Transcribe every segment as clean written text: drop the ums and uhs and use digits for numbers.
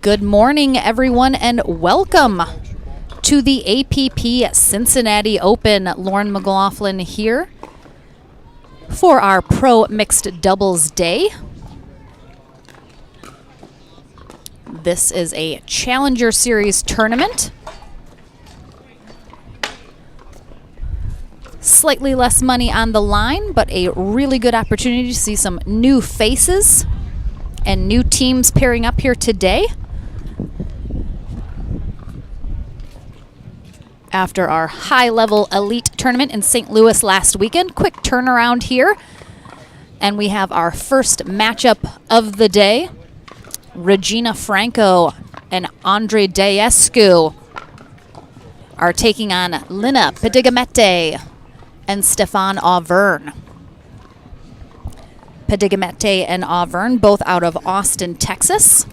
Good morning, everyone, and welcome to the APP Cincinnati Open. Lauren McLaughlin here for our Pro Mixed Doubles Day. This is a Challenger Series tournament. Slightly less money on the line, but a really good opportunity to see some new faces and new teams pairing up here today. After our high-level elite tournament in St. Louis last weekend, quick turnaround here. And we have our first matchup of the day. Regina Franco and Andre Daescu are taking on Lina Pedigamete and Stefan Auvergne. Pedigamete and Auvergne, both out of Austin, Texas.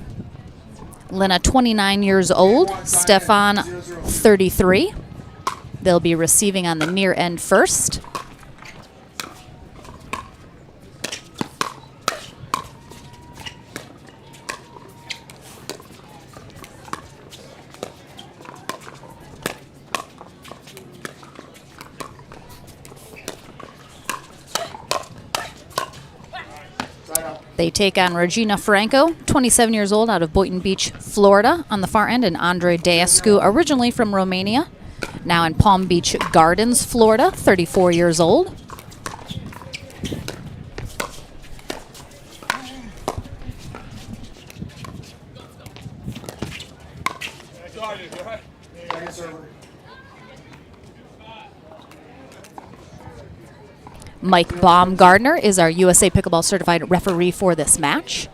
Lina, 29 years old. Stefan, 33. They'll be receiving on the near end first. They take on Regina Franco, 27 years old, out of Boynton Beach, Florida, on the far end, and Andre Daescu, originally from Romania, now in Palm Beach Gardens, Florida, 34 years old. Mike Baumgardner is our USA Pickleball Certified referee for this match.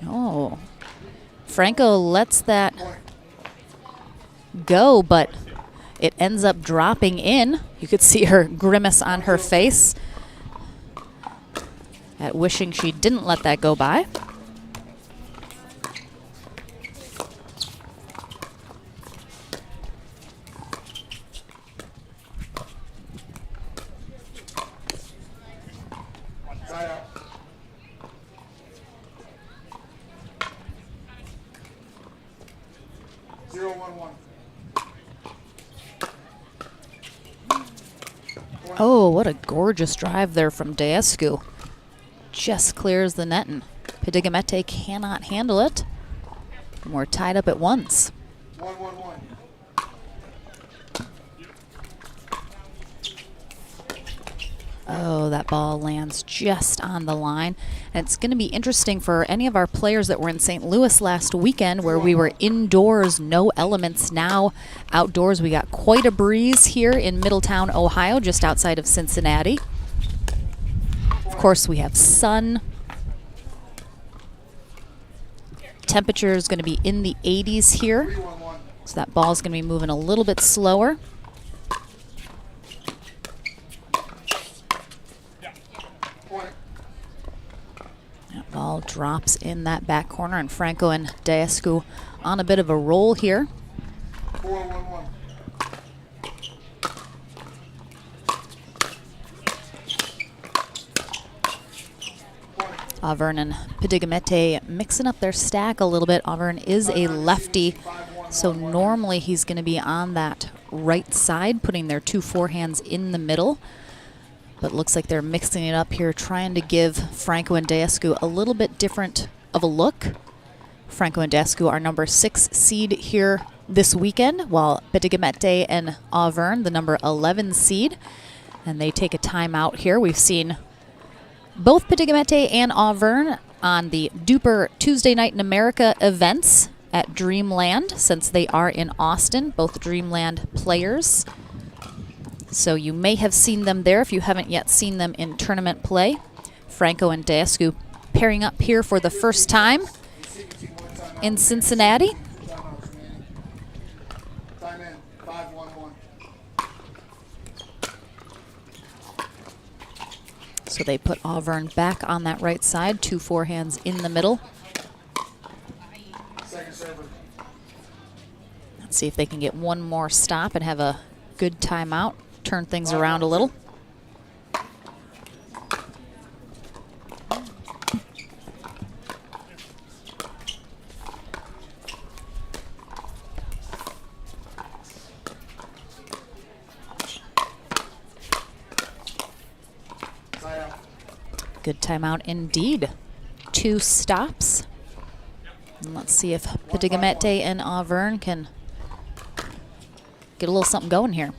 Oh, Franco lets that go, but it ends up dropping in. You could see her grimace on her face at wishing she didn't let that go by. Oh, what a gorgeous drive there from Daescu. Just clears the net, and Pedigamete cannot handle it. And we're tied up at once. 1-1-1. Oh, that ball lands just on the line. And it's going to be interesting for any of our players that were in St. Louis last weekend, where we were indoors, no elements. Now outdoors, we got quite a breeze here in Middletown, Ohio, just outside of Cincinnati. Of course, we have sun. Temperature is going to be in the 80s here, so that ball is going to be moving a little bit slower. Ball drops in that back corner, and Franco and Daescu on a bit of a roll here. 4-1-1. Auvergne and Pedigamete mixing up their stack a little bit. Auvergne is a lefty, so normally he's going to be on that right side, putting their two forehands in the middle. But looks like they're mixing it up here, trying to give Franco and Daescu a little bit different of a look. Franco and Daescu are number 6 seed here this weekend, while Pedigamete and Auvergne, the number 11 seed. And they take a timeout here. We've seen both Pedigamete and Auvergne on the Duper Tuesday Night in America events at Dreamland, since they are in Austin, both Dreamland players. So you may have seen them there if you haven't yet seen them in tournament play. Franco and Daescu pairing up here for the first time in Cincinnati. Time in. 5-1-1. So they put Auvergne back on that right side, two forehands in the middle. Second server. Let's see if they can get one more stop and have a good timeout, turn things around a little. Side out. Good timeout indeed. 2 stops. And let's see if Pedigamete and Auvergne can get a little something going here.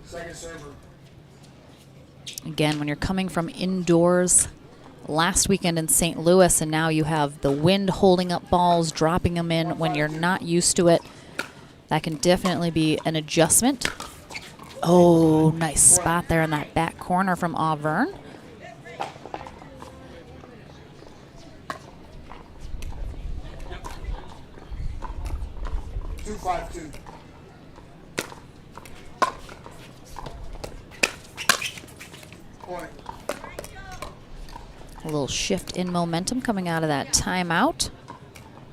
Second server. Again, when you're coming from indoors last weekend in St. Louis and now you have the wind holding up balls, dropping them in when you're not used to it, that can definitely be an adjustment. Oh, nice spot there in that back corner from Auvergne. Two, 5-2. Point. A little shift in momentum coming out of that timeout.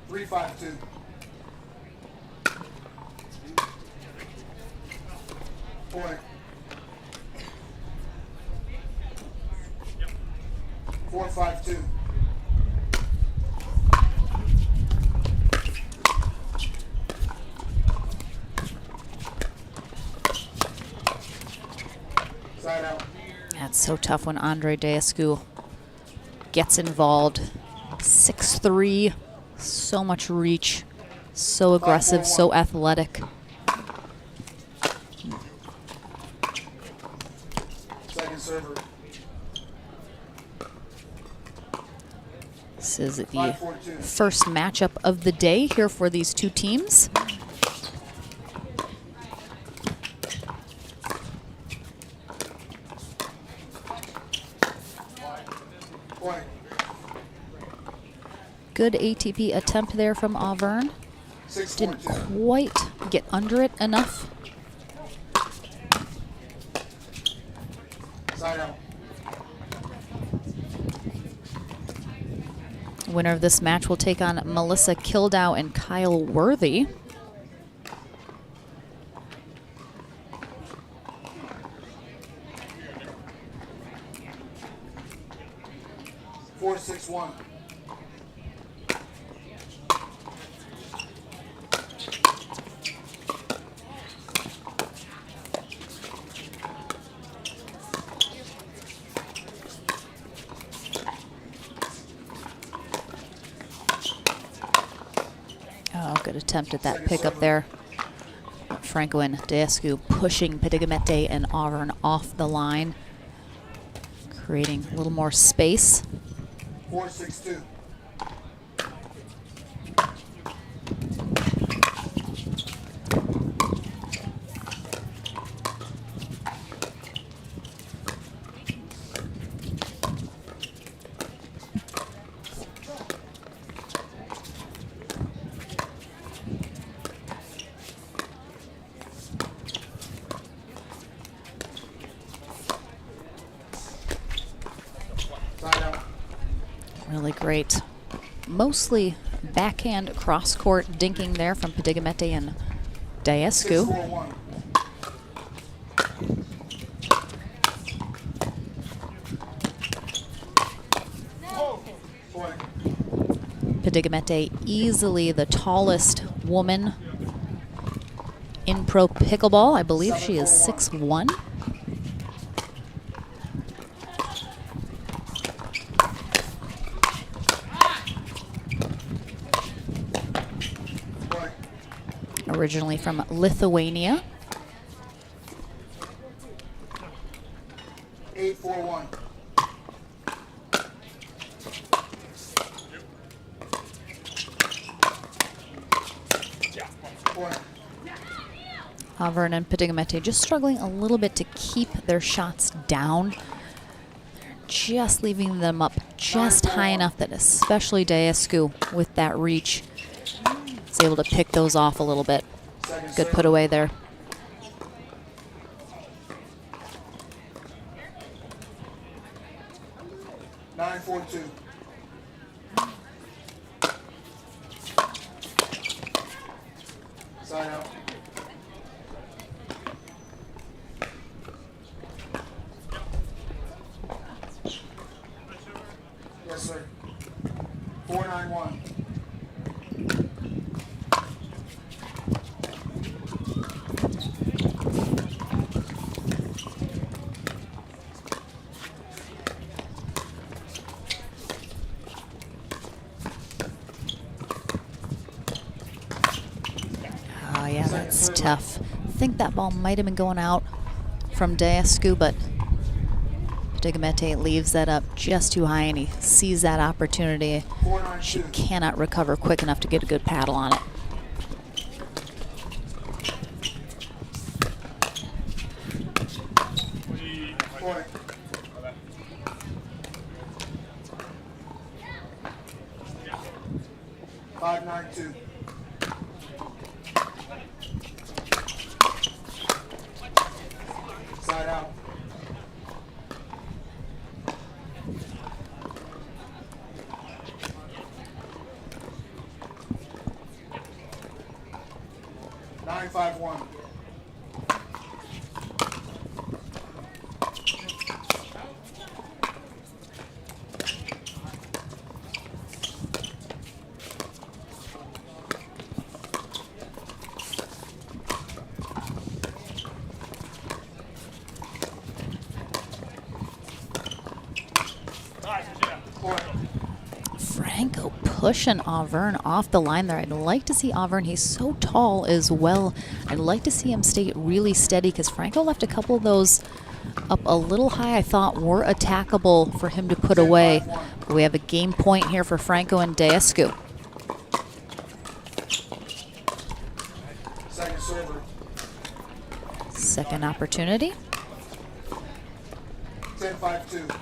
3-5-2. Point. 4-5-2. Side out. That's so tough when Andre Deescu gets involved. 6'3", so much reach, so aggressive, so athletic. Second server. This is the 5-4-2. first matchup of the day here for these two teams. Point. Good ATP attempt there from Auvergne. Didn't 6-4-2. quite get under it enough. Side out. Winner of this match will take on Melissa Kildow and Kyle Worthy. Four, 6-1. Oh, good attempt at that pickup there. Franco and Deescu pushing Pedigamete and Auvergne off the line, creating a little more space. 4-6-2. Side out. Really great. Mostly backhand cross-court dinking there from Pedigamete and Deescu. 6-4-1. Point. Pedigamete easily the tallest woman in pro pickleball. I believe she is 6'1". Point. Originally from Lithuania. 8-4-1. Point. Auvergne and Pedigamete just struggling a little bit to keep their shots down. They're just leaving them up just high enough that especially Deescu with that reach is able to pick those off a little bit. Second Good serve. put away there. 9-4-2. Side out. Yes, sir. 491. Oh, yeah, that's tough. I think that ball might have been going out from Deescu, but Padigimete leaves that up just too high, and he sees that opportunity. She 492. cannot recover quick enough to get a good paddle on it. Point. Five, 9-2. Side out. Nine, 5-1. Point. Franco pushing Auvergne off the line there. I'd like to see Auvergne. He's so tall as well. I'd like to see him stay really steady because Franco left a couple of those up a little high I thought were attackable for him to put away. We have a game point here for Franco and Deescu. Second server. Second opportunity. 10, 5-2.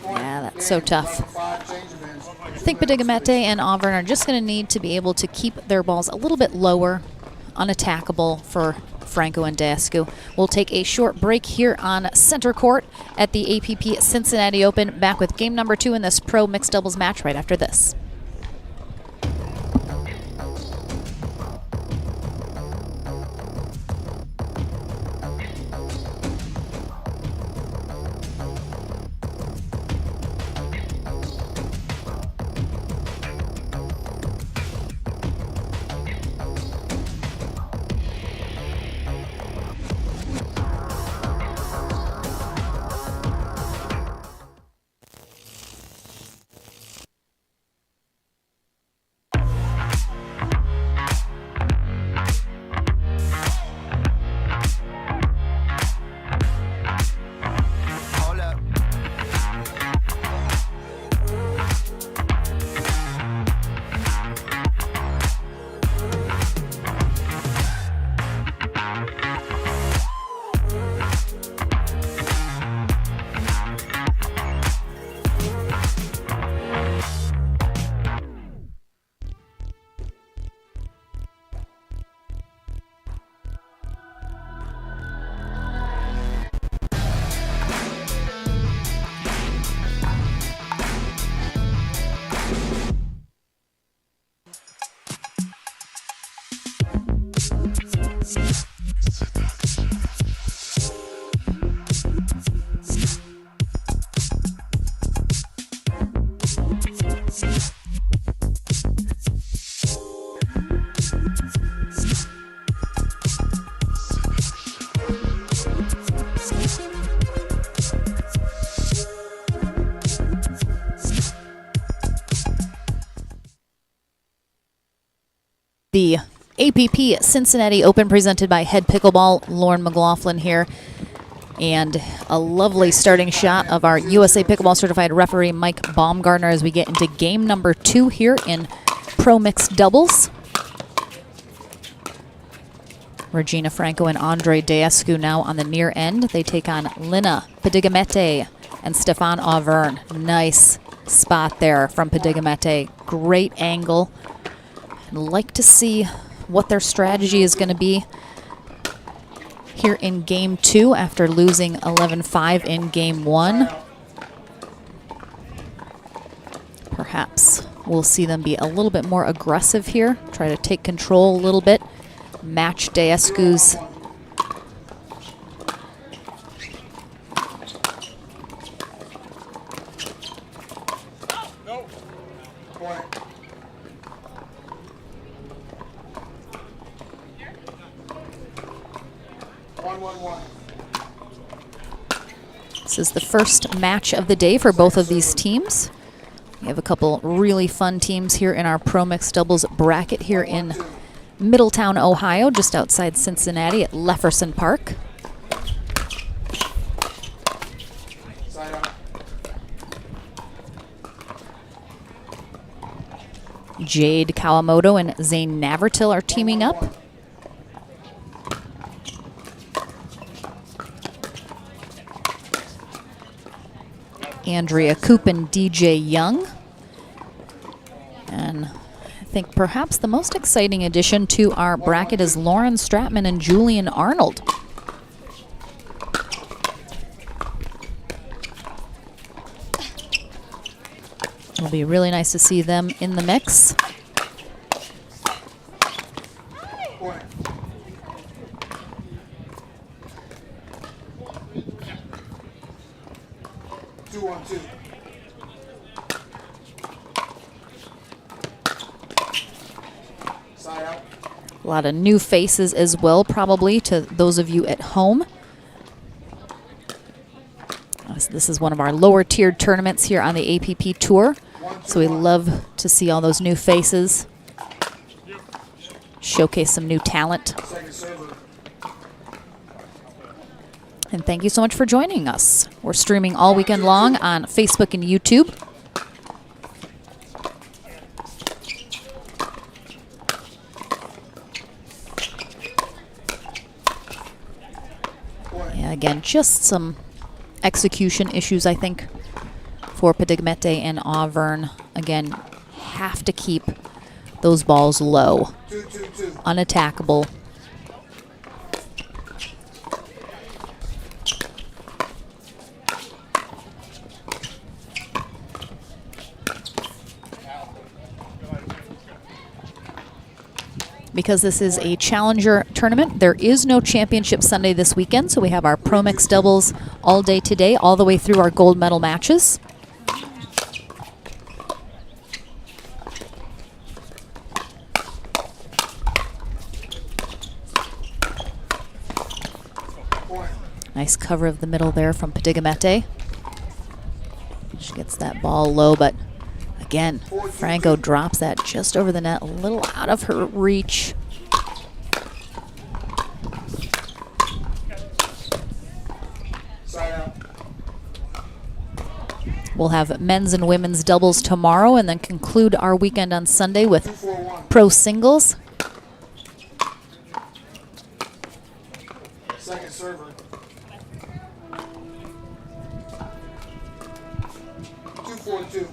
Yeah, that's so tough. 11-5, change of ends. I think Padigimete and Auvergne are just going to need to be able to keep their balls a little bit lower, unattackable for Franco and Deescu. We'll take a short break here on center court at the APP Cincinnati Open. Back with game number 2 in this pro mixed doubles match right after this. The APP Cincinnati Open presented by Head Pickleball. Lauren McLaughlin here. And a lovely starting shot of our USA Pickleball certified referee Mike Baumgartner as we get into game number 2 here in pro mixed doubles. Regina Franco and Andre Deescu now on the near end. They take on Lina Padigimete and Stefan Auvergne. Nice spot there from Padigimete. Great angle. I'd like to see what their strategy is going to be here in game 2 after losing 11-5 in game 1. Perhaps we'll see them be a little bit more aggressive here, try to take control a little bit, match Deescu's Point. One. This is the first match of the day for both of these teams. We have a couple really fun teams here in our Pro Mixed Doubles bracket here in Middletown, Ohio, just outside Cincinnati at Lefferson Park. Side out. Jade Kawamoto and Zane Navratil are teaming up. Andrea Koop and DJ Young. And I think perhaps the most exciting addition to our bracket is Lauren Stratman and Julian Arnold. It'll be really nice to see them in the mix. Point. Two. Side out. A lot of new faces as well, probably, to those of you at home. This is one of our lower tiered tournaments here on the APP Tour. So we love to see all those new faces. Showcase some new talent. Second server. And thank you so much for joining us. We're streaming all weekend long on Facebook and YouTube. Yeah, again, just some execution issues, I think, for Padigmete and Auvergne. Again, have to keep those balls low, Two. unattackable. Because this is a challenger tournament, there is no championship Sunday this weekend, so we have our Pro Mixed Doubles all day today, all the way through our gold medal matches. Point. Nice cover of the middle there from Padigmete. She gets that ball low, but again, Franco drops that just over the net, a little out of her reach. Side out. We'll have men's and women's doubles tomorrow and then conclude our weekend on Sunday with 2-4-1. pro singles. Second server. 2-4-2.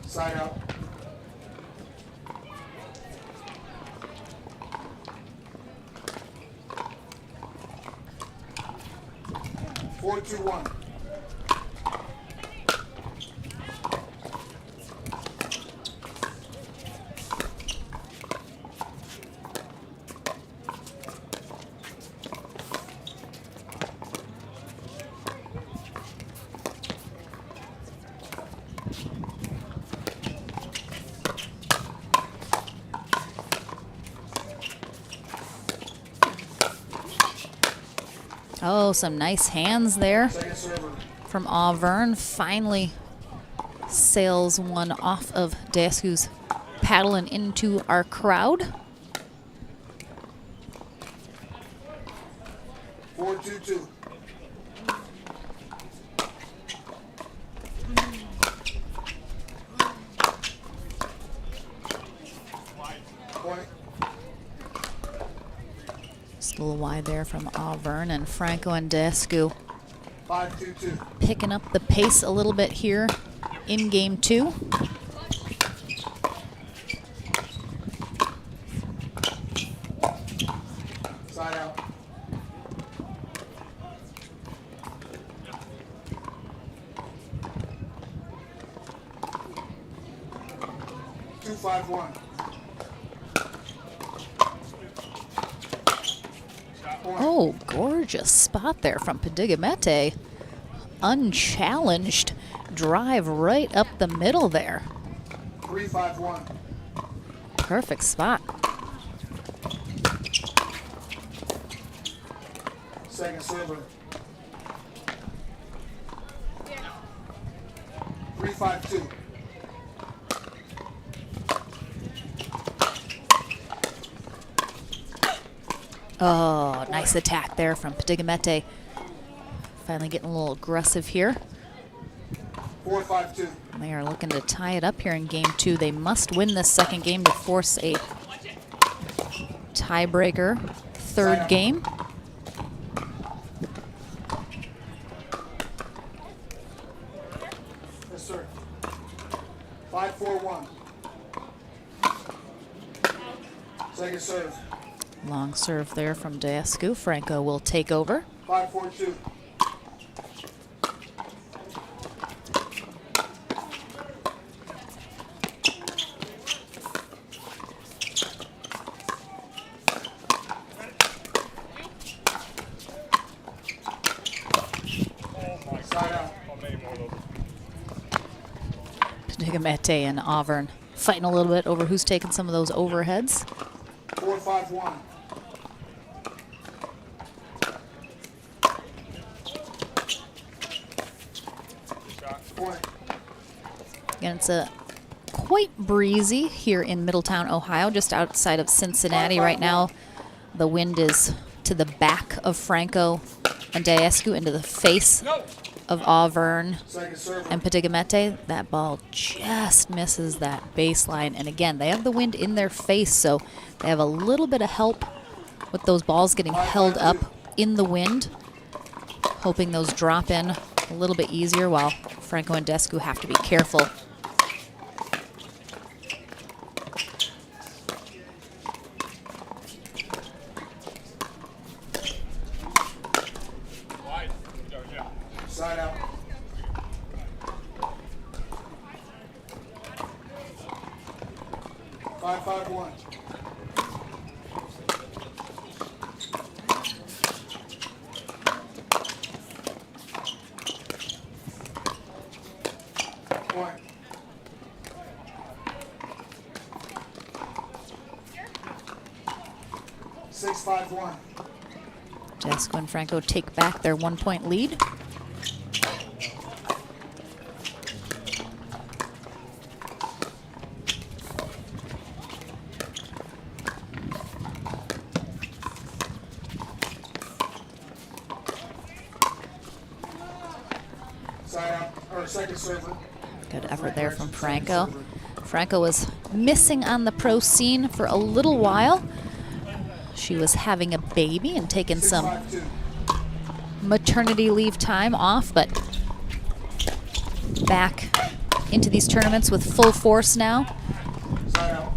Side out. 4-2-1. Oh, some nice hands there Second server. from Auvergne. Finally sails one off of Deescu's paddle and into our crowd. 4-2-2. Point. Just a little wide there from Auvergne, and Franco and Deescu 5-2-2. picking up the pace a little bit here in game two. Side out. 2-5-1. Oh, gorgeous spot there from Padigamete. Unchallenged drive right up the middle there. 3-5-1. Perfect spot. Second server. 3-5-2. Oh, nice attack there from Padigamete. Finally getting a little aggressive here. 4-5-2. They are looking to tie it up here in game 2. They must win this second game to force a tiebreaker third game. Yes, sir. 5-4-1. Second serve. Long serve there from Deescu. Franco will take over. 5-4-2. Side out. Padigamete and Auburn fighting a little bit over who's taking some of those overheads. 4-5-1. Point. Again, it's a quite breezy here in Middletown, Ohio, just outside of Cincinnati right now. The wind is to the back of Franco and Deescu, into the face of Auburn Second server. and Padigamete. That ball just misses that baseline. And again, they have the wind in their face, so they have a little bit of help with those balls getting held up in the wind, hoping those drop in a little bit easier, while Franco and Deescu have to be careful. Side out. Five, 5-1. Point. 6-5-1. Deescu and Franco take back their 1-point lead. Side out. Or second server. Good effort there from Franco. Franco was missing on the pro scene for a little while. She was having a baby and taking some 6-5-2. maternity leave time off, but back into these tournaments with full force now. Side out.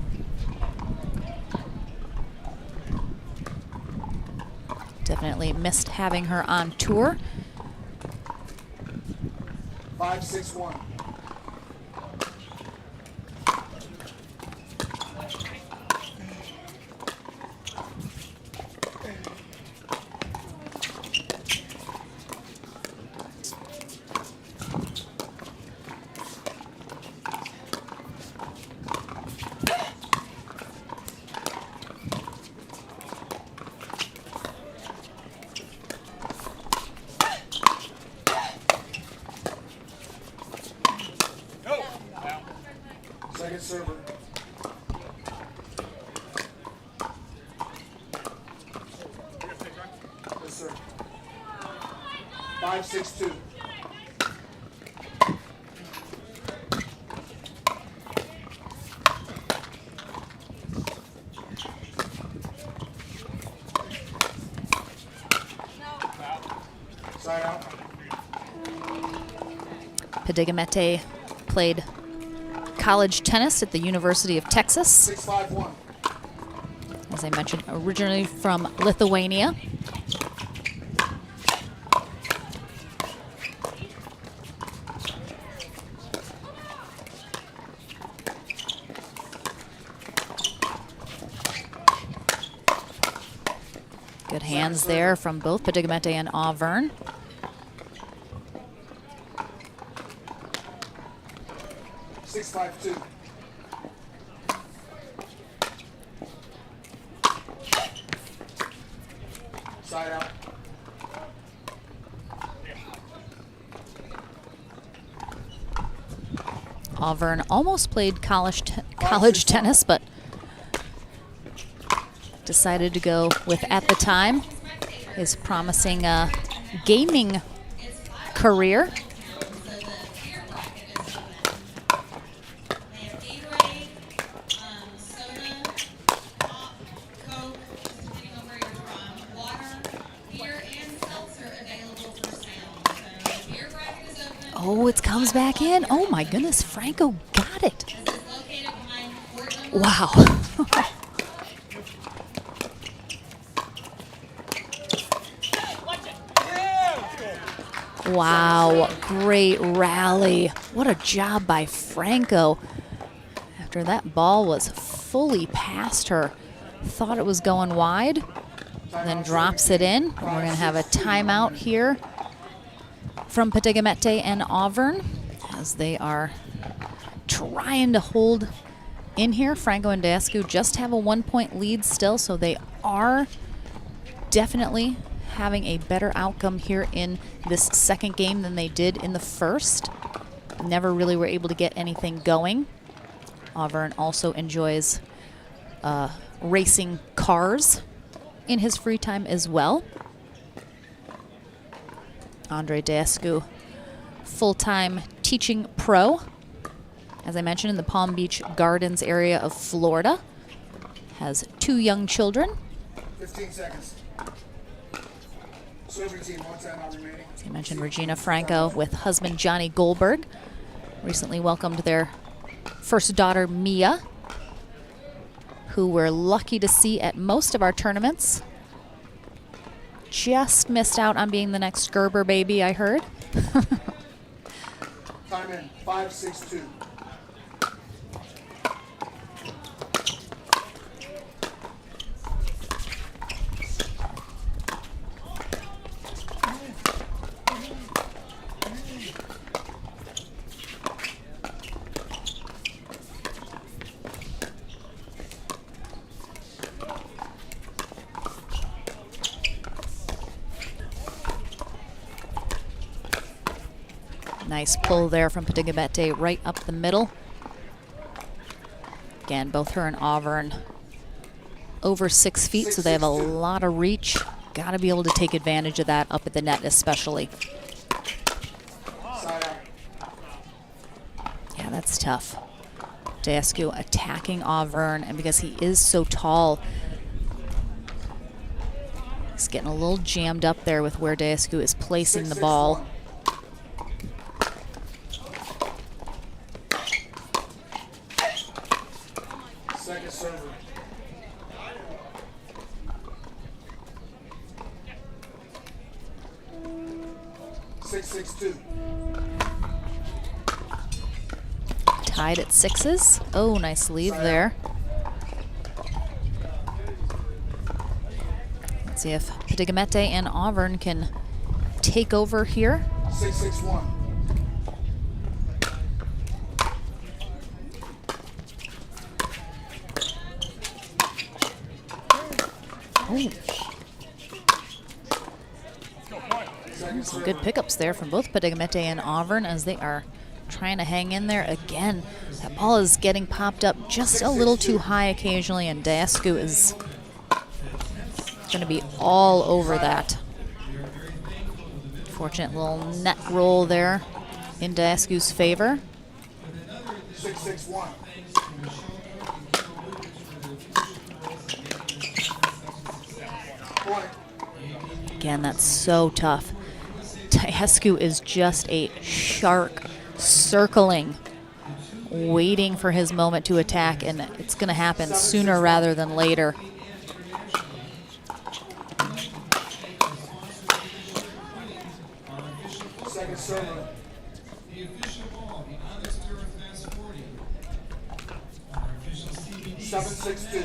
Definitely missed having her on tour. 5-6-1. Second server. Yes, sir. 5-6-2. Side out. Padigamete played college tennis at the University of Texas. 6-5-1. As I mentioned, originally from Lithuania. hands there from both Patigamente and Auvergne. Six, 5-2. Side out. Auvergne almost played college tennis, but decided to go with, at the time, his promising gaming career. Oh, it comes back in. Oh my goodness, Franco got it. Wow. Wow, great rally. What a job by Franco. After that ball was fully past her, thought it was going wide, then drops it in. And we're going to have a timeout here from Patigamente and Auvergne as they are trying to hold in here. Franco and Dascu just have a 1-point lead still, so they are definitely having a better outcome here in this second game than they did in the first. Never really were able to get anything going. Auvergne also enjoys racing cars in his free time as well. Andre Dascu, full-time teaching pro, as I mentioned, in the Palm Beach Gardens area of Florida. Has 2 young children. 15 seconds. Serving team, 1 timeout remaining. As I mentioned, Regina Franco with husband Johnny Goldberg recently welcomed their first daughter, Mia, who we're lucky to see at most of our tournaments. Just missed out on being the next Gerber baby, I heard. Time in, 5-6-2. Nice pull there from Patigamente right up the middle. Again, both her and Auvergne over 6 feet, so they have a lot of reach. Got to be able to take advantage of that up at the net especially. Yeah, that's tough. Dascu attacking Auvergne, and because he is so tall, he's getting a little jammed up there with where Dascu is placing the ball. Second server. Six, 6-2. Tied at 6s. Oh, nice lead there. Let's see if Patigamente and Auvergne can take over here. 6-6-1. Oh. Some good pickups there from both Patigamente and Auvergne as they are trying to hang in there again. That ball is getting popped up just a little too high occasionally, and Dascu is going to be all over that. Fortunate little net roll there in Dascu's favor. 6-6-1. Again, that's so tough. Dascu is just a shark circling, waiting for his moment to attack, and it's going to happen sooner rather than later. Second server. 7-6-2.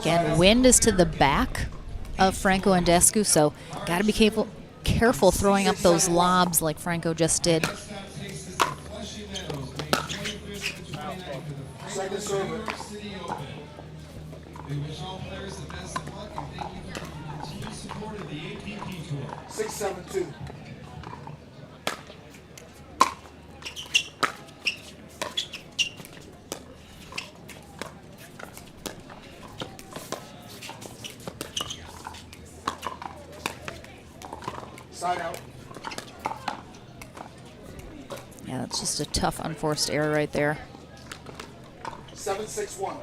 Again, wind is to the back of Franco and Descu, so got to be careful throwing up those lobs like Franco just did. Second server. We wish all players the best of luck and thank you for your continued support of the APP Tour. 6-7-2. Side out. Yeah, that's just a tough unforced error right there. 7-6-1.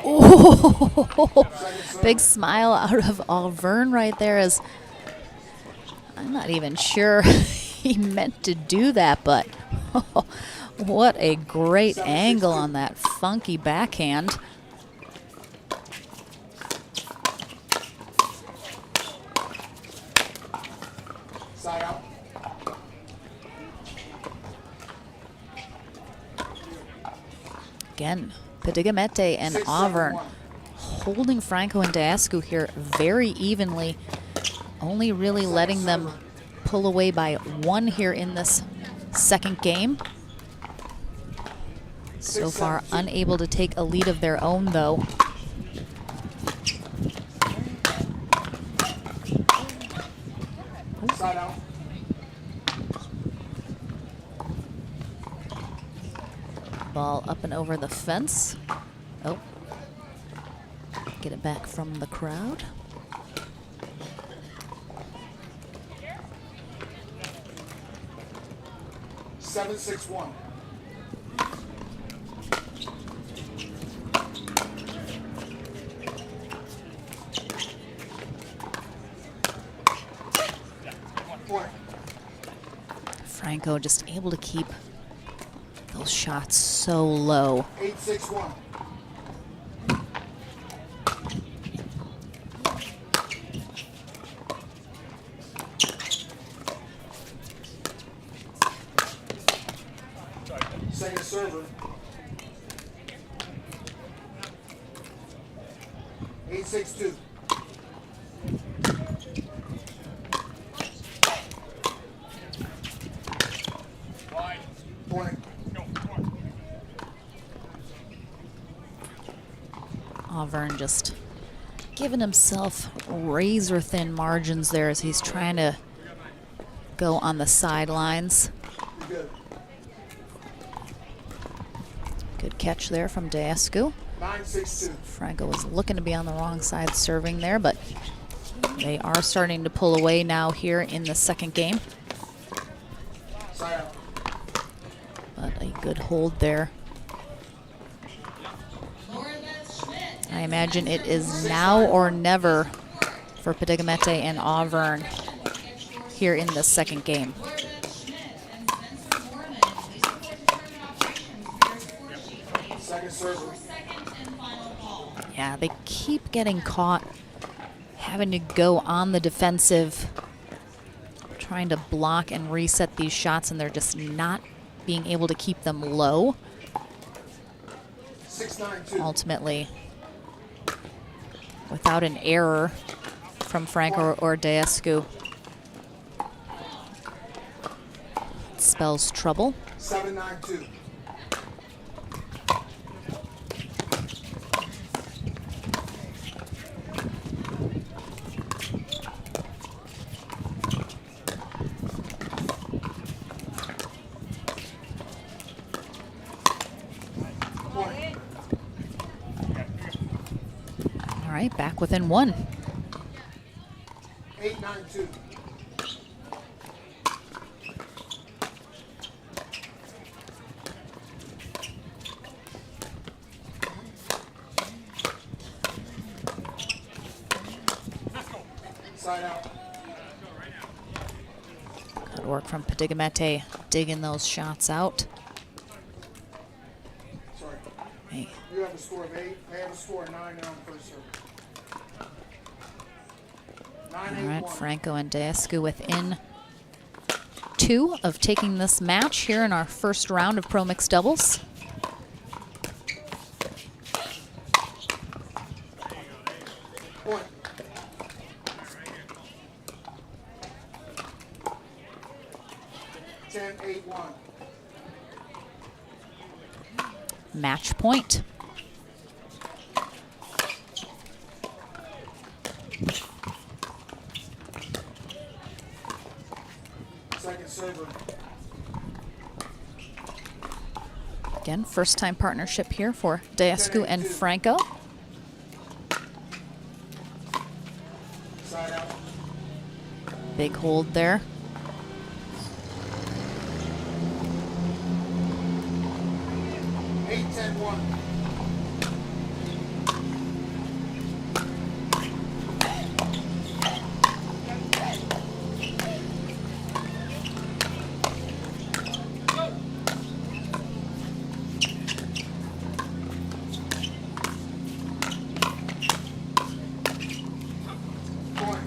Oh, big smile out of Auvergne right there, as I'm not even sure he meant to do that, but what a great angle on that funky backhand. Side out. Again, Pedigamete and 6-7-1. Auvergne holding Franco and Descu here very evenly, only really letting them pull away by one here in this second game. So far, unable to take a lead of their own, though. Side out. Ball up and over the fence. Oh. Get it back from the crowd. Seven, 6-1. Point. Franco just able to keep those shots so low. 8-6-1. Second server. 8-6-2. Point. Auvergne just giving himself razor thin margins there as he's trying to go on the sidelines. Good. Good catch there from Descu. 9-6-2. Franco was looking to be on the wrong side serving there, but they are starting to pull away now here in the second game. Side out. But a good hold there. I imagine it is now or never for Pedigamete and Auvergne here in the second game. Second server. Yeah, they keep getting caught having to go on the defensive, trying to block and reset these shots, and they're just not being able to keep them low. 6-9-2. Ultimately, without an error from Franco or Descu, it spells trouble. 7-9-2. Point. All right, back within one. 8-9-2. Side out. Good work from Padigimete, digging those shots out. Sorry. Hey, You have a score of 8. They have a score of 9 now on first serve. 9-8-1. all right, Franco and Deescu within 2 of taking this match here in our first round of Pro Mixed Doubles. Point. Ten, 8-1. Match point. Second server. Again, first time partnership here for Deescu and Franco. Side out. Big hold there. Eight, 10-1. Point.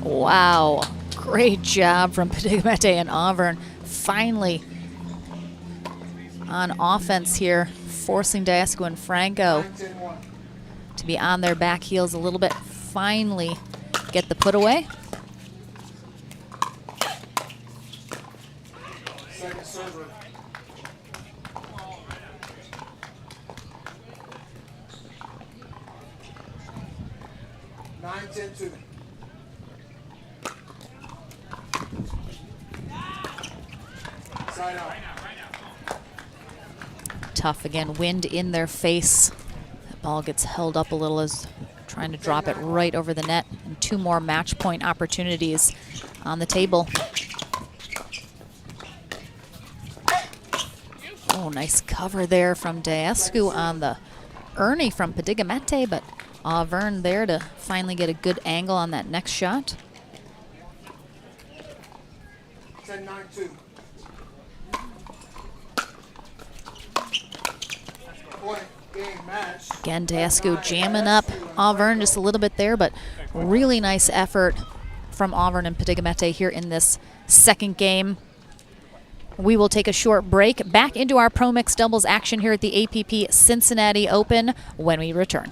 Wow, great job from Padigimete and Auburn. Finally on offense here, forcing Deescu and Franco 9-10-1. to be on their back heels a little bit. Finally get the put away. Second server. Nine, 10-2. Side out. Tough again, wind in their face. That ball gets held up a little as trying to drop it right over the net. And 2 more match point opportunities on the table. Oh, nice cover there from Deescu on the Ernie from Padigimete, but Auburn there to finally get a good angle on that next shot. 10-9-2. Point. Game match. Again, Deescu jamming up Auburn just a little bit there, but really nice effort from Auburn and Padigimete here in this second game. We will take a short break. Back into our Pro Mixed Doubles action here at the APP Cincinnati Open when we return.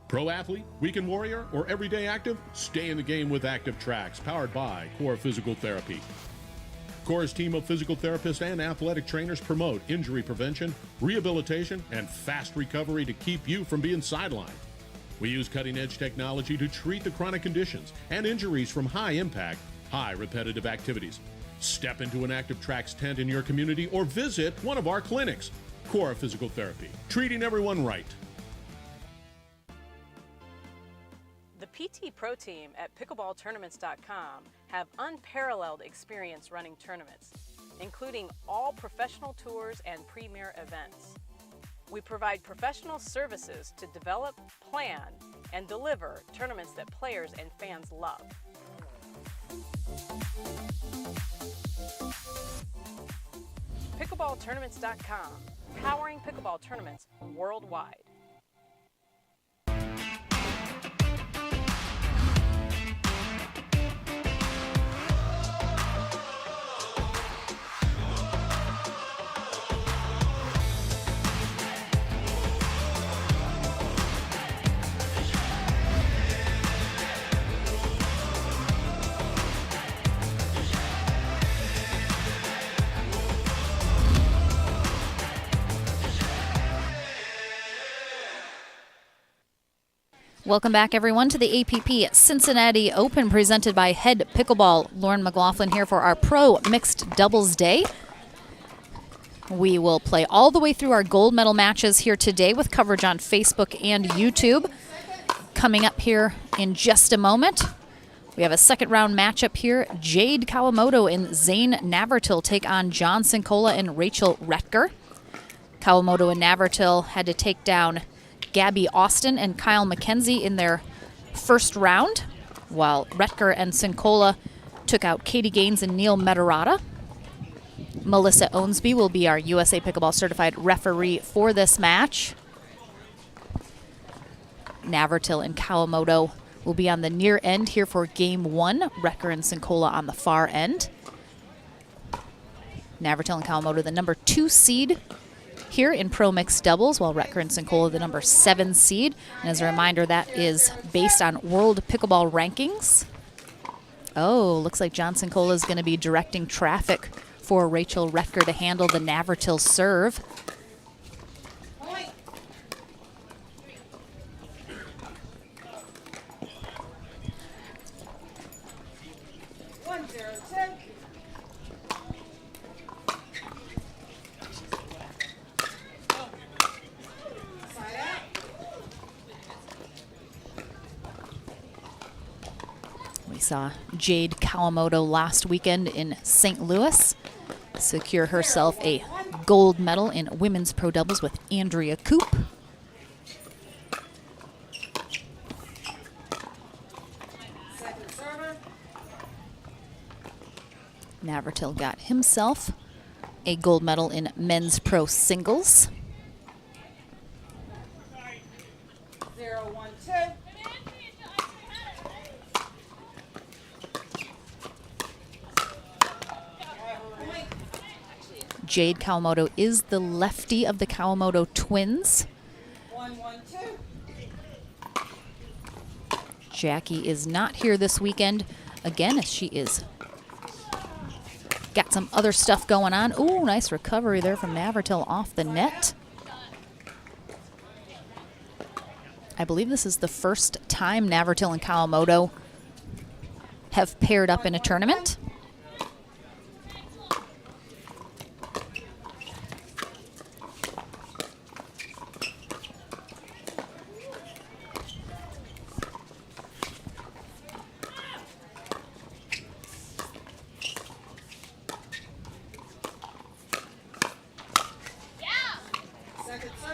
Pro athlete, weekend warrior, or everyday active? Stay in the game with Active Tracks, powered by Core Physical Therapy. Core's team of physical therapists and athletic trainers promote injury prevention, rehabilitation, and fast recovery to keep you from being sidelined. We use cutting-edge technology to treat the chronic conditions and injuries from high-impact, high-repetitive activities. Step into an Active Tracks tent in your community or visit one of our clinics. Core Physical Therapy, treating everyone right. The PT Pro team at pickleballtournaments.com have unparalleled experience running tournaments, including all professional tours and premier events. We provide professional services to develop, plan, and deliver tournaments that players and fans love. Pickleballtournaments.com, powering pickleball tournaments worldwide. Welcome back, everyone, to the APP Cincinnati Open presented by Head Pickleball. Lauren McLaughlin here for our Pro Mixed Doubles Day. We will play all the way through our gold medal matches here today with coverage on Facebook and YouTube. Coming up here in just a moment, we have a second round matchup here. Jade Kawamoto and Zane Navratil take on John Sincola and Rachel Retker. Kawamoto and Navratil had to take down Gabby Austin and Kyle McKenzie in their first round, while Retker and Sincola took out Katie Gaines and Neil Metarata. Melissa Owensby will be our USA Pickleball certified referee for this match. Navratil and Kawamoto will be on the near end here for game one. Retker and Sincola on the far end. Navratil and Kawamoto, the number 2 seed here in Pro Mixed Doubles, while Retker and Sincola the number 7 seed. And as a reminder, that is based on World Pickleball rankings. Oh, looks like John Sincola is going to be directing traffic for Rachel Retker to handle the Navratil serve. We saw Jade Kawamoto last weekend in St. Louis secure herself a gold medal in women's pro doubles with Andrea Koop. Navratil got himself a gold medal in men's pro singles. 0-1-2. Jade Kawamoto is the lefty of the Kawamoto twins. 1-1-2. Jackie is not here this weekend, again, as she is got some other stuff going on. Ooh, nice recovery there from Navratil off the net. I believe this is the first time Navratil and Kawamoto have paired up in a tournament.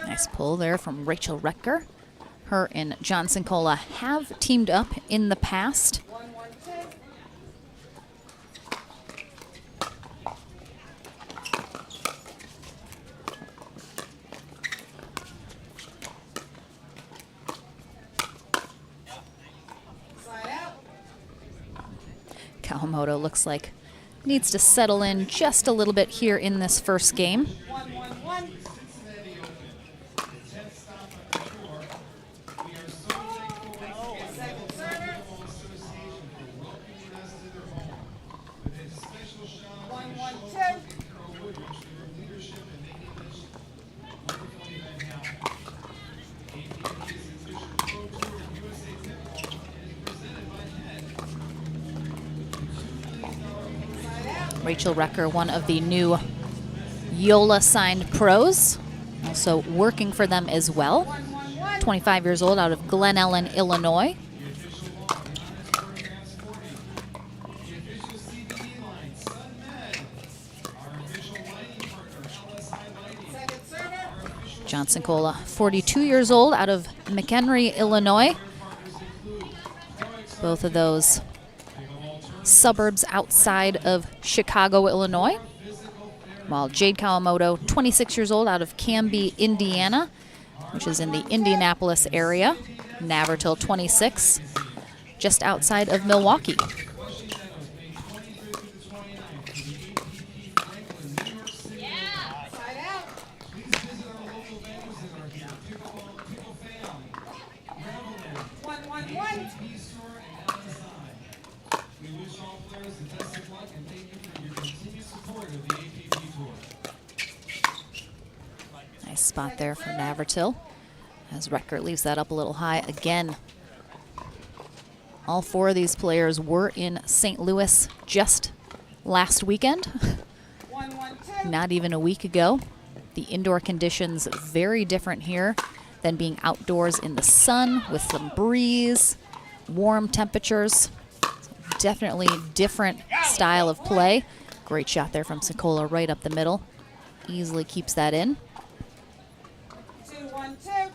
Nice pull there from Rachel Retker. Her and John Sincola have teamed up in the past. 1-1-2. Slide out. Kawamoto looks like needs to settle in just a little bit here in this first game. 1-1-1. Cincinnati Open, the 10th stop on the tour. We are so Rachel Recker, one of the new Yola signed pros, also working for them as well. 25 years old, out of Glen Ellen, Illinois. Johnson Cola, 42 years old, out of McHenry, Illinois. Both of those suburbs outside of Chicago, Illinois. While Jade Kawamoto, 26 years old, out of Canby, Indiana, which is in the Indianapolis area. Navertil, 26, just outside of Milwaukee. Nice spot there for Navertil as Recker leaves that up a little high again. All four of these players were in St. Louis just last weekend, not even a week ago. The indoor conditions very different here than being outdoors in the sun with some breeze, warm temperatures. Definitely different style of play. Great shot there from Sincola right up the middle. Easily keeps that in. 2-1-2.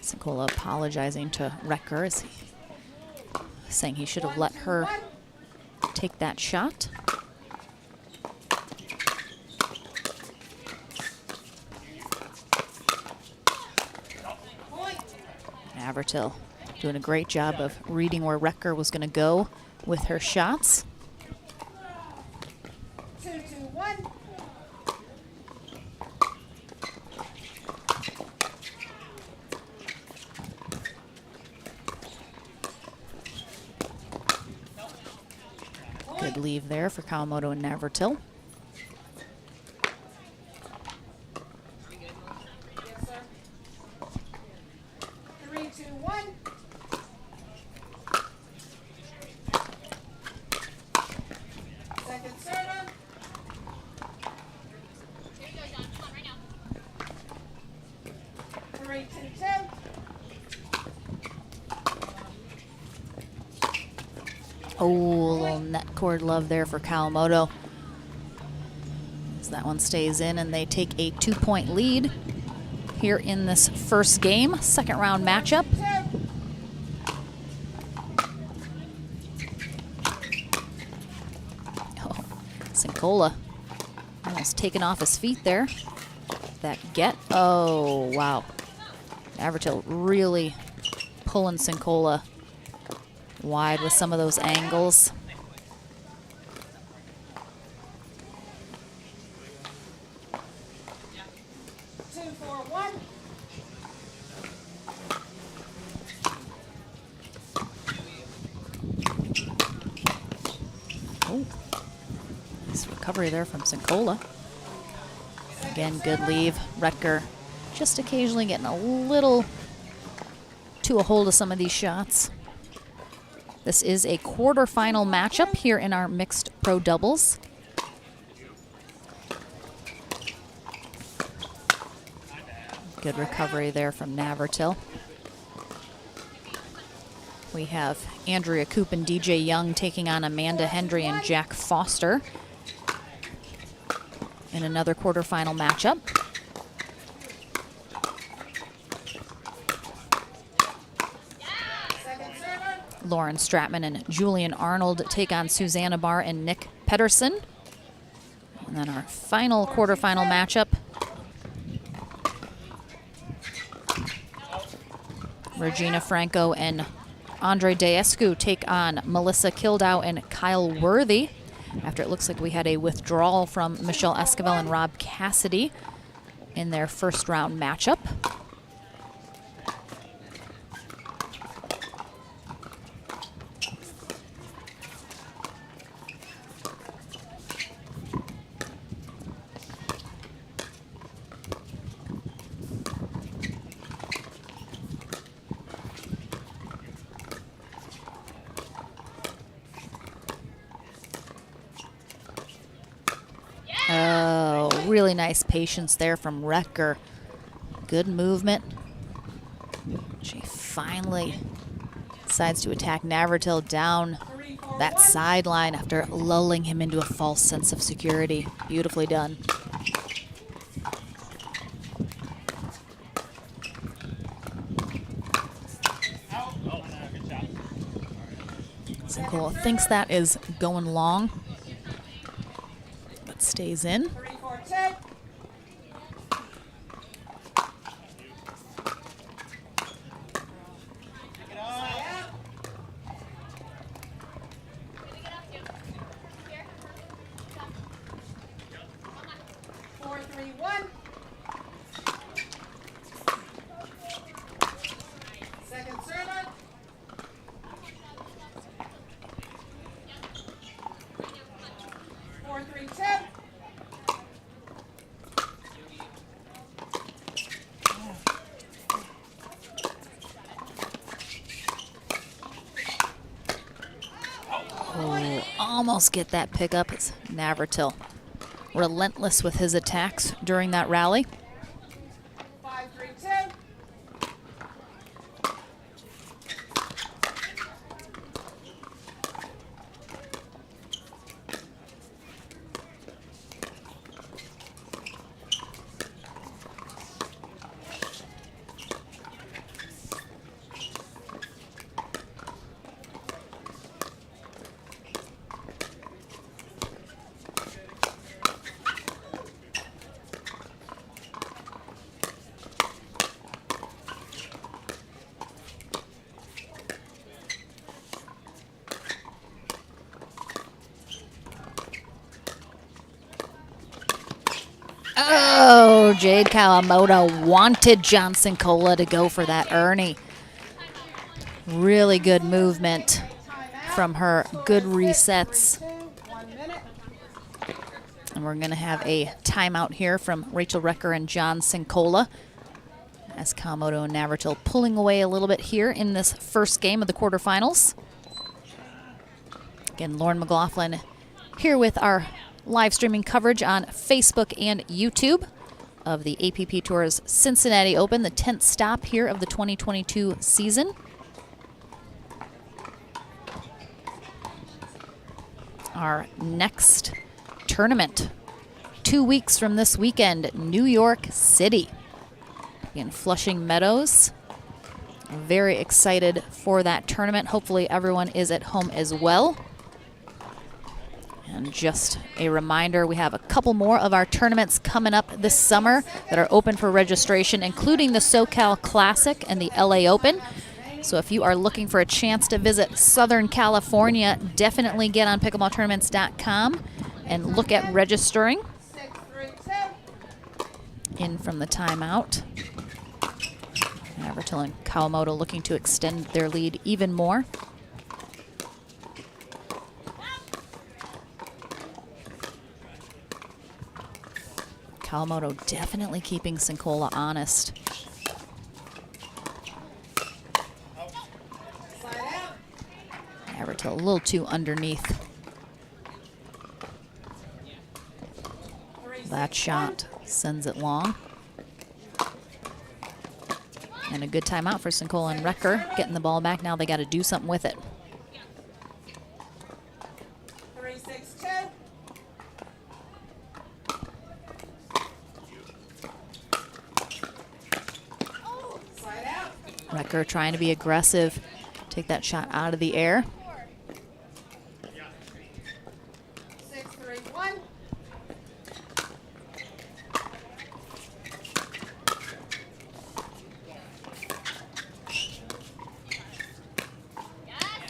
Sincola apologizing to Recker, saying he should have let her take that shot. Navertil doing a great job of reading where Recker was going to go with her shots. 2-2-1. Good leave there for Kawamoto and Navertil. Yes, sir. 3-2-1. Second server. Three, two, two. Oh, a little net cord love there for Kawamoto. As that one stays in and they take a 2-point lead here in this first game, second round matchup. Oh, Sincola almost taken off his feet there. That get, oh, wow. Navertil really pulling Sincola wide with some of those angles. Oh, nice recovery there from Sincola. Again, good leave. Recker just occasionally getting a little to a hold of some of these shots. This is a quarterfinal matchup here in our mixed pro doubles. Good recovery there from Navertil. We have Andrea Coop and DJ Young taking on Amanda Hendry and Jack Foster in another quarterfinal matchup. Lauren Stratman and Julian Arnold take on Susanna Barr and Nick Pedersen. And then our final quarterfinal matchup, Regina Franco and Andre Daescu take on Melissa Kildow and Kyle Worthy, after it looks like we had a withdrawal from Michelle Esquivel and Rob Cassidy in their first round matchup. Oh, really nice patience there from Recker. Good movement. She finally decides to attack Navratil down that sideline after lulling him into a false sense of security. Beautifully done. Sincola thinks that is going long, but stays in. 3-4-10. Side out. 4-3-1. Second server. 4-3-10. Oh, almost get that pickup. It's Navratil. Relentless with his attacks during that rally. 5-3-10. Oh, Jade Kawamoto wanted John Sincola to go for that Ernie. Really good movement from her. Good resets. 1 minute. And we're going to have a timeout here from Rachel Recker and John Sincola, as Kawamoto and Navratil pulling away a little bit here in this first game of the quarterfinals. Again, Lauren McLaughlin here with our live streaming coverage on Facebook and YouTube of the APP Tour's Cincinnati Open, the 10th stop here of the 2022 season. Our next tournament, 2 weeks from this weekend, New York City in Flushing Meadows. Very excited for that tournament. Hopefully everyone is at home as well. And just a reminder, we have a couple more of our tournaments coming up this summer that are open for registration, including the SoCal Classic and the LA Open. So if you are looking for a chance to visit Southern California, definitely get on pickleballtournaments.com and look at registering. 6-3-10. In from the timeout. Navratil and Kawamoto looking to extend their lead even more. Kawamoto definitely keeping Sincola honest. Side out. Navratil a little too underneath. That shot sends it long. And a good timeout for Sincola and Recker, getting the ball back. Now they got to do something with it. 3-6-10. Side out. Recker trying to be aggressive, take that shot out of the air. 6-3-1.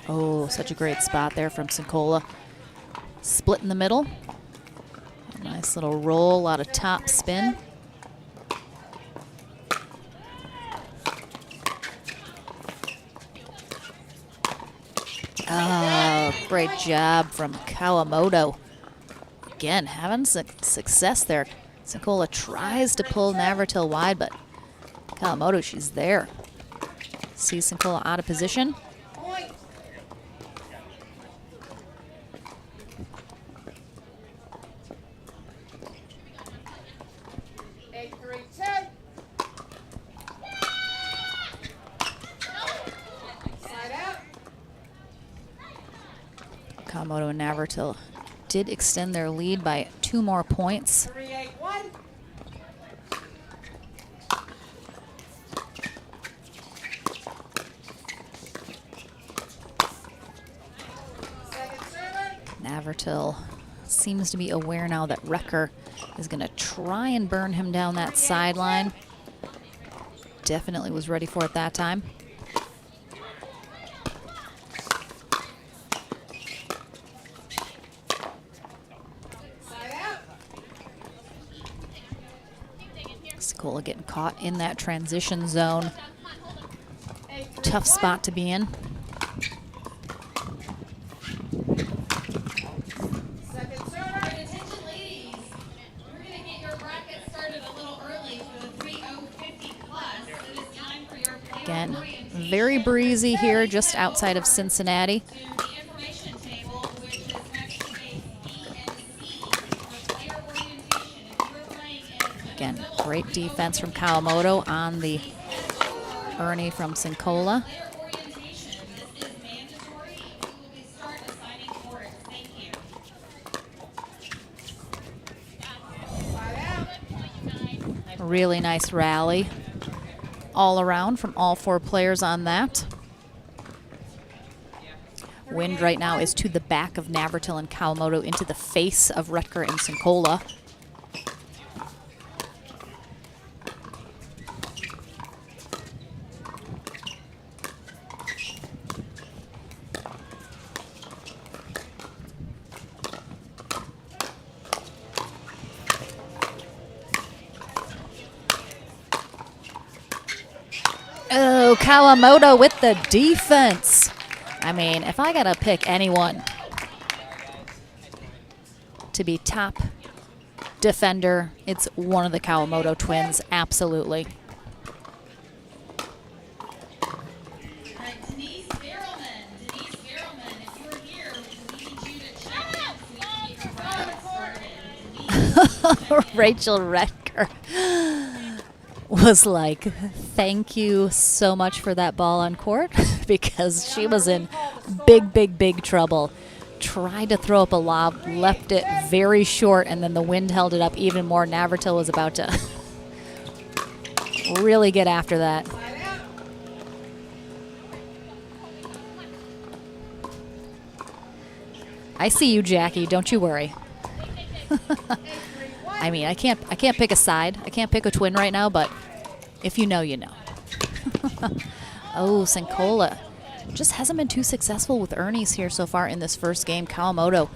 Oh, such a great spot there from Sincola. Split in the middle. A nice little roll, a lot of top spin. Oh, great job from Kawamoto. Again, having success there. Sincola tries to pull Navratil wide, but Kawamoto, she's there. Sees Sincola out of position. Point. Kawamoto and Navratil did extend their lead by 2 more points. 3-8-1. Second server. Navratil seems to be aware now that Recker is going to try and burn him down that sideline. Definitely was ready for it that time. Side out. Sikola getting caught in that transition zone. 8-3-1. Tough spot to be in. Second server. Attention ladies, we're going to get your bracket started a little early for the 3050 plus. It is time for your player Again, orientation. very breezy here just outside of Cincinnati. To the information table, which is next to gate B and C for player orientation. If you are playing in Again, great defense from Kawamoto on the Ernie from Sincola. player orientation, this is mandatory. You will be start assigning for it. Thank you. Side out. Really nice rally all around from all 4 players on that. Wind right now is to the back of Navratil and Kawamoto, into the face of Rutger and Sincola. Oh, Kawamoto with the defense. I mean, if I gotta pick anyone to be top defender, it's one of the Kawamoto twins, absolutely. All right, Denise Barrelman. Denise Barrelman, if you're here, we need you to check in so we can get your bracket started. Denise, Rachel Redker was like, thank you so much for that ball on court, because she was in big trouble. Tried to throw up a lob, left it very short, and then the wind held it up even more. Navratil was about to really get after that. Side out. I see you, Jackie. Don't you worry. 8-3-1. I mean, I can't pick a side. I can't pick a twin right now, but if you know, you know. Oh, Sincola just hasn't been too successful with Ernie's here so far in this first game. Kawamoto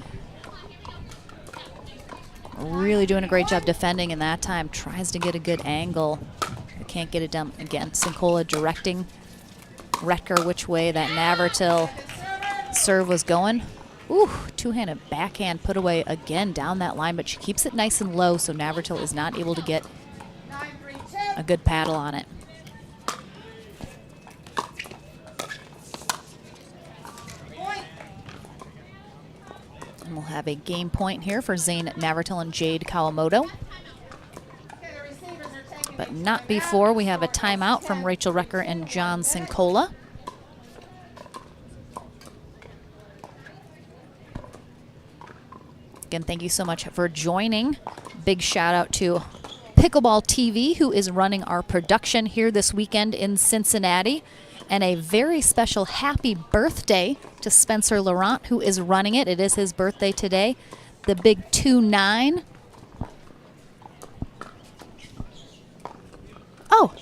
really doing a great job defending, and that time tries to get a good angle. But can't get it done again. Sincola directing Retker which way that Navratil serve was going. Ooh, two-handed backhand put away again down that line, but she keeps it nice and low, so Navratil is not able to get 9-3-2. a good paddle on it. Point. And we'll have a game point here for Zane Navratil and Jade Kawamoto, Okay, the receivers are taking but a not timeout. before we have a timeout from Rachel Recker and John Sincola. Again, thank you so much for joining. Big shout out to Pickleball TV, who is running our production here this weekend in Cincinnati. And a very special happy birthday to Spencer Laurent, who is running it. It is his birthday today. The big 2-9. Oh,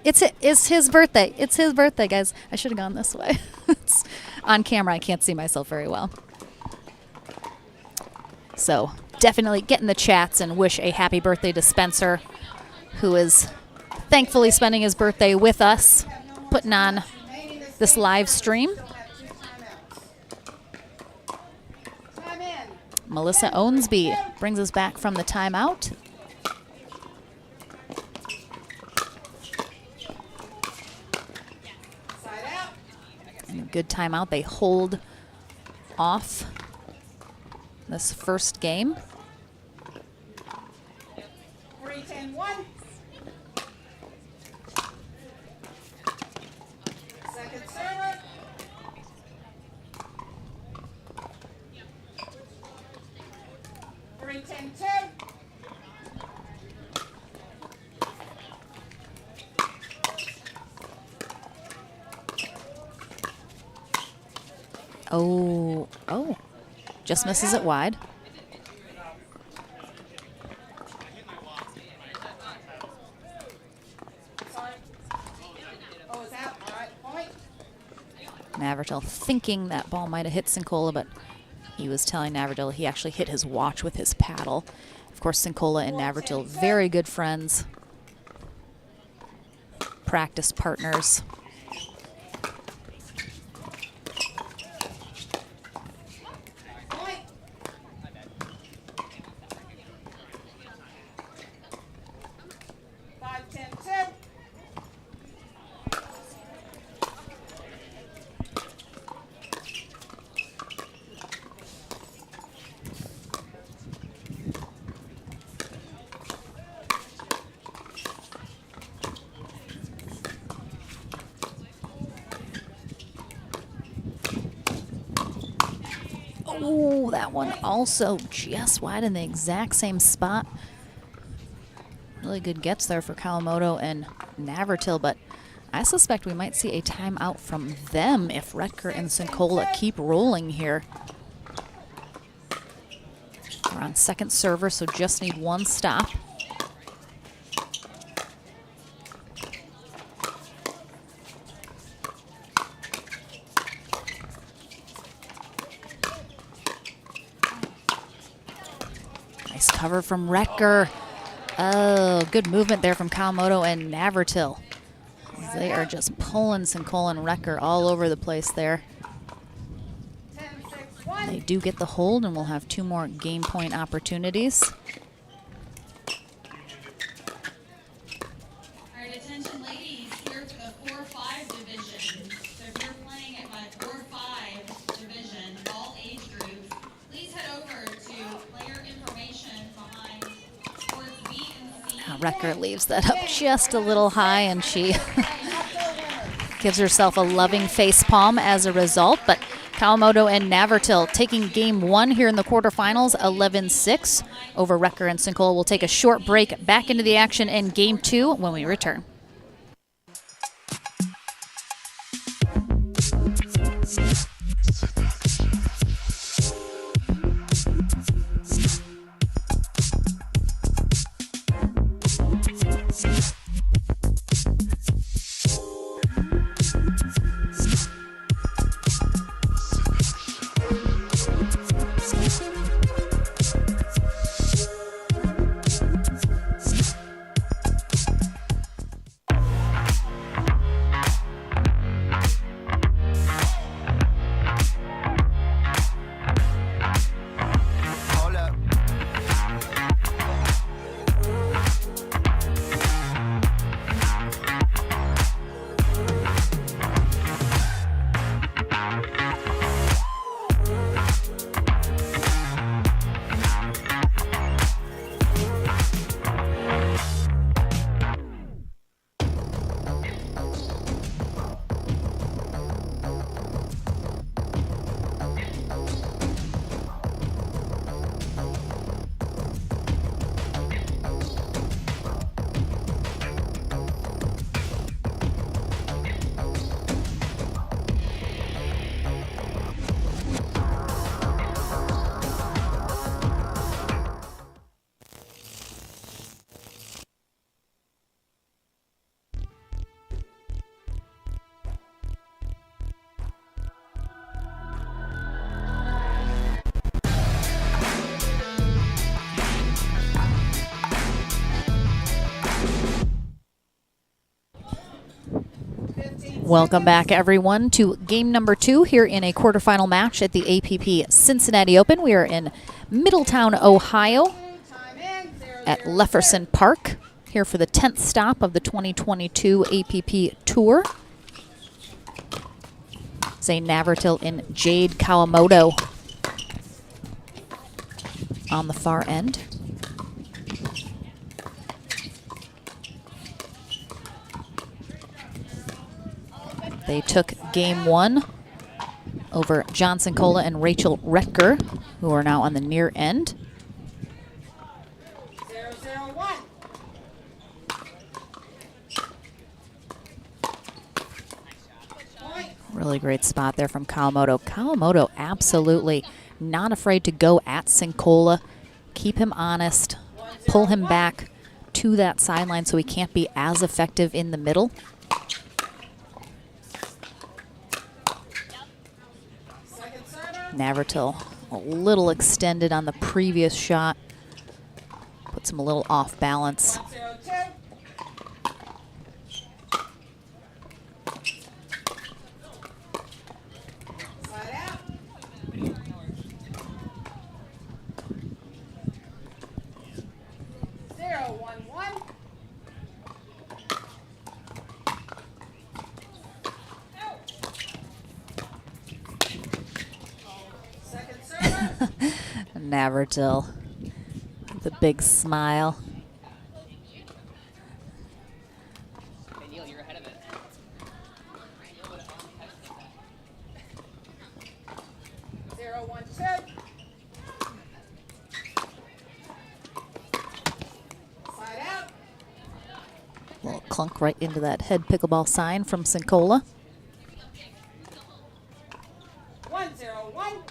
it's his birthday. It's his birthday, guys. I should have gone this way. It's on camera, I can't see myself very well. So definitely get in the chats and wish a happy birthday to Spencer, who is thankfully spending his birthday with us, putting on this live stream. Still have 2 timeouts. Time in. Melissa Owensby brings us back from the timeout. Side out. And a good timeout. They hold off this first game. 3-10-1. Second server. 3-10-2. Oh, just misses it wide. Oh, it's out. All right, point. Navratil thinking that ball might have hit Sincola, but he was telling Navratil he actually hit his watch with his paddle. Of course, Sincola and Navratil, very good friends, practice partners. Point. Five, 10, 2. Oh, that one also just wide in the exact same spot. Really good gets there for Kawamoto and Navratil, but I suspect we might see a timeout from them if Retker and Sincola keep rolling here. We're on second server, so just need one stop. Nice cover from Retker. Oh, good movement there from Kawamoto and Navratil. They are just pulling Sincola and Retker all over the place there. 10, 6, 1. They do get the hold, and we'll have 2 more game point opportunities. All right, attention ladies, here for the 4-5 division. So if you're playing at my 4-5 division, all age groups, please head over to player information behind sports B and C. Retker leaves that up just a little high, and she gives herself a loving face palm as a result. But Kawamoto and Navratil taking game 1 here in the quarterfinals, 11-6 over Retker and Sincola. We'll take a short break, back into the action in game 2 when we return. Welcome back, everyone, to game number 2 here in a quarterfinal match at the APP Cincinnati Open. We are in Middletown, Ohio Time in. 0, at 0, Lefferson Park here for the 10th stop of the 2022 APP Tour. Zane Navratil and Jade Kawamoto on the far end. They took game 1 over John Sincola and Rachel Retker, who are now on the near end. Really great spot there from Kawamoto. Kawamoto absolutely not afraid to go at Cincola, keep him honest, pull him back to that sideline so he can't be as effective in the middle. Second server. Navratil a little extended on the previous shot. Puts him a little off balance. 1-0-2. Slide out. 0-1-1. Second server. Navratil, the big smile. You're ahead of it. 0-1-2. Slide out. Little clunk right into that head pickleball sign from Cincola. 1-0-1.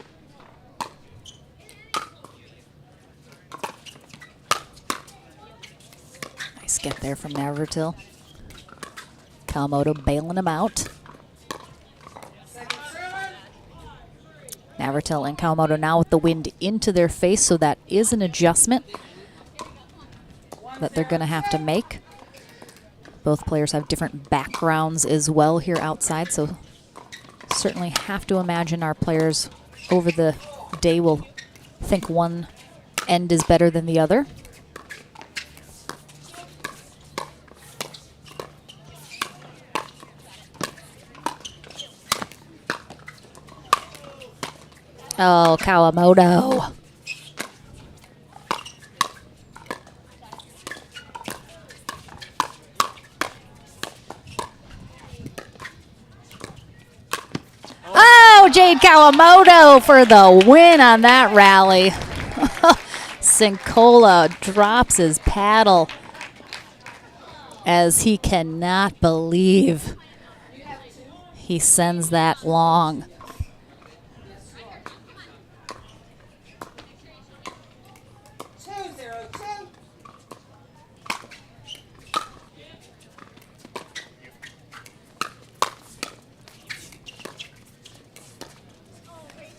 Nice get there from Navratil. Kawamoto bailing him out. Second server. Navratil and Kawamoto now with the wind into their face, so that is an adjustment that they're going to have to make. Both players have different backgrounds as well here outside, so certainly have to imagine our players over the day will think one end is better than the other. Oh, Kawamoto. Oh, Jade Kawamoto for the win on that rally. Cincola drops his paddle as he cannot believe he sends that long. 2-0-2.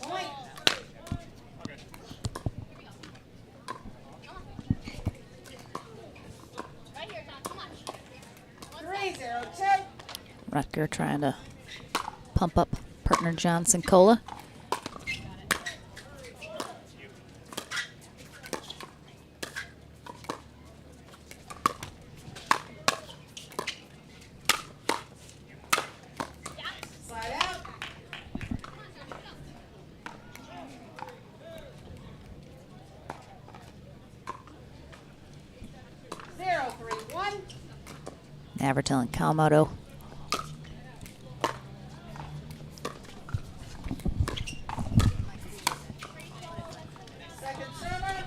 Point. Right here, Tom. Come on. 3-0-2. Rutger trying to pump up partner John Cincola. Slide out. 0-3-1. Navratil and Kawamoto. Second server.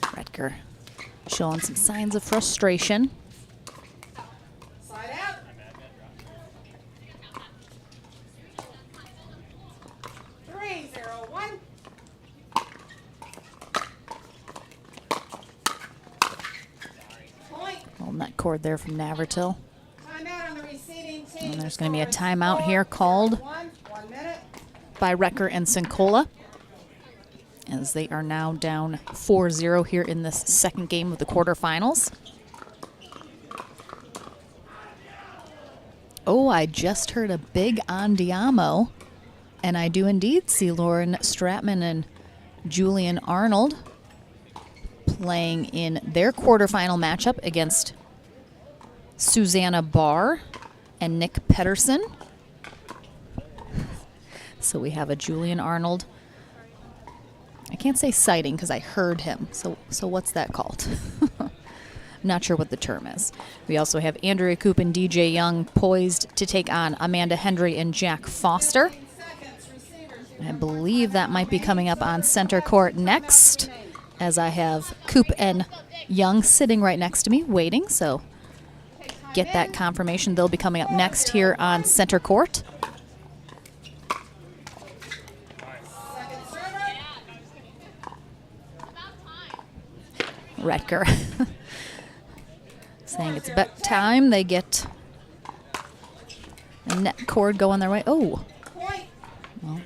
Rutger showing some signs of frustration. Slide out. 3-0-1. Point. Holding that cord there from Navratil. Timeout on the receiving team. And there's going to be a timeout here called 1 minute. by Rutger and Cincola, as they are now down 4-0 here in this second game of the quarterfinals. Oh, I just heard a big Andiamo, and I do indeed see Lauren Stratman and Julian Arnold playing in their quarterfinal matchup against Susanna Barr and Nick Pedersen. So we have a Julian Arnold. I can't say sighting because I heard him. So what's that called? I'm not sure what the term is. We also have Andrea Coop and DJ Young poised to take on Amanda Hendry and Jack Foster. 15 seconds. Receivers, I believe that might be coming up on center court next, as I have Coop and Young sitting right next to me waiting, so get that confirmation. They'll be coming up next here on center court. Second server. Retker saying it's bet time. They get a net cord going their way. Oh, Point. well,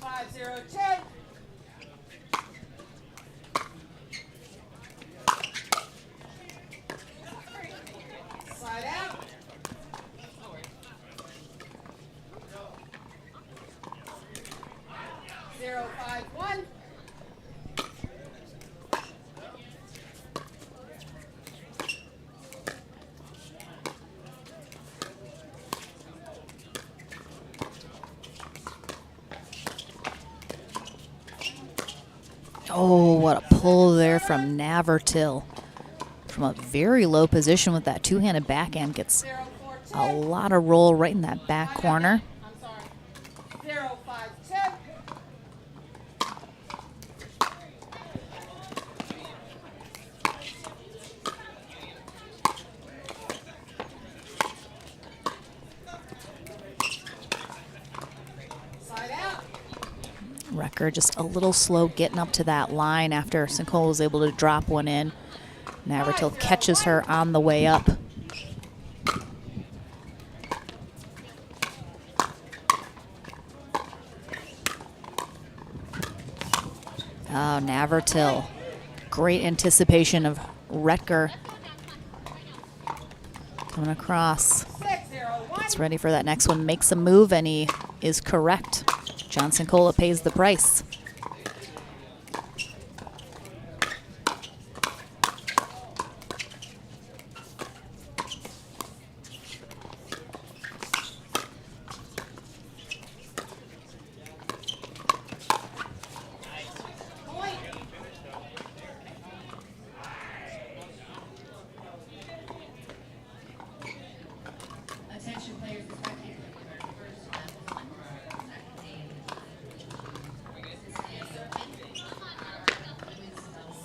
5-0-2. Slide out. 0-5-1. oh, what a pull there from Navertil. From a very low position with that two-handed backhand, gets 0-4-2. a lot of roll right in that back corner. I'm sorry. 0-5-2. Slide out. Retker just a little slow getting up to that line after Sincola was able to drop one in. Navertil catches her on the way up. Oh, Navertil. Great anticipation of Retker coming across. 6-0-1. Gets ready for that next one. Makes a move, and he is correct. John Sincola pays the price. Point. Attention players and spectators. First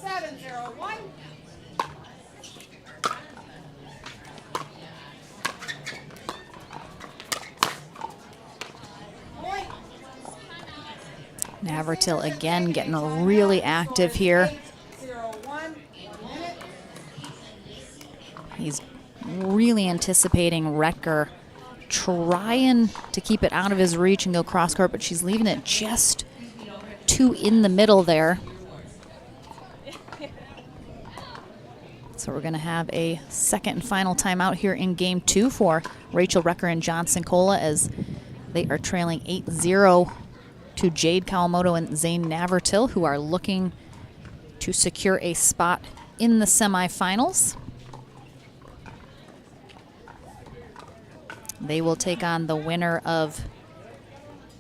7-0-1. Point. Navertil again getting really active here. 0-1. 1 minute. He's really anticipating Retker trying to keep it out of his reach and go cross court, but she's leaving it just too in the middle there. So we're going to have a second and final timeout here in game two for Rachel Retker and John Sincola, as they are trailing 8-0 to Jade Kawamoto and Zane Navertil, who are looking to secure a spot in the semifinals. They will take on the winner of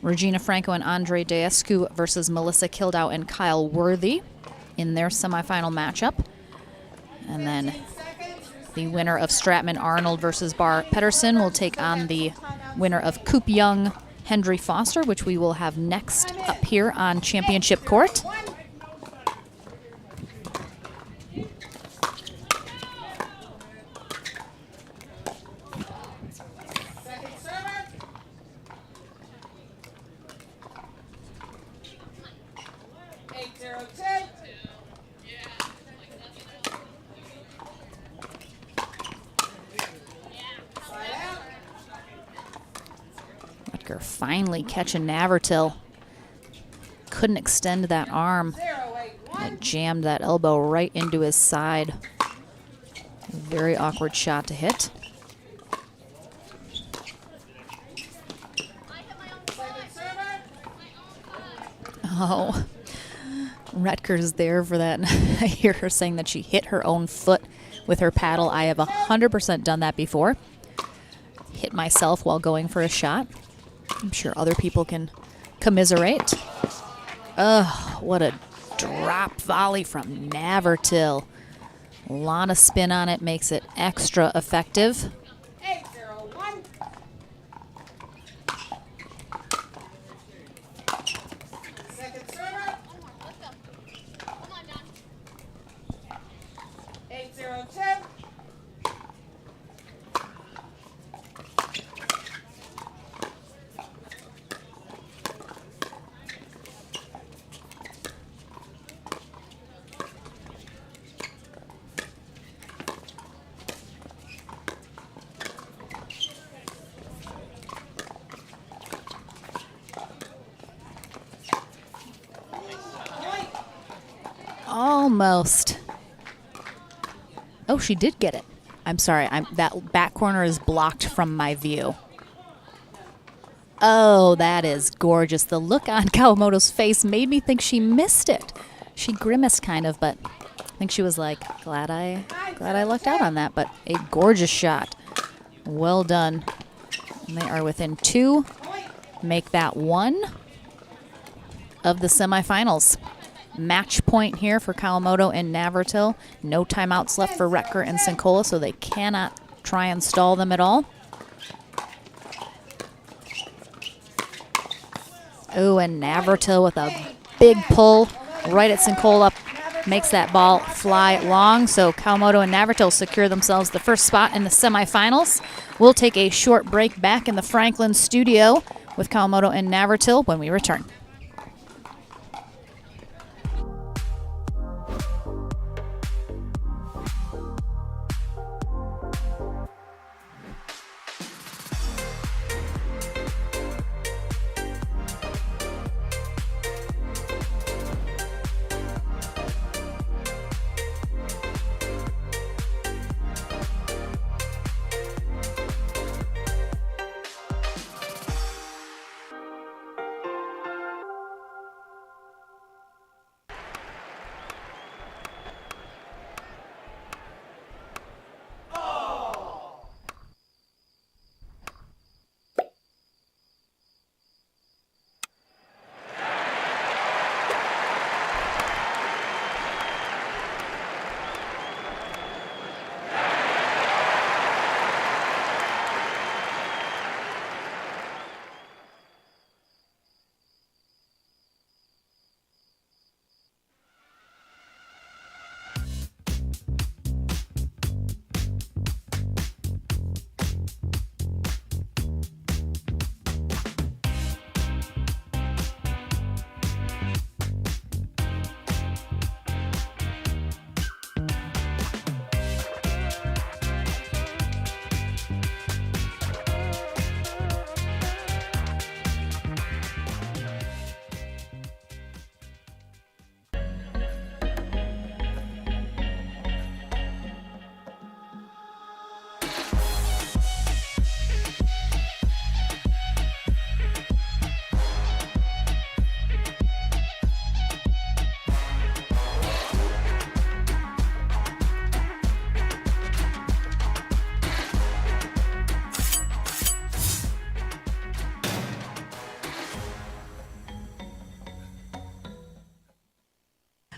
Regina Franco and Andre Daescu versus Melissa Kildow and Kyle Worthy in their semifinal matchup. And then the winner of Stratman Arnold versus Bar Pedersen will take on the winner of Coop Young Hendry Foster, which we will have next up here on Championship Court. 1. Second server. 8-0-2. Slide out. Retker finally catching Navertil. Couldn't extend that arm. 0-8-1. It jammed that elbow right into his side. Very awkward shot to hit. Second server. Oh, Retker's there for that. I hear her saying that she hit her own foot with her paddle. I have 100% done that before. Hit myself while going for a shot. I'm sure other people can commiserate. Ugh, what a drop volley from Navertil. A lot of spin on it, makes it extra effective. 8-0-1. Almost. Oh, she did get it. I'm sorry. That back corner is blocked from my view. Oh, that is gorgeous. The look on Kawamoto's face made me think she missed it. She grimaced kind of, but I think she was like, glad I lucked out on that. But a gorgeous shot. Well done. And they are within 2. Make that 1 of the semifinals. Match point here for Kawamoto and Navratil. No timeouts left for Retker and Sincola, so they cannot try and stall them at all. Oh, and Navratil with a big pull right at Sincola. Makes that ball fly long, so Kawamoto and Navratil secure themselves the first spot in the semifinals. We'll take a short break back in the Franklin studio with Kawamoto and Navratil when we return.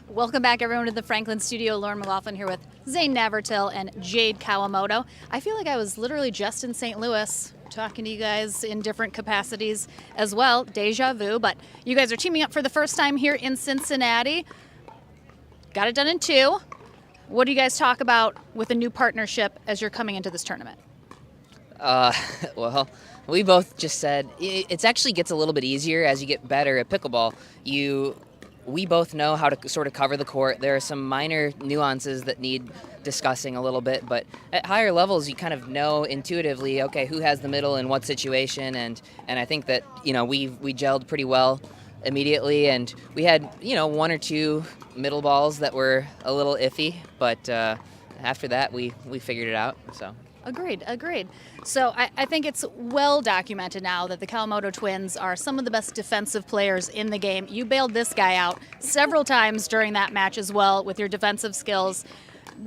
Welcome back, everyone, to the Franklin studio. Lauren McLaughlin here with Zane Navratil and Jade Kawamoto. I feel like I was literally just in St. Louis talking to you guys in different capacities as well. Deja vu, but you guys are teaming up for the first time here in Cincinnati. Got it done in 2. What do you guys talk about with a new partnership as you're coming into this tournament? Well, we both just said it actually gets a little bit easier as you get better at pickleball. We both know how to sort of cover the court. There are some minor nuances that need discussing a little bit, but at higher levels, you kind of know intuitively, okay, who has the middle in what situation, and I think that, we gelled pretty well immediately, and we had, 1 or 2 middle balls that were a little iffy, but after that, we figured it out, so. Agreed. So I think it's well documented now that the Kawamoto twins are some of the best defensive players in the game. You bailed this guy out several times during that match as well with your defensive skills.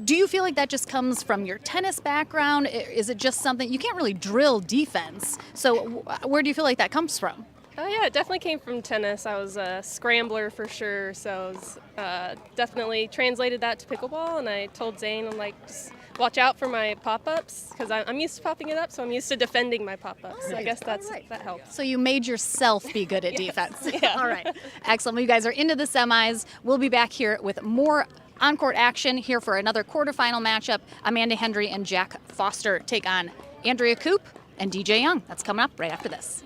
Do you feel like that just comes from your tennis background? Is it just something, you can't really drill defense. So where do you feel like that comes from? Oh yeah, it definitely came from tennis. I was a scrambler for sure, so I was, definitely translated that to pickleball, and I told Zane, I'm like, just watch out for my pop-ups, because I'm used to popping it up, so I'm used to defending my pop-ups. So I guess that helps. So you made yourself be good at defense. Yeah. All right. Excellent. Well, you guys are into the semis. We'll be back here with more on-court action here for another quarterfinal matchup. Amanda Hendry and Jack Foster take on Andrea Koop and DJ Young. That's coming up right after this.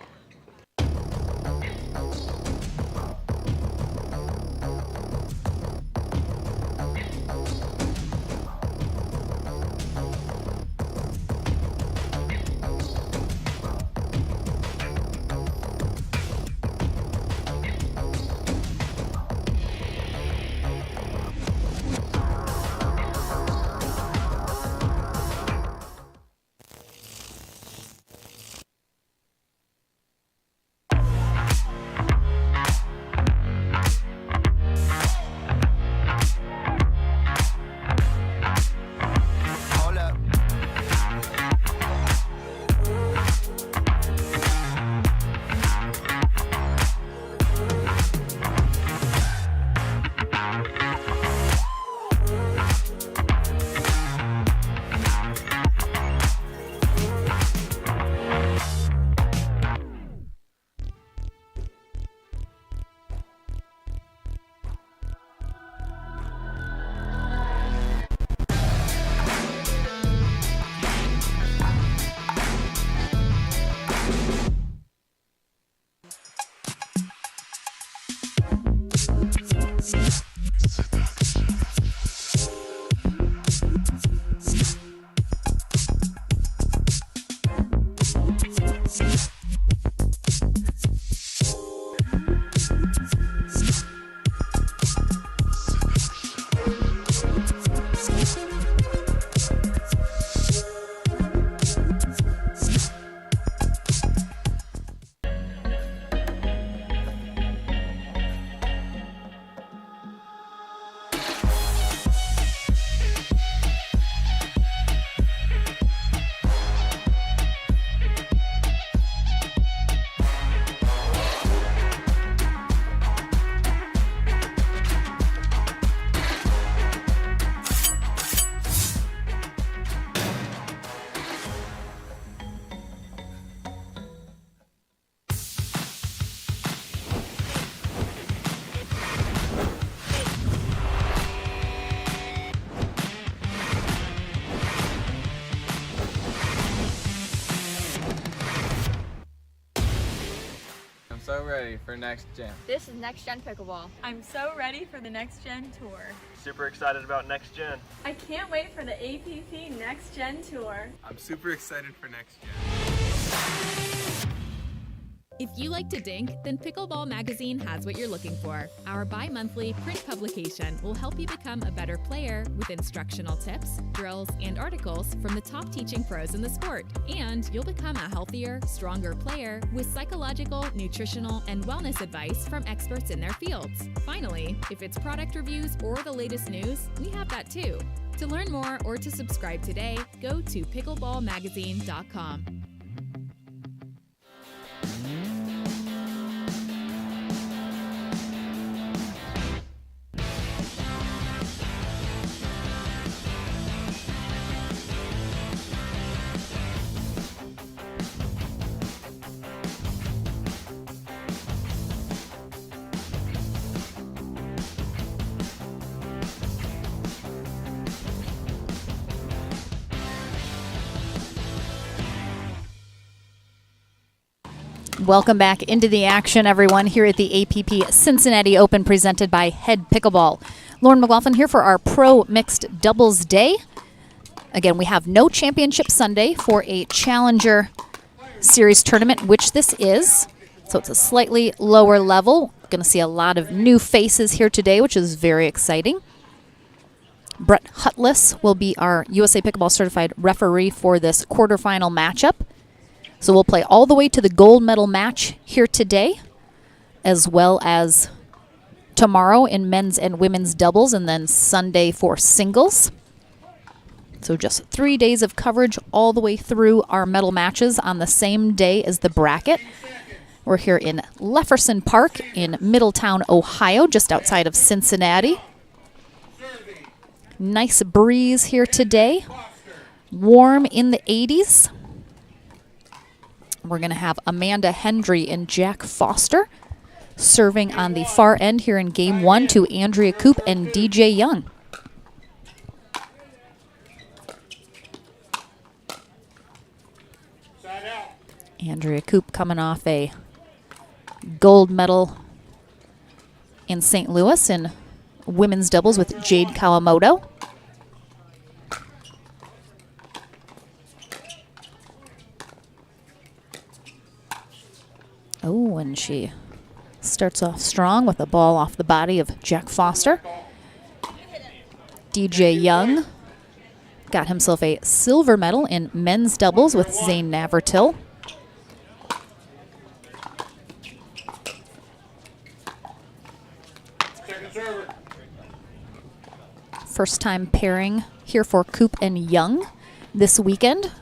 I'm so ready for next gen. This is Next Gen Pickleball. I'm so ready for the Next Gen Tour. Super excited about Next Gen. I can't wait for the APP Next Gen Tour. I'm super excited for next gen. If you like to dink, then Pickleball Magazine has what you're looking for. Our bi-monthly print publication will help you become a better player with instructional tips, drills, and articles from the top teaching pros in the sport. And you'll become a healthier, stronger player with psychological, nutritional, and wellness advice from experts in their fields. Finally, if it's product reviews or the latest news, we have that too. To learn more or to subscribe today, go to pickleballmagazine.com. Welcome back into the action, everyone, here at the APP Cincinnati Open presented by Head Pickleball. Lauren McLaughlin here for our Pro Mixed Doubles Day. Again, we have no Championship Sunday for a Challenger Series tournament, which this is. So it's a slightly lower level. Going to see a lot of new faces here today, which is very exciting. Brett Hutless will be our USA Pickleball Certified referee for this quarterfinal matchup. So we'll play all the way to the gold medal match here today, as well as tomorrow in men's and women's doubles, and then Sunday for singles. So just 3 days of coverage all the way through our medal matches on the same day as the bracket. We're here in Lefferson Park in Middletown, Ohio, just outside of Cincinnati. Nice breeze here today. Warm in the 80s. We're going to have Amanda Hendry and Jack Foster serving on the far end here in Game 1 to Andrea Koop and DJ Young. Andrea Koop coming off a gold medal in St. Louis in women's doubles with Jade Kawamoto. Oh, and she starts off strong with a ball off the body of Jack Foster. DJ Young got himself a silver medal in men's doubles with Zane Navratil. First time pairing here for Koop and Young this weekend.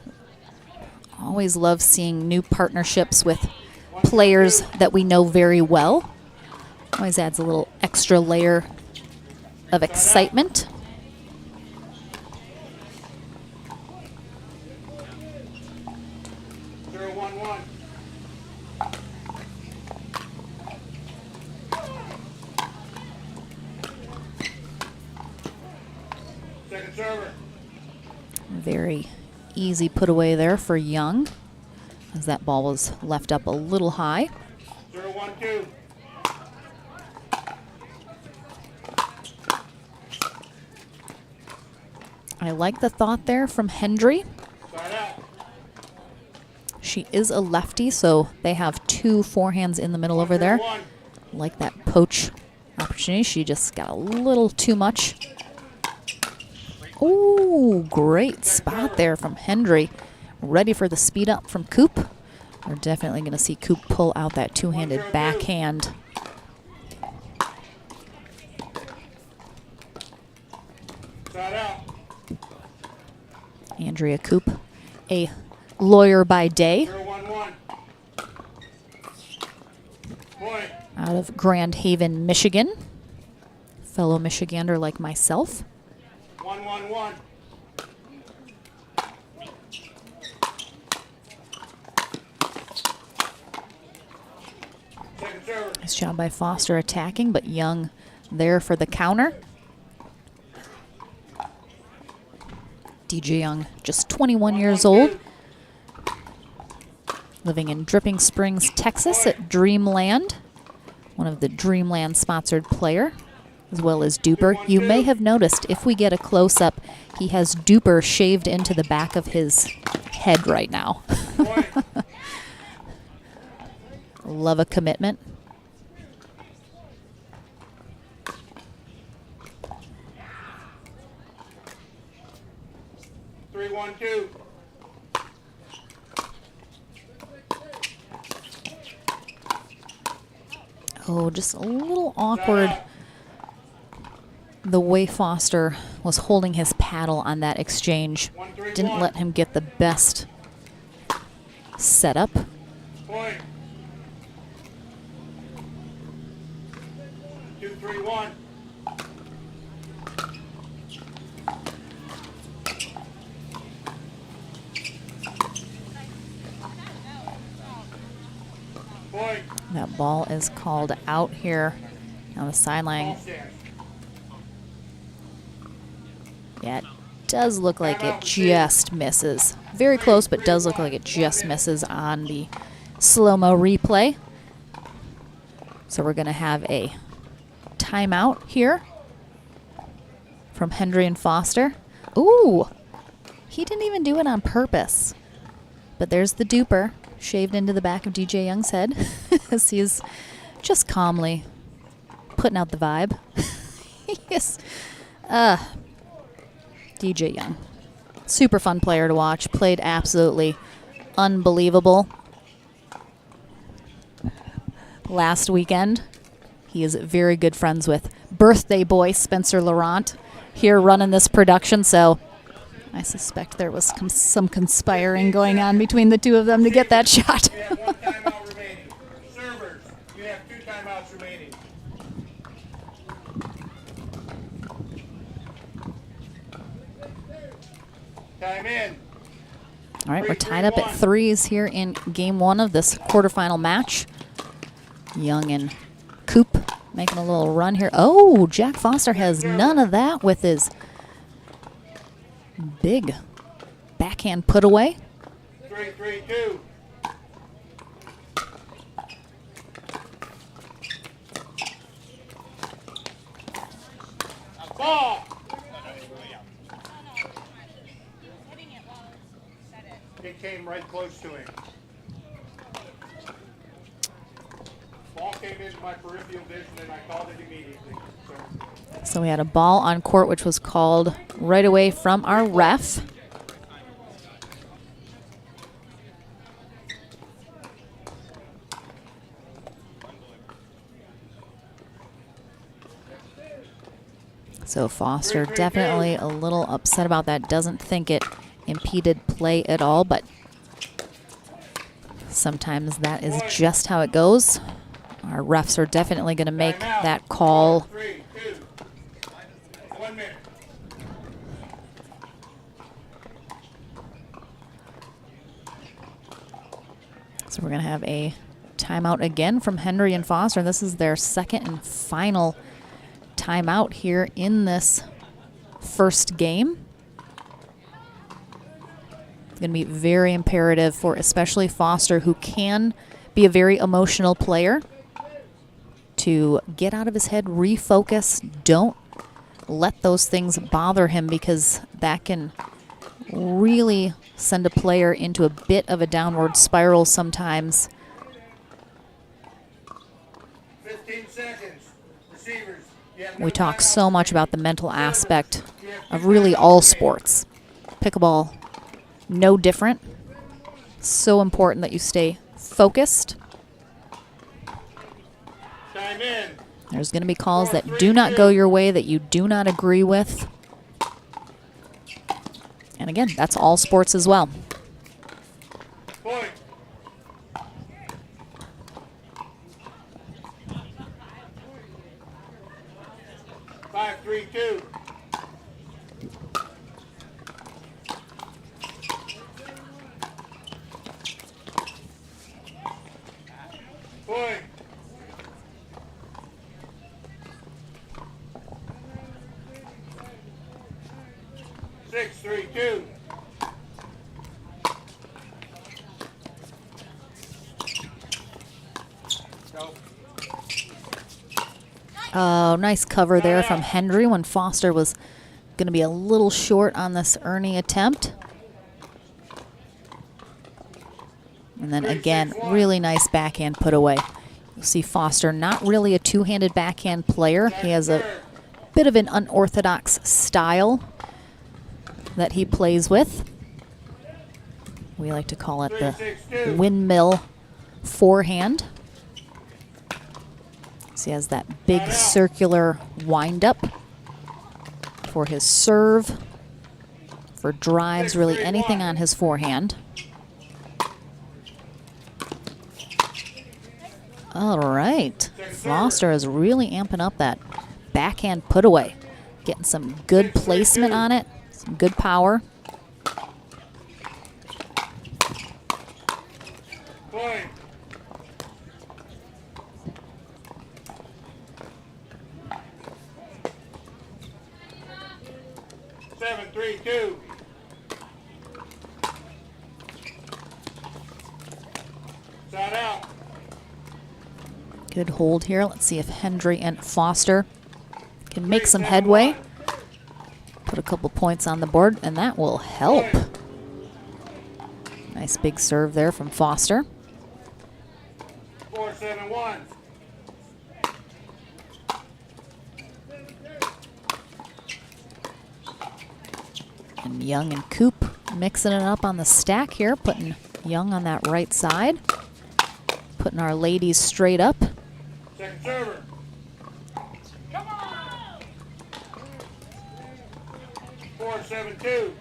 Always love seeing new partnerships with players that we know very well. Always adds a little extra layer of excitement. Second server. Very easy put away there for Young, as that ball was left up a little high. 0-1-2. I like the thought there from Hendry. Side out. She is a lefty, so they have two forehands in the middle over there. 1-1. Like that poach opportunity. She just got a little too much. Oh, great spot there from Hendry. Ready for the speed up from Coop. We're definitely going to see Coop pull out that two-handed backhand. Andrea Coop, a lawyer by day, out of Grand Haven, Michigan. Fellow Michigander like myself. 1-1-1. Nice job by Foster attacking, but Young there for the counter. DJ Young, just 21 years old, living in Dripping Springs, Texas at Dreamland, one of the Dreamland sponsored player, as well as Duper. You may have noticed, if we get a close-up, he has Duper shaved into the back of his head right now. Love a commitment. Oh, just a little awkward the way Foster was holding his paddle on that exchange. Didn't let him get the best setup. Point. 2-3-1. Point. That ball is called out here on the sideline. Yeah, it does look like it just misses. Very close, but does look like it just misses on the slow-mo replay. So we're going to have a timeout here from Hendry and Foster. Ooh, he didn't even do it on purpose. But there's the duper shaved into the back of DJ Young's head as he's just calmly putting out the vibe. Yes. DJ Young, super fun player to watch. Played absolutely unbelievable last weekend. He is very good friends with birthday boy Spencer Laurent here running this production, so I suspect there was some conspiring going on between the two of them to get that shot. We have 1 timeout remaining. Servers, you have 2 timeouts remaining. Time in. All right, we're tied up at 3s here in game 1 of this quarterfinal match. Young and Coop making a little run here. Oh, Jack Foster has none of that with his big backhand put away. 3-3-2. Ball. It came right close to him. Ball came into my peripheral vision and I called it immediately. So we had a ball on court, which was called right away from our ref. So Foster definitely a little upset about that. Doesn't think it impeded play at all, but sometimes that is just how it goes. Our refs are definitely going to make that call. 3, 2. 1 minute. So we're going to have a timeout again from Hendry and Foster. This is their second and final timeout here in this first game. It's going to be very imperative for especially Foster, who can be a very emotional player, to get out of his head, refocus. Don't let those things bother him, because that can really send a player into a bit of a downward spiral sometimes. 15 seconds. We talk so much about the mental aspect of really all sports. Pickleball, no different. So important that you stay focused. Time in. There's going to be calls that do not go your way, that you do not agree with. And again, that's all sports as well. Point. Five, 3-2. Point. 6-3-2. Go. Oh, nice cover there from Hendry when Foster was going to be a little short on this Ernie attempt. And then again, really nice backhand put away. You'll see Foster not really a two-handed backhand player. He has a bit of an unorthodox style that he plays with. We like to call it the windmill forehand. So he has that big circular wind-up for his serve, for drives, really anything on his forehand. All right, Foster is really amping up that backhand put away, getting some good placement on it, some good power. Point. Seven, 3-2. Side out. Good hold here. Let's see if Hendry and Foster can make some headway. Put a couple points on the board, and that will help. Nice big serve there from Foster. 4-7-1. And Young and Coop mixing it up on the stack here, putting Young on that right side. Putting our ladies straight up. Second server. Come on. 4-7-2.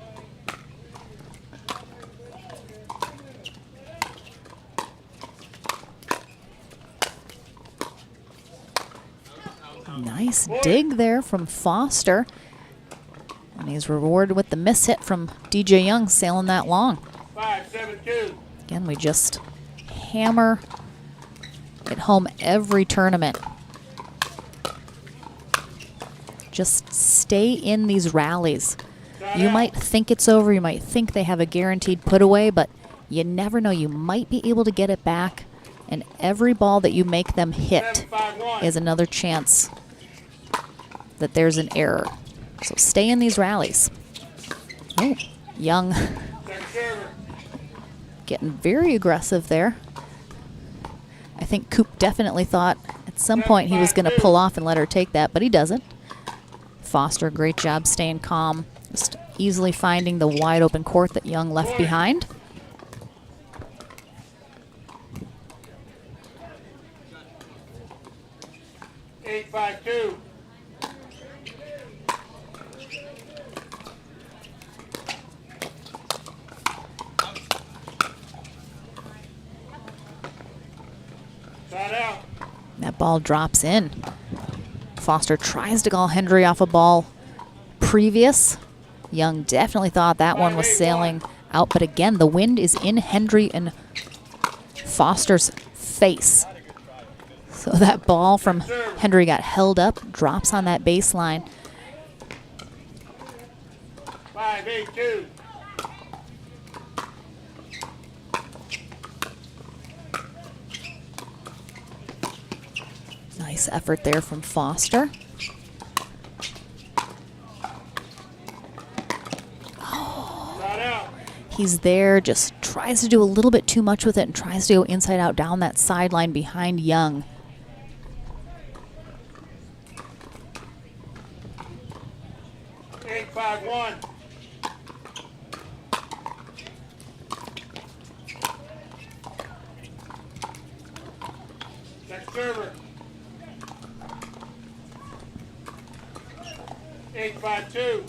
Nice dig there from Foster. And he's rewarded with the miss hit from DJ Young sailing that long. 5-7-2. Again, we just hammer it home every tournament. Just stay in these rallies. You might think it's over, you might think they have a guaranteed put away, but you never know. You might be able to get it back, and every ball that you make them hit is another chance that there's an error. So stay in these rallies. Oh, Young getting very aggressive there. I think Coop definitely thought at some point he was going to pull off and let her take that, but he doesn't. Foster, great job staying calm, just easily finding the wide open court that Young left behind. Eight, 5-2. Side out. That ball drops in. Foster tries to call Hendry off a ball previous. Young definitely thought that one was sailing out, but again, the wind is in Hendry and Foster's face. So that ball from Hendry got held up, drops on that baseline. 5-8-2. Nice effort there from Foster. He's there, just tries to do a little bit too much with it and tries to go inside out down that sideline behind Young. 8-5-1. Next server. 8-5-2.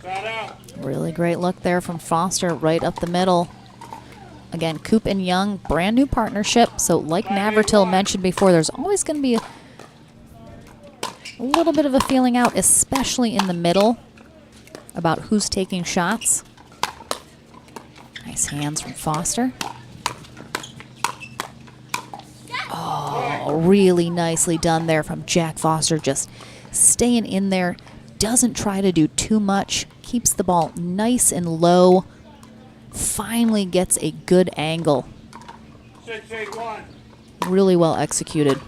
Side out. Really great look there from Foster right up the middle. Again, Coop and Young, brand new partnership. So like Navratil mentioned before, there's always going to be a little bit of a feeling out, especially in the middle, about who's taking shots. Nice hands from Foster. Oh, really nicely done there from Jack Foster, just staying in there. Doesn't try to do too much, keeps the ball nice and low, finally gets a good angle. 6-8-1. Really well executed.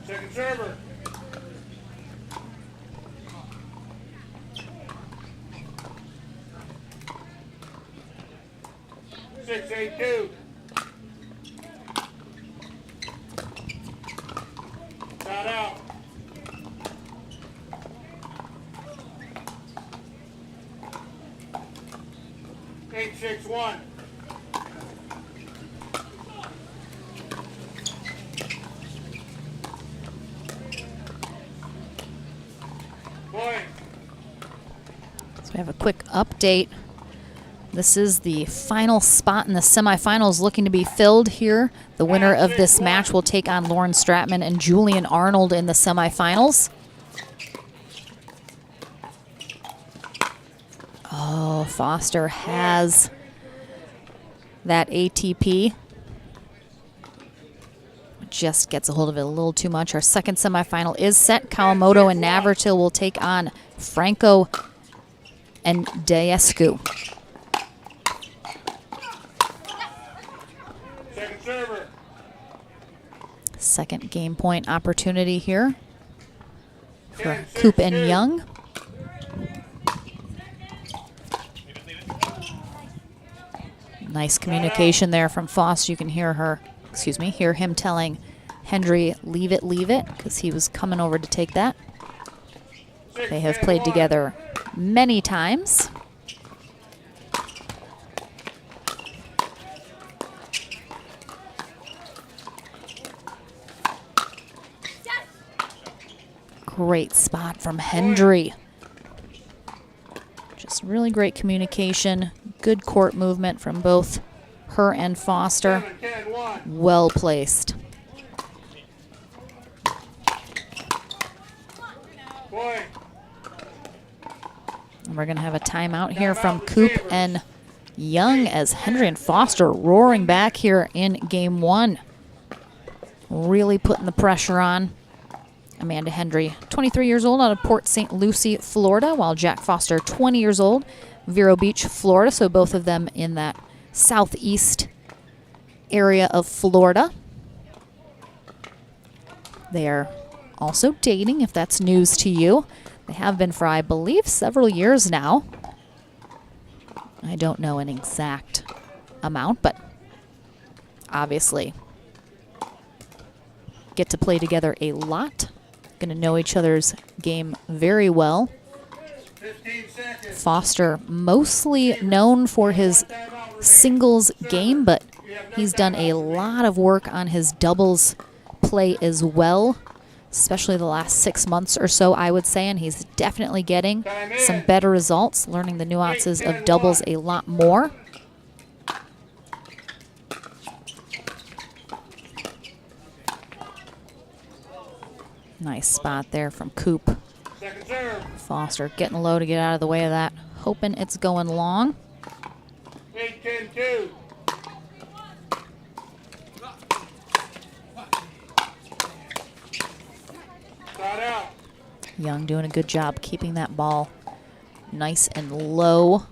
Second server. Six, 8-2. Side out. Eight, 6-1. Boy. So we have a quick update. This is the final spot in the semifinals looking to be filled here. The winner of this match will take on Lauren Stratman and Julian Arnold in the semifinals. Oh, Foster has that ATP. Just gets a hold of it a little too much. Our second semifinal is set. Kawamoto and Navratil will take on Franco and Daescu. Second server. Second game point opportunity here for Coop and Young. Nice communication there from Foster. You can hear him telling Hendry, leave it, because he was coming over to take that. They have played together many times. Great spot from Hendry. Just really great communication, good court movement from both her and Foster. 7-10-1. Well placed. Boy. And we're going to have a timeout here from Coop and Young as Hendry and Foster roaring back here in game one. Really putting the pressure on. Amanda Hendry, 23 years old, out of Port St. Lucie, Florida, while Jack Foster, 20 years old, Vero Beach, Florida. So both of them in that southeast area of Florida. They are also dating, if that's news to you. They have been for, I believe, several years now. I don't know an exact amount, but obviously get to play together a lot. Going to know each other's game very well. 15 seconds. Foster mostly known for his singles game, but he's done a lot of work on his doubles play as well, especially the last 6 months or so, I would say, and he's definitely getting some better results, learning the nuances of doubles a lot more. Nice spot there from Coop. Second serve. Foster getting low to get out of the way of that, hoping it's going long. 8-10-2. Side out. Young doing a good job keeping that ball nice and low.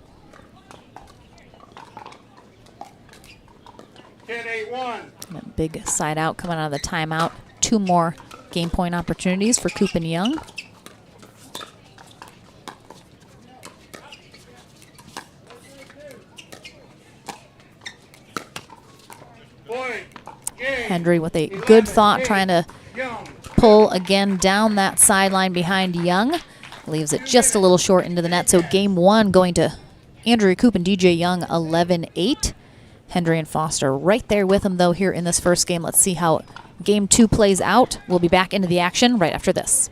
10-8-1. And a big side out coming out of the timeout. 2 more game point opportunities for Coop and Young. Hendry with a good thought, trying to pull again down that sideline behind Young. Leaves it just a little short into the net. So game 1 going to Andrea Koop and DJ Young 11-8. Hendry and Foster right there with him, though, here in this first game. Let's see how game 2 plays out. We'll be back into the action right after this.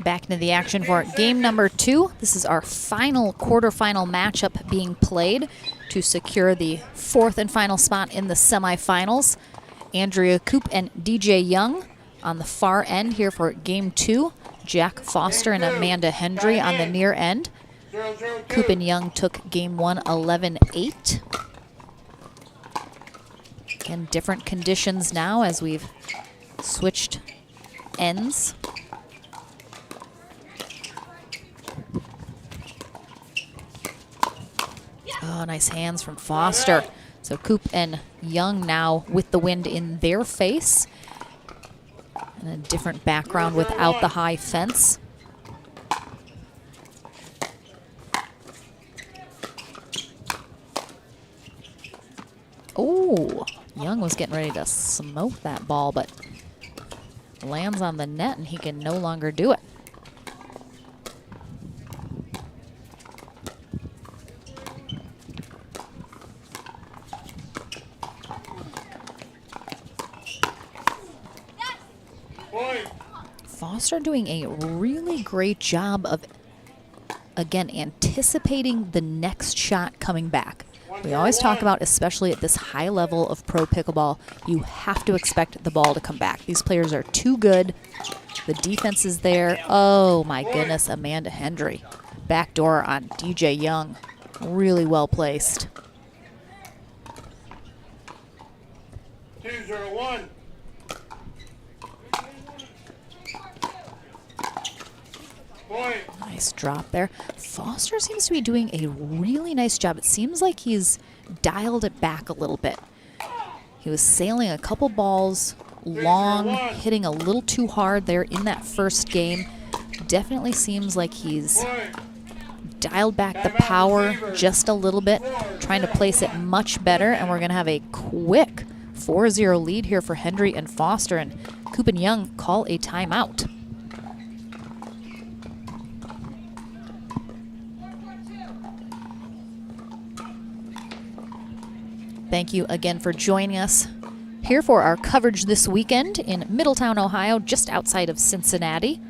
Back into the action for game number 2. This is our final quarterfinal matchup being played to secure the 4th and final spot in the semifinals. Andrea Koop and DJ Young on the far end here for game 2. Jack Foster and Amanda Hendry on the near end. Koop and Young took game 1 11-8. Again, different conditions now as we've switched ends. Oh, nice hands from Foster. So Koop and Young now with the wind in their face. And a different background without the high fence. Oh, Young was getting ready to smoke that ball, but lands on the net and he can no longer do it. Foster doing a really great job of, again, anticipating the next shot coming back. We always talk about, especially at this high level of pro pickleball, you have to expect the ball to come back. These players are too good. The defense is there. Oh my goodness, Amanda Hendry. Backdoor on DJ Young. Really well placed. 2-0-1. Nice drop there. Foster seems to be doing a really nice job. It seems like he's dialed it back a little bit. He was sailing a couple balls long, hitting a little too hard there in that first game. Definitely seems like he's dialed back the power just a little bit, trying to place it much better, and we're going to have a quick 4-0 lead here for Hendry and Foster, and Koop and Young call a timeout. Thank you again for joining us here for our coverage this weekend in Middletown, Ohio, just outside of Cincinnati,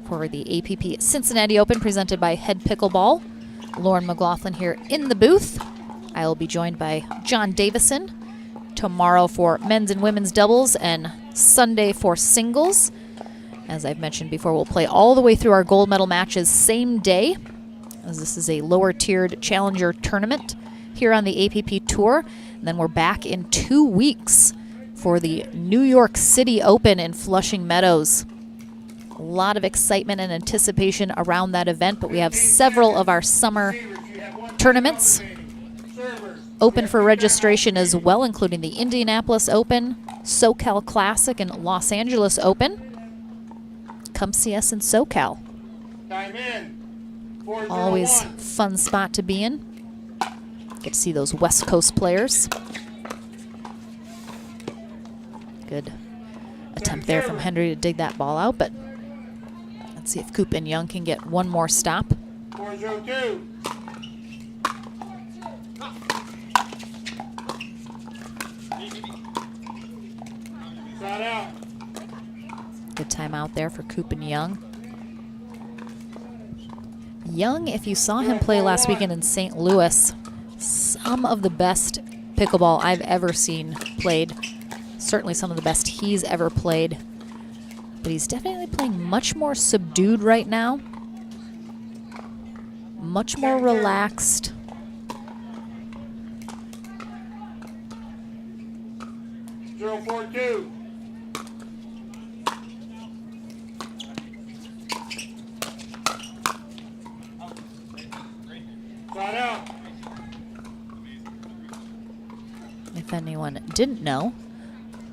for the APP Cincinnati Open presented by Head Pickleball. Lauren McLaughlin here in the booth. I will be joined by John Davison tomorrow for men's and women's doubles and Sunday for singles. As I've mentioned before, we'll play all the way through our gold medal matches same day, as this is a lower tiered challenger tournament here on the APP Tour. And then we're back in 2 weeks for the New York City Open in Flushing Meadows. A lot of excitement and anticipation around that event, but we have several of our summer tournaments open for registration as well, including the Indianapolis Open, SoCal Classic, and Los Angeles Open. Come see us in SoCal. Time in. 401. Always fun spot to be in. Get to see those West Coast players. Good attempt there from Henry to dig that ball out, but let's see if Coop and Young can get one more stop. 402. Shot out. Good time out there for Coop and Young. Young, if you saw him play last weekend in St. Louis, some of the best pickleball I've ever seen played. Certainly some of the best he's ever played. But he's definitely playing much more subdued right now. Much more relaxed. Zero 4-2. Shot out. If anyone didn't know,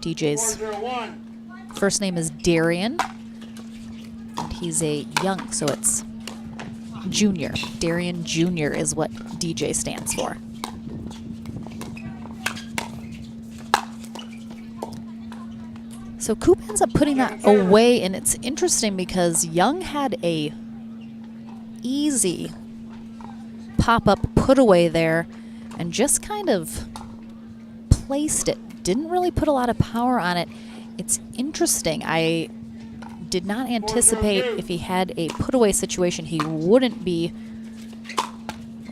DJ's 401. first name is Darian, and he's a Young, so it's Junior. Darian Jr. is what DJ stands for. So Coop ends up putting that away, and it's interesting because Young had a easy pop-up put away there and just kind of placed it. Didn't really put a lot of power on it. It's interesting. I did not anticipate if he had a put away situation, he wouldn't be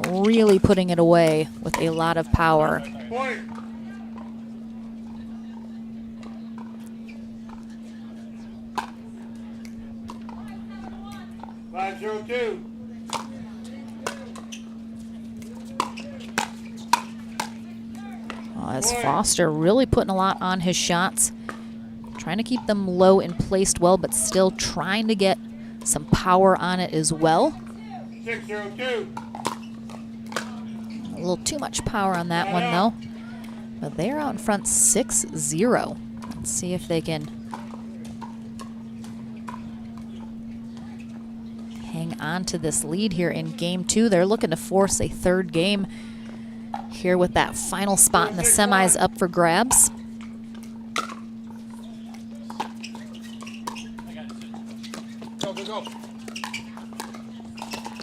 really putting it away with a lot of power. Point. Five 0-2. As Foster really putting a lot on his shots, trying to keep them low and placed well, but still trying to get some power on it as well. 6-0-2. A little too much power on that one though. But they're out in front 6-0. Let's see if they can hang on to this lead here in game 2. They're looking to force a third game here with that final spot in the semis up for grabs. Go, go, go.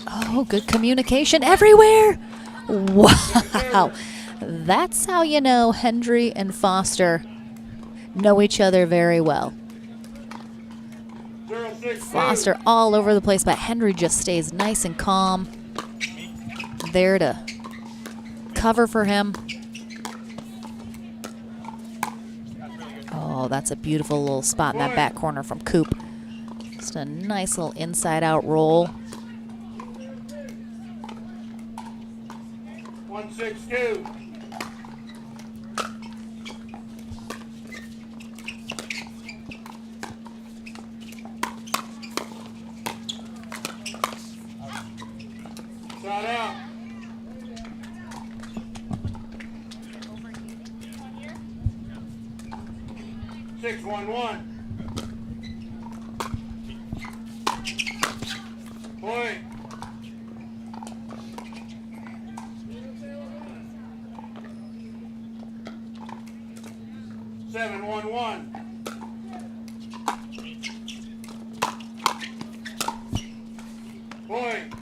Oh, good communication everywhere. Wow. That's how you know Hendry and Foster know each other very well. 0-6-2. Foster all over the place, but Hendry just stays nice and calm. There to cover for him. Oh, that's a beautiful little spot in that back corner from Coop. Just a nice little inside-out roll. 1-6-2. Shot out. Six 1-1. Point. Seven 1-1. Point.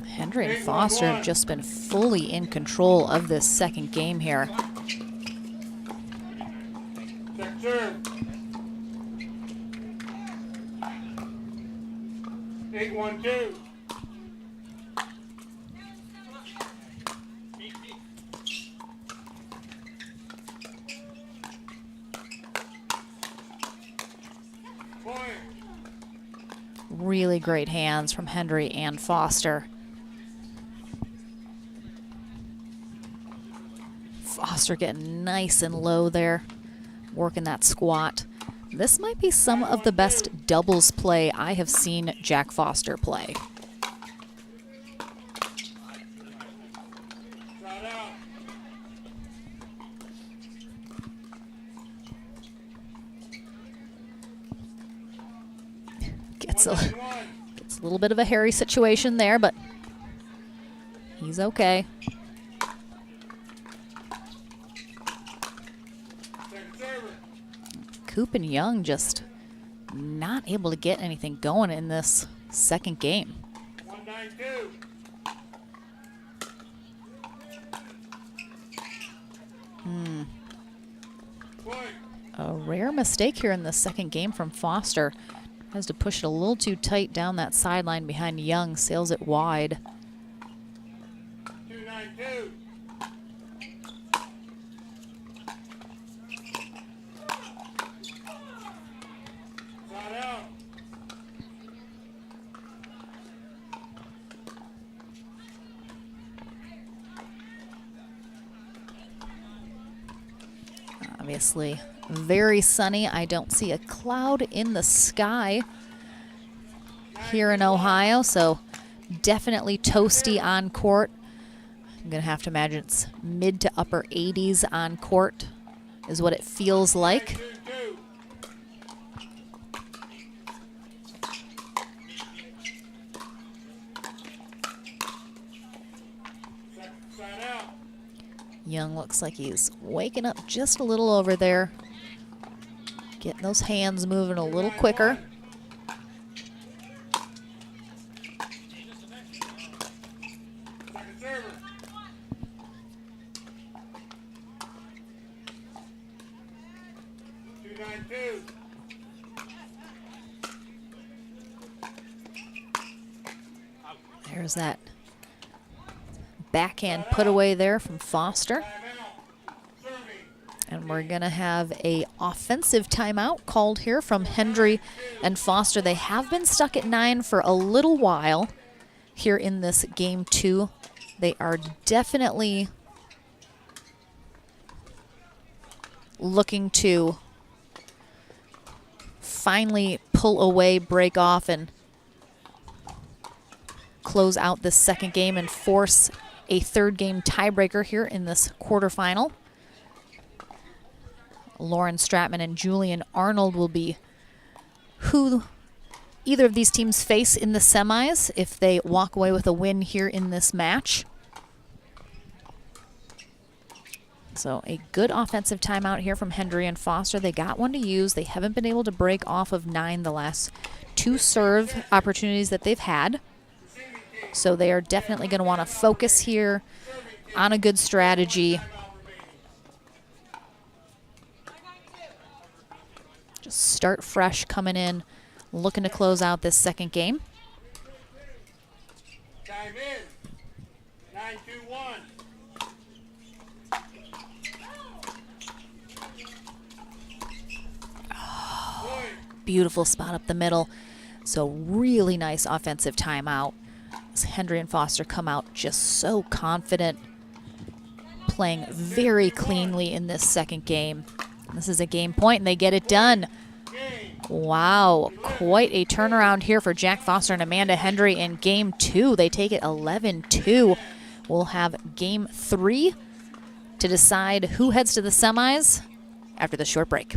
Hendry and Foster have just been fully in control of this second game here. Check serve. 1-2. Point. Really great hands from Hendry and Foster. Foster getting nice and low there, working that squat. This might be some of the best doubles play I have seen Jack Foster play. Shot out. Gets a little bit of a hairy situation there, but he's okay. Second server. Coop and Young just not able to get anything going in this second game. 1-9-2. Point. A rare mistake here in the second game from Foster. Has to push it a little too tight down that sideline behind Young, sails it wide. 2-9-2. Shot out. Obviously very sunny. I don't see a cloud in the sky here in Ohio, so definitely toasty on court. I'm gonna have to imagine it's mid to upper 80s on court is what it feels like. 2-2. Shot out. Young looks like he's waking up just a little over there. Getting those hands moving a little quicker. Second server. Two 9-2. There's that backhand put away there from Foster. And we're gonna have a offensive timeout called here from Hendry and Foster. They have been stuck at 9 for a little while here in this game 2. They are definitely looking to finally pull away, break off, and close out this second game and force a third game tiebreaker here in this quarterfinal. Lauren Stratman and Julian Arnold will be who either of these teams face in the semis if they walk away with a win here in this match. So a good offensive timeout here from Hendry and Foster. They got one to use. They haven't been able to break off of 9 the last 2 serve opportunities that they've had. So they are definitely going to want to focus here on a good strategy. Just start fresh coming in, looking to close out this second game. Time in. 9-2-1. Beautiful spot up the middle. So really nice offensive timeout. As Hendry and Foster come out just so confident, playing very cleanly in this second game. This is a game point, and they get it done. Wow, quite a turnaround here for Jack Foster and Amanda Hendry in game 2. They take it 11-2. We'll have game 3 to decide who heads to the semis after the short break.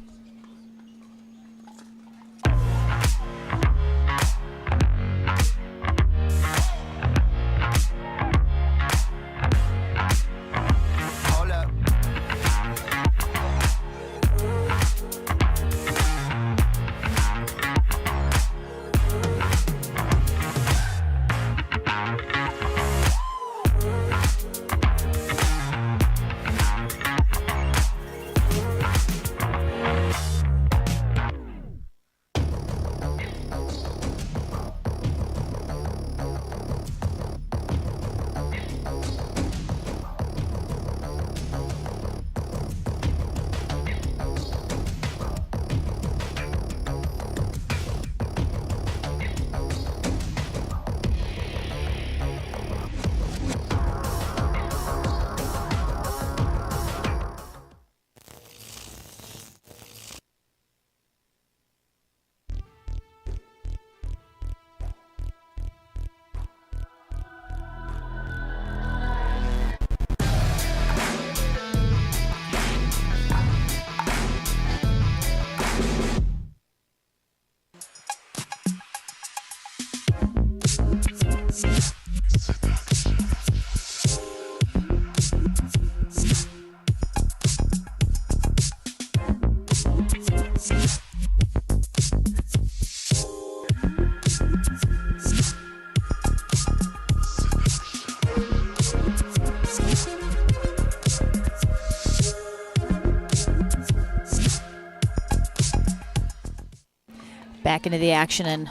Back into the action, and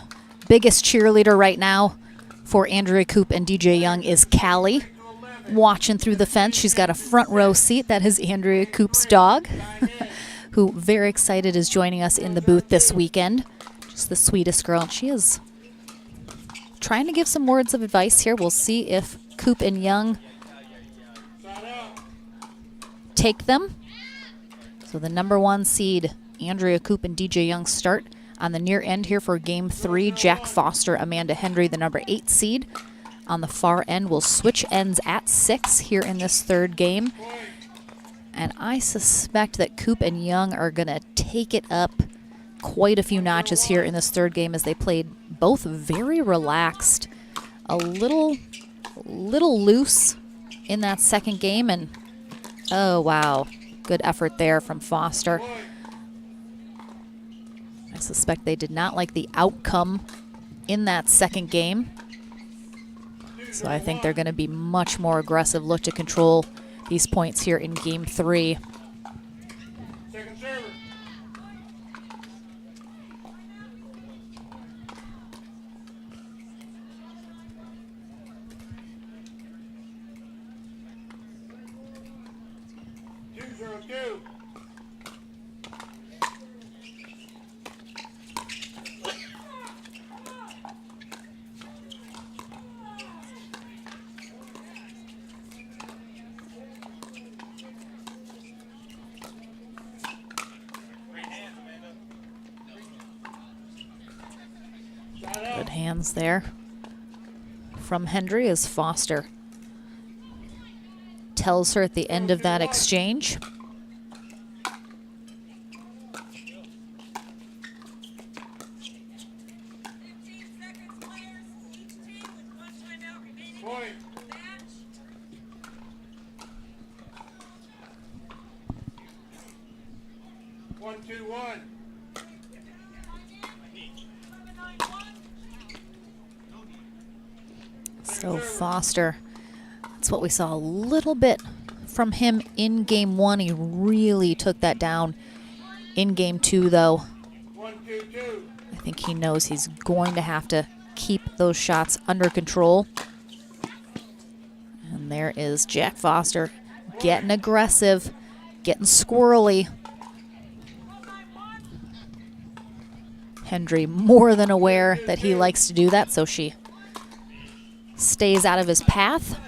biggest cheerleader right now for Andrea Koop and DJ Young is Callie, watching through the fence. She's got a front row seat. That is Andrea Koop's dog, who very excited is joining us in the booth this weekend. Just the sweetest girl, and she is trying to give some words of advice here. We'll see if Koop and Young take them. So the #1 seed, Andrea Koop and DJ Young, start on the near end here for game 3. Jack Foster, Amanda Hendry, the #8 seed. On the far end, will switch ends at 6 here in this third game. And I suspect that Koop and Young are going to take it up quite a few notches here in this third game, as they played both very relaxed, a little loose in that second game. And oh, wow, good effort there from Foster. I suspect they did not like the outcome in that second game. So I think they're going to be much more aggressive, look to control these points here in game 3. Second server. Two. Good hands there from Hendry as Foster tells her at the end of that exchange. Point. 1-2-1. So Foster, that's what we saw a little bit from him in game 1. He really took that down in game 2, though. 1-2-2. I think he knows he's going to have to keep those shots under control. And there is Jack Foster getting aggressive, getting squirrely. Hendry more than aware that he likes to do that, so she stays out of his path.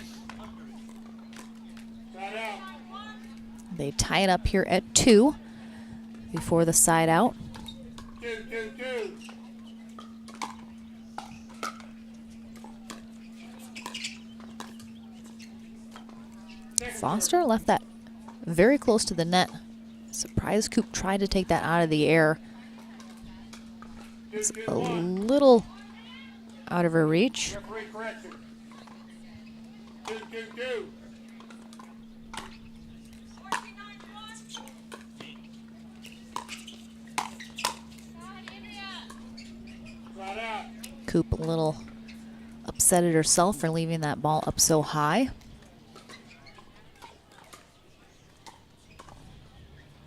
They tie it up here at 2 before the side out. 2-2-2. Foster left that very close to the net. Surprise Koop tried to take that out of the air. It's a little out of her reach. Referee correction. 2-2-2. Flat out. Koop a little upset at herself for leaving that ball up so high.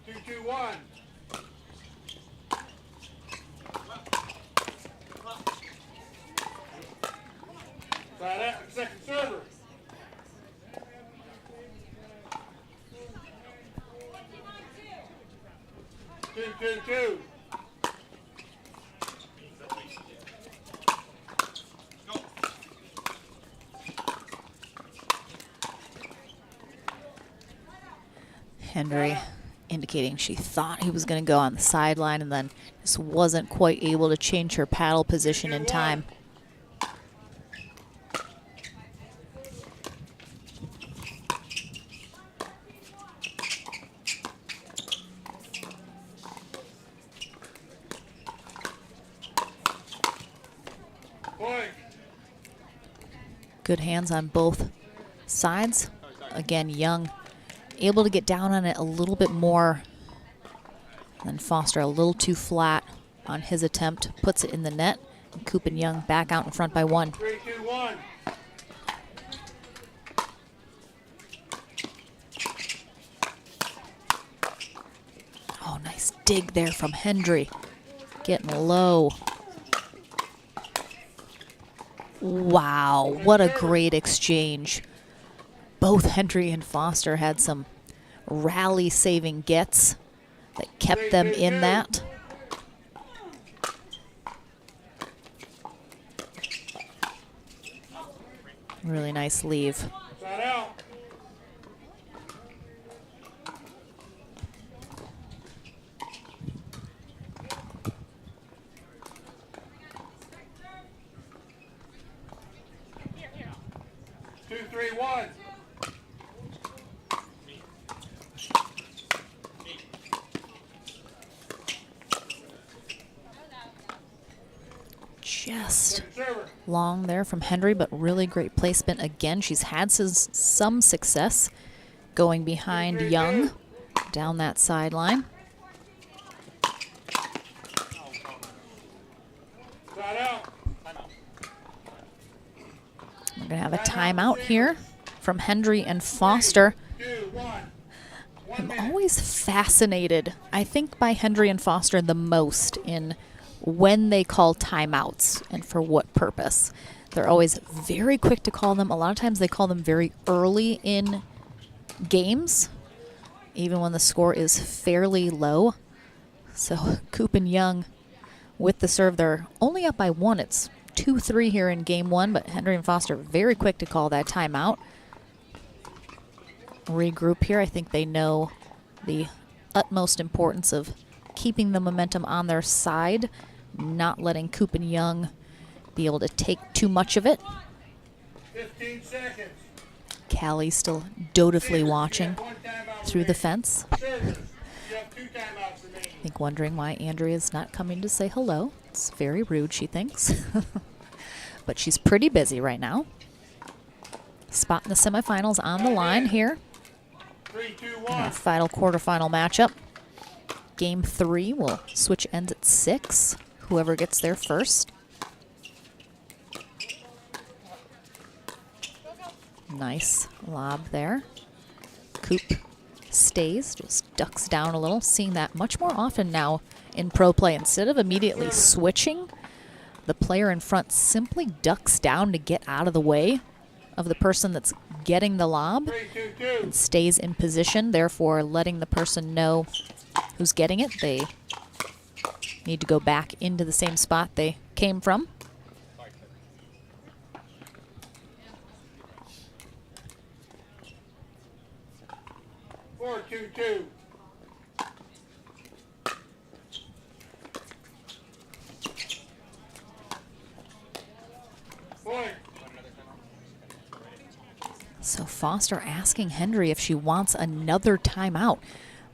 2-2-1. Flat out. Second server. 2-2-2. Hendry indicating she thought he was going to go on the sideline and then just wasn't quite able to change her paddle position in time. Point. Good hands on both sides. again, Young able to get down on it a little bit more than Foster, a little too flat on his attempt, puts it in the net. And Coop and Young back out in front by 1. 3, 2, 1. Oh, nice dig there from Hendry. Getting low. Wow, what a great exchange. Both Hendry and Foster had some rally-saving gets that kept them in that. Really nice leave. Side out. Two, 3, 1. Just Server. long there from Hendry, but really great placement again. She's had some success going behind Young down that sideline. Side out. We're going to have a timeout here from Hendry and Foster. 2, 1. I'm always fascinated, I think, by Hendry and Foster the most in when they call timeouts and for what purpose. They're always very quick to call them. A lot of times they call them very early in games, even when the score is fairly low. So Coop and Young with the serve, they're only up by 1. It's 2-3 here in game 1, but Hendry and Foster very quick to call that timeout. Regroup here. I think they know the utmost importance of keeping the momentum on their side, not letting Coop and Young be able to take too much of it. 15 seconds. Callie still dutifully watching One timeout through the fence. Servers. You have 2 timeouts remaining. I think wondering why Andrea's not coming to say hello. It's very rude, she thinks. But she's pretty busy right now. Spot in the semifinals on the line here. 3, 2, In 1. our final quarterfinal matchup. Game 3 will switch ends at 6. Whoever gets there first. Nice lob there. Coop stays, just ducks down a little. Seeing that much more often now in pro play. Instead of immediately switching, the player in front simply ducks down to get out of the way of the person that's getting the lob 3, 2, 2. and stays in position, therefore letting the person know who's getting it. They need to go back into the same spot they came from. Four, 2, 2. Point. So Foster asking Hendry if she wants another timeout.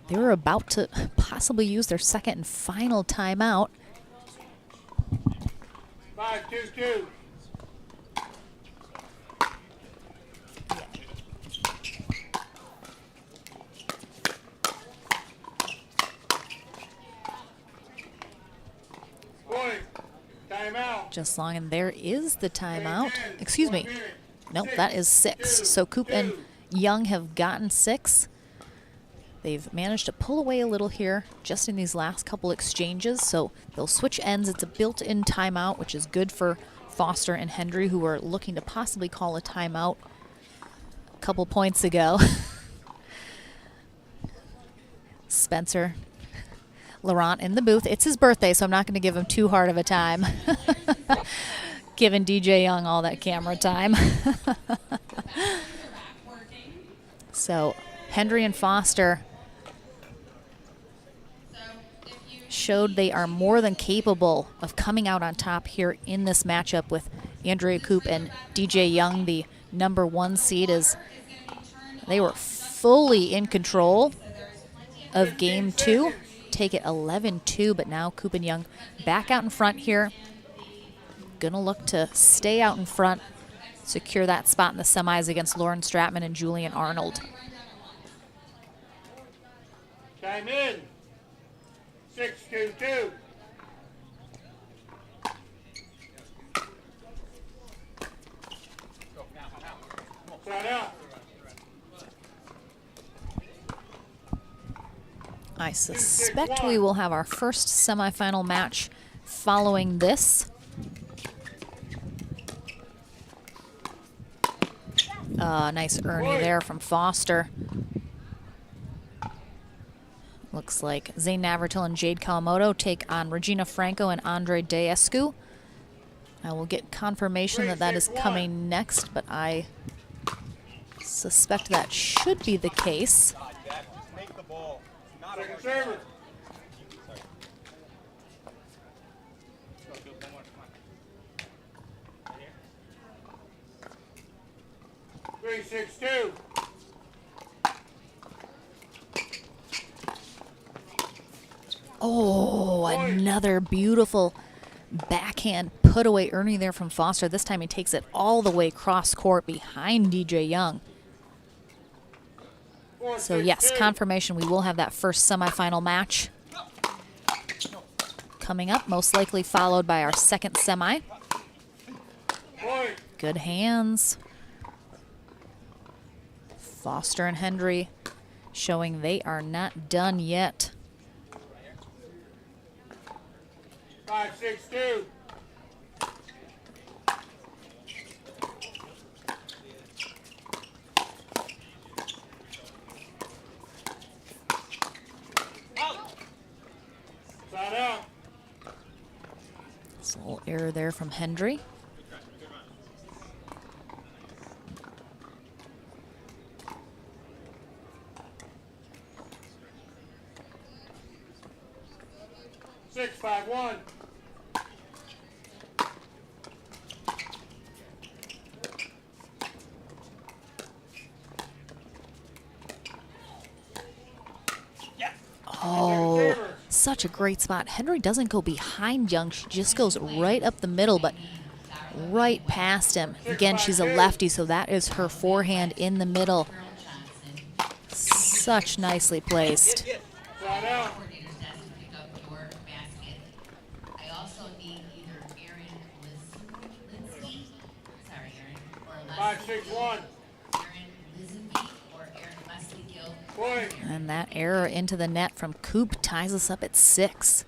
They were about to possibly use their second and final timeout. 5, 2, 2. Point. Timeout. Just long, and there is the timeout. Excuse me. Nope, that is 6. So Coop and Young have gotten 6. They've managed to pull away a little here just in these last couple exchanges, so they'll switch ends. It's a built-in timeout, which is good for Foster and Hendry, who are looking to possibly call a timeout a couple points ago. Spencer Laurent in the booth. It's his birthday, so I'm not going to give him too hard of a time. Giving DJ Young all that camera time. So Hendry and Foster showed they are more than capable of coming out on top here in this matchup with Andrea Coop and DJ Young, the #1 seed, as they were fully in control of game 2. Take it 11-2, but now Coop and Young back out in front here. Gonna look to stay out in front secure that spot in the semis against Lauren Stratman and Julian Arnold. Time in. 6-2-2. Side out. I suspect we will have our first semifinal match following this. Nice Ernie there from Foster. Looks like Zane Navratil and Jade Kawamoto take on Regina Franco and Andre Deescu. I will get confirmation that that is coming next, but I suspect that should be the case. Second server. Three, 6-2. Oh, another beautiful backhand put away Ernie there from Foster. This time he takes it all the way cross court behind DJ Young. So yes, confirmation we will have that first semifinal match coming up, most likely followed by our second semi. Good hands. Foster and Hendry showing they are not done yet. 5-6-2. Side out. It's a little error there from Hendry. Six, 5-1. Oh, such a great spot. Hendry doesn't go behind Young. She just goes right up the middle, but right past him. Again, she's a lefty, so that is her forehand in the middle. Such nicely placed. Side out. Five, 6-1. And that error into the net from Coop ties us up at 6.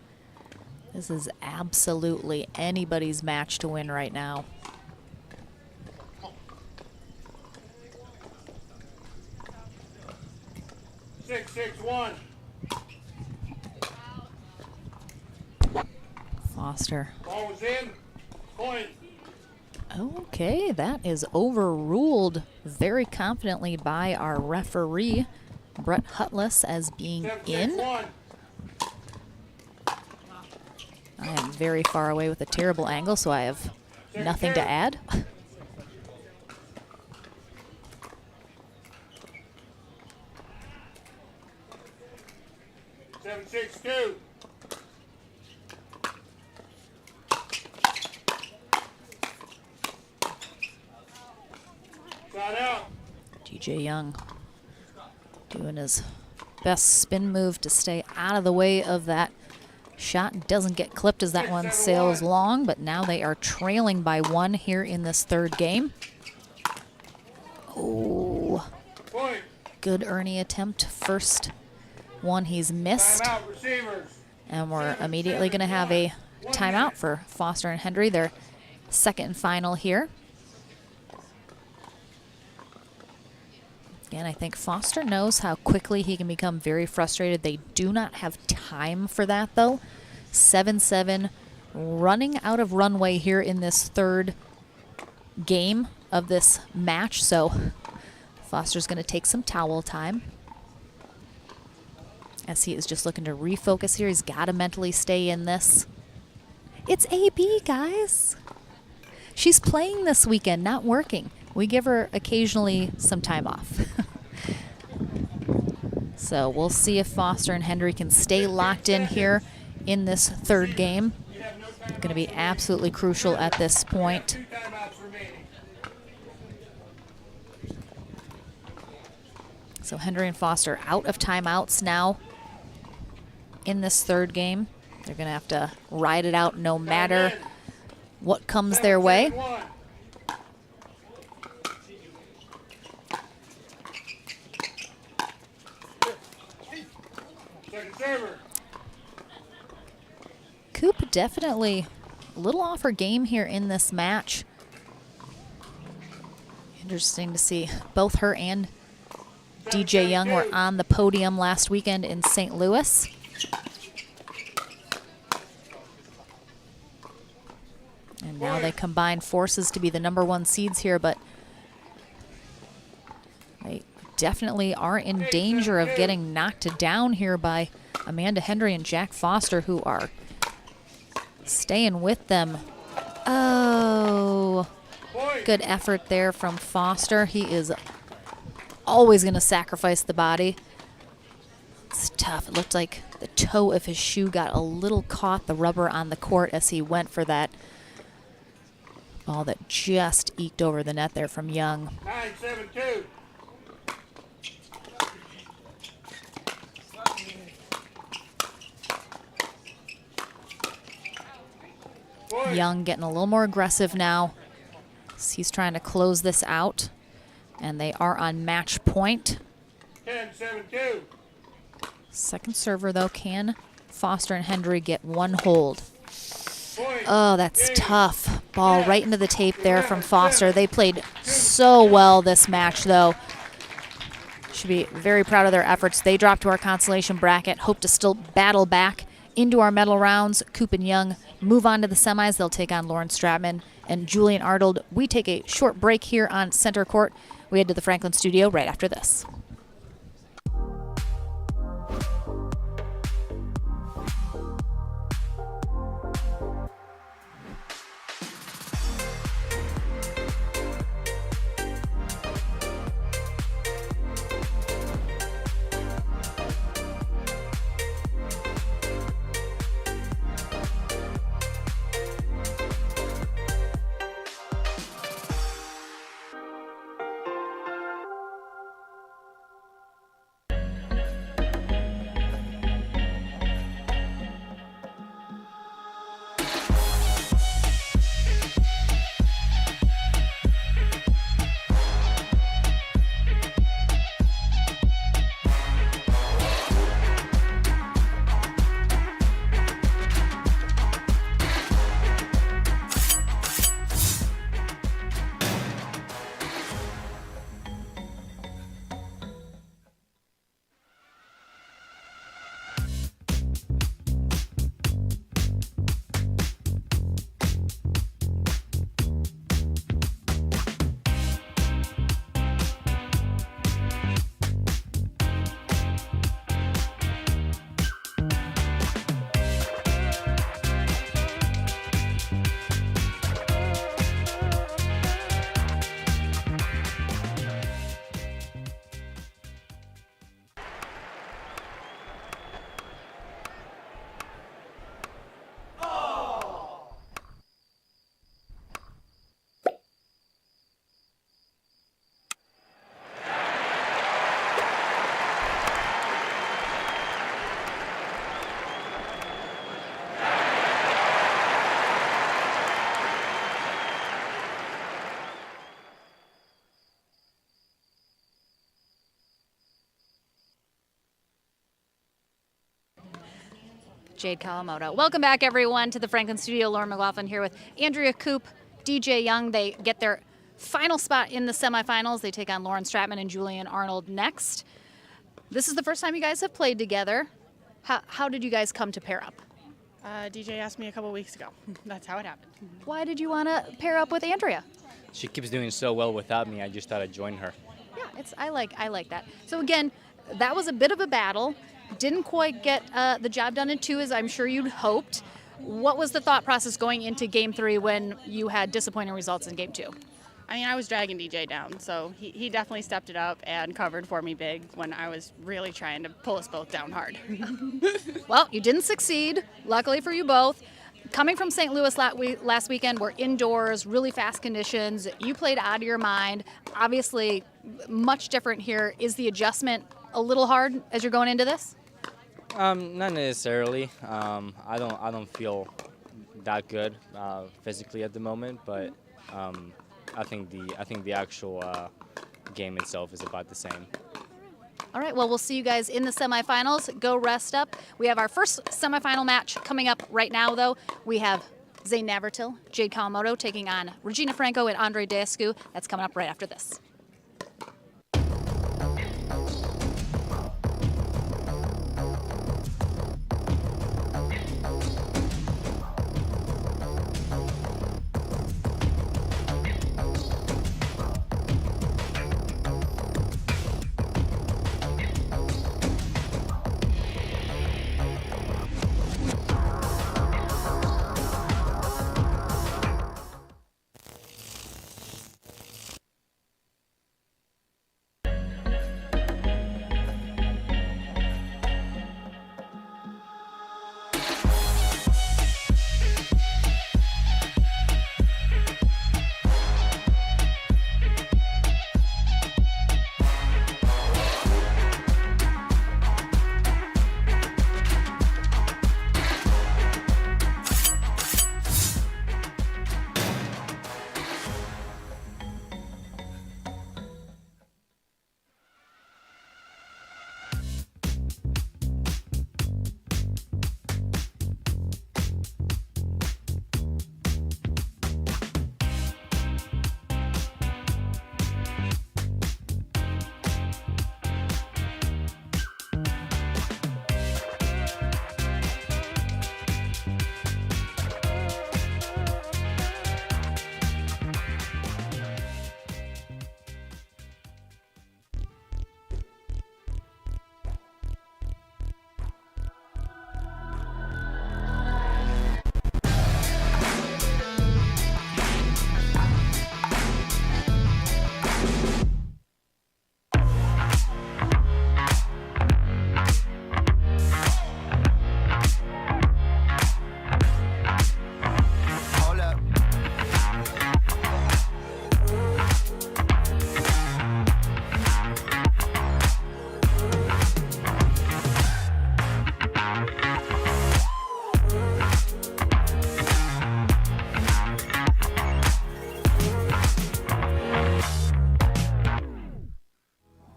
This is absolutely anybody's match to win right now. Six, 6-1. Foster. Ball was in. Point. Okay, that is overruled very confidently by our referee, Brett Hutless, as being in. I am very far away with a terrible angle, so I have nothing to add. 7-6-2. Side out. DJ Young doing his best spin move to stay out of the way of that shot. Doesn't get clipped as that one sails long, but now they are trailing by 1 here in this third game. Oh, good Ernie attempt. First one he's missed. Timeout, receivers. And we're immediately going to have a timeout for Foster and Hendry, their second and final here. Again, I think Foster knows how quickly he can become very frustrated. They do not have time for that, though. 7-7, running out of runway here in this third game of this match. So Foster's going to take some towel time, as he is just looking to refocus here. He's got to mentally stay in this. It's AP, guys. She's playing this weekend, not working. We give her occasionally some time off. So we'll see if Foster and Hendry can stay locked in here in this third game. Going to be absolutely crucial at this point. 2 timeouts remaining. So Hendry and Foster out of timeouts now in this third game. They're going to have to ride it out no matter what comes their way. Coop definitely a little off her game here in this match. Interesting to see both her and DJ Young were on the podium last weekend in St. Louis. And now they combine forces to be the #1 seeds here, but they definitely are in danger of getting knocked down here by Amanda Hendry and Jack Foster, who are staying with them. Oh, good effort there from Foster. He is always going to sacrifice the body. It's tough. It looked like the toe of his shoe got a little caught the rubber on the court as he went for that ball that just eked over the net there from Young. 9-7-2. Young getting a little more aggressive now. He's trying to close this out, and they are on match point. 10-7-2. Second server, though, can Foster and Hendry get one hold? Oh, that's tough. Ball right into the tape there from Foster. They played so well this match, though. Should be very proud of their efforts. They dropped to our consolation bracket, hope to still battle back into our medal rounds. Coop and Young move on to the semis. They'll take on Lauren Stratman and Julian Arnold. We take a short break here on Center Court. We head to the Franklin studio right after this. Jade Kawamoto. Welcome back, everyone, to the Franklin studio. Lauren McLaughlin here with Andrea Coop, DJ Young. They get their final spot in the semifinals. They take on Lauren Stratman and Julian Arnold next. This is the first time you guys have played together. How did you guys come to pair up? DJ asked me a couple weeks ago. That's how it happened. Why did you want to pair up with Andrea? She keeps doing so well without me. I just thought I'd join her. Yeah, I like that. So again, that was a bit of a battle. Didn't quite get the job done in 2, as I'm sure you'd hoped. What was the thought process going into Game 3 when you had disappointing results in Game 2? I mean, I was dragging DJ down, so he definitely stepped it up and covered for me big when I was really trying to pull us both down hard. Well, you didn't succeed, luckily for you both. coming from St. Louis last weekend, we're indoors, really fast conditions. You played out of your mind. Obviously, much different here. Is the adjustment a little hard as you're going into this? Not necessarily. I don't feel that good physically at the moment, but I think the actual game itself is about the same. All right, well, we'll see you guys in the semifinals. Go rest up. We have our first semifinal match coming up right now, though. We have Zane Navratil, Jade Kawamoto taking on Regina Franco and Andre Deescu. That's coming up right after this.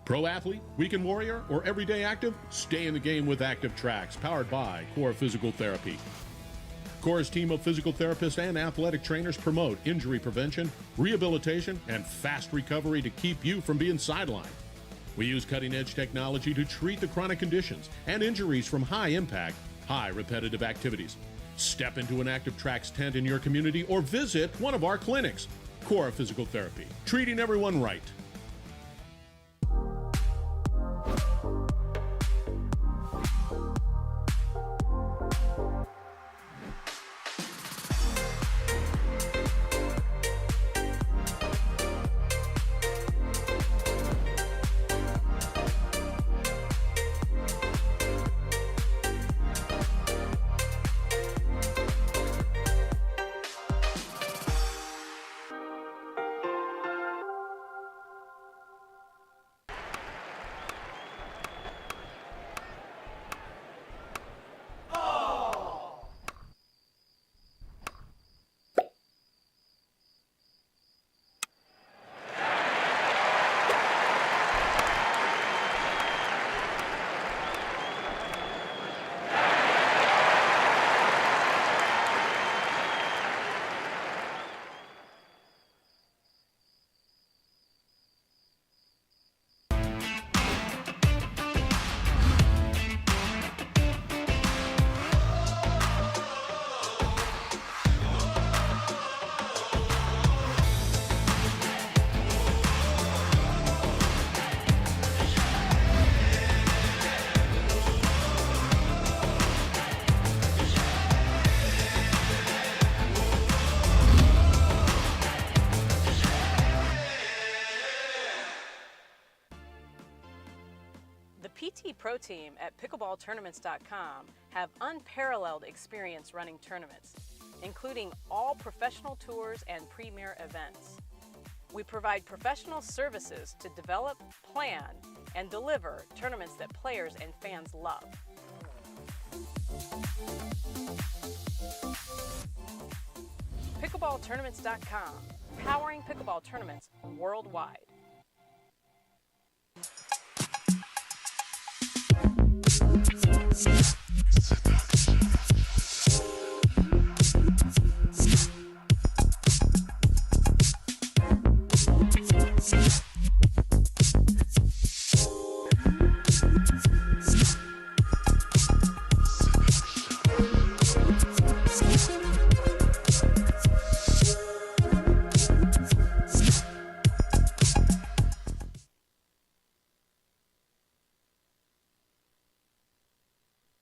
Pro athlete, weekend warrior, or everyday active? Stay in the game with Active Tracks, powered by Core Physical Therapy. Core's team of physical therapists and athletic trainers promote injury prevention, rehabilitation, and fast recovery to keep you from being sidelined. We use cutting-edge technology to treat the chronic conditions and injuries from high-impact, high-repetitive activities. Step into an Active Tracks tent in your community or visit one of our clinics. Core Physical Therapy, treating everyone right. The PT Pro team at pickleballtournaments.com have unparalleled experience running tournaments, including all professional tours and premier events. We provide professional services to develop, plan, and deliver tournaments that players and fans love. Pickleballtournaments.com, powering pickleball tournaments worldwide.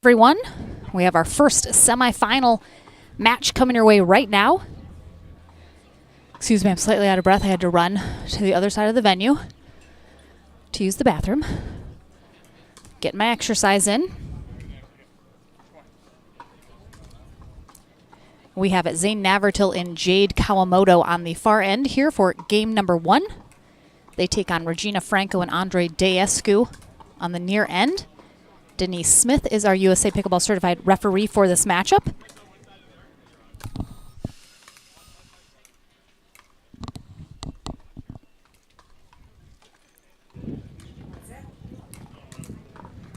Everyone, we have our first semifinal match coming your way right now. Excuse me, I'm slightly out of breath. I had to run to the other side of the venue to use the bathroom. Get my exercise in. We have Zane Navratil and Jade Kawamoto on the far end here for game number 1. They take on Regina Franco and Andre Daescu on the near end. Denise Smith is our USA Pickleball Certified referee for this matchup.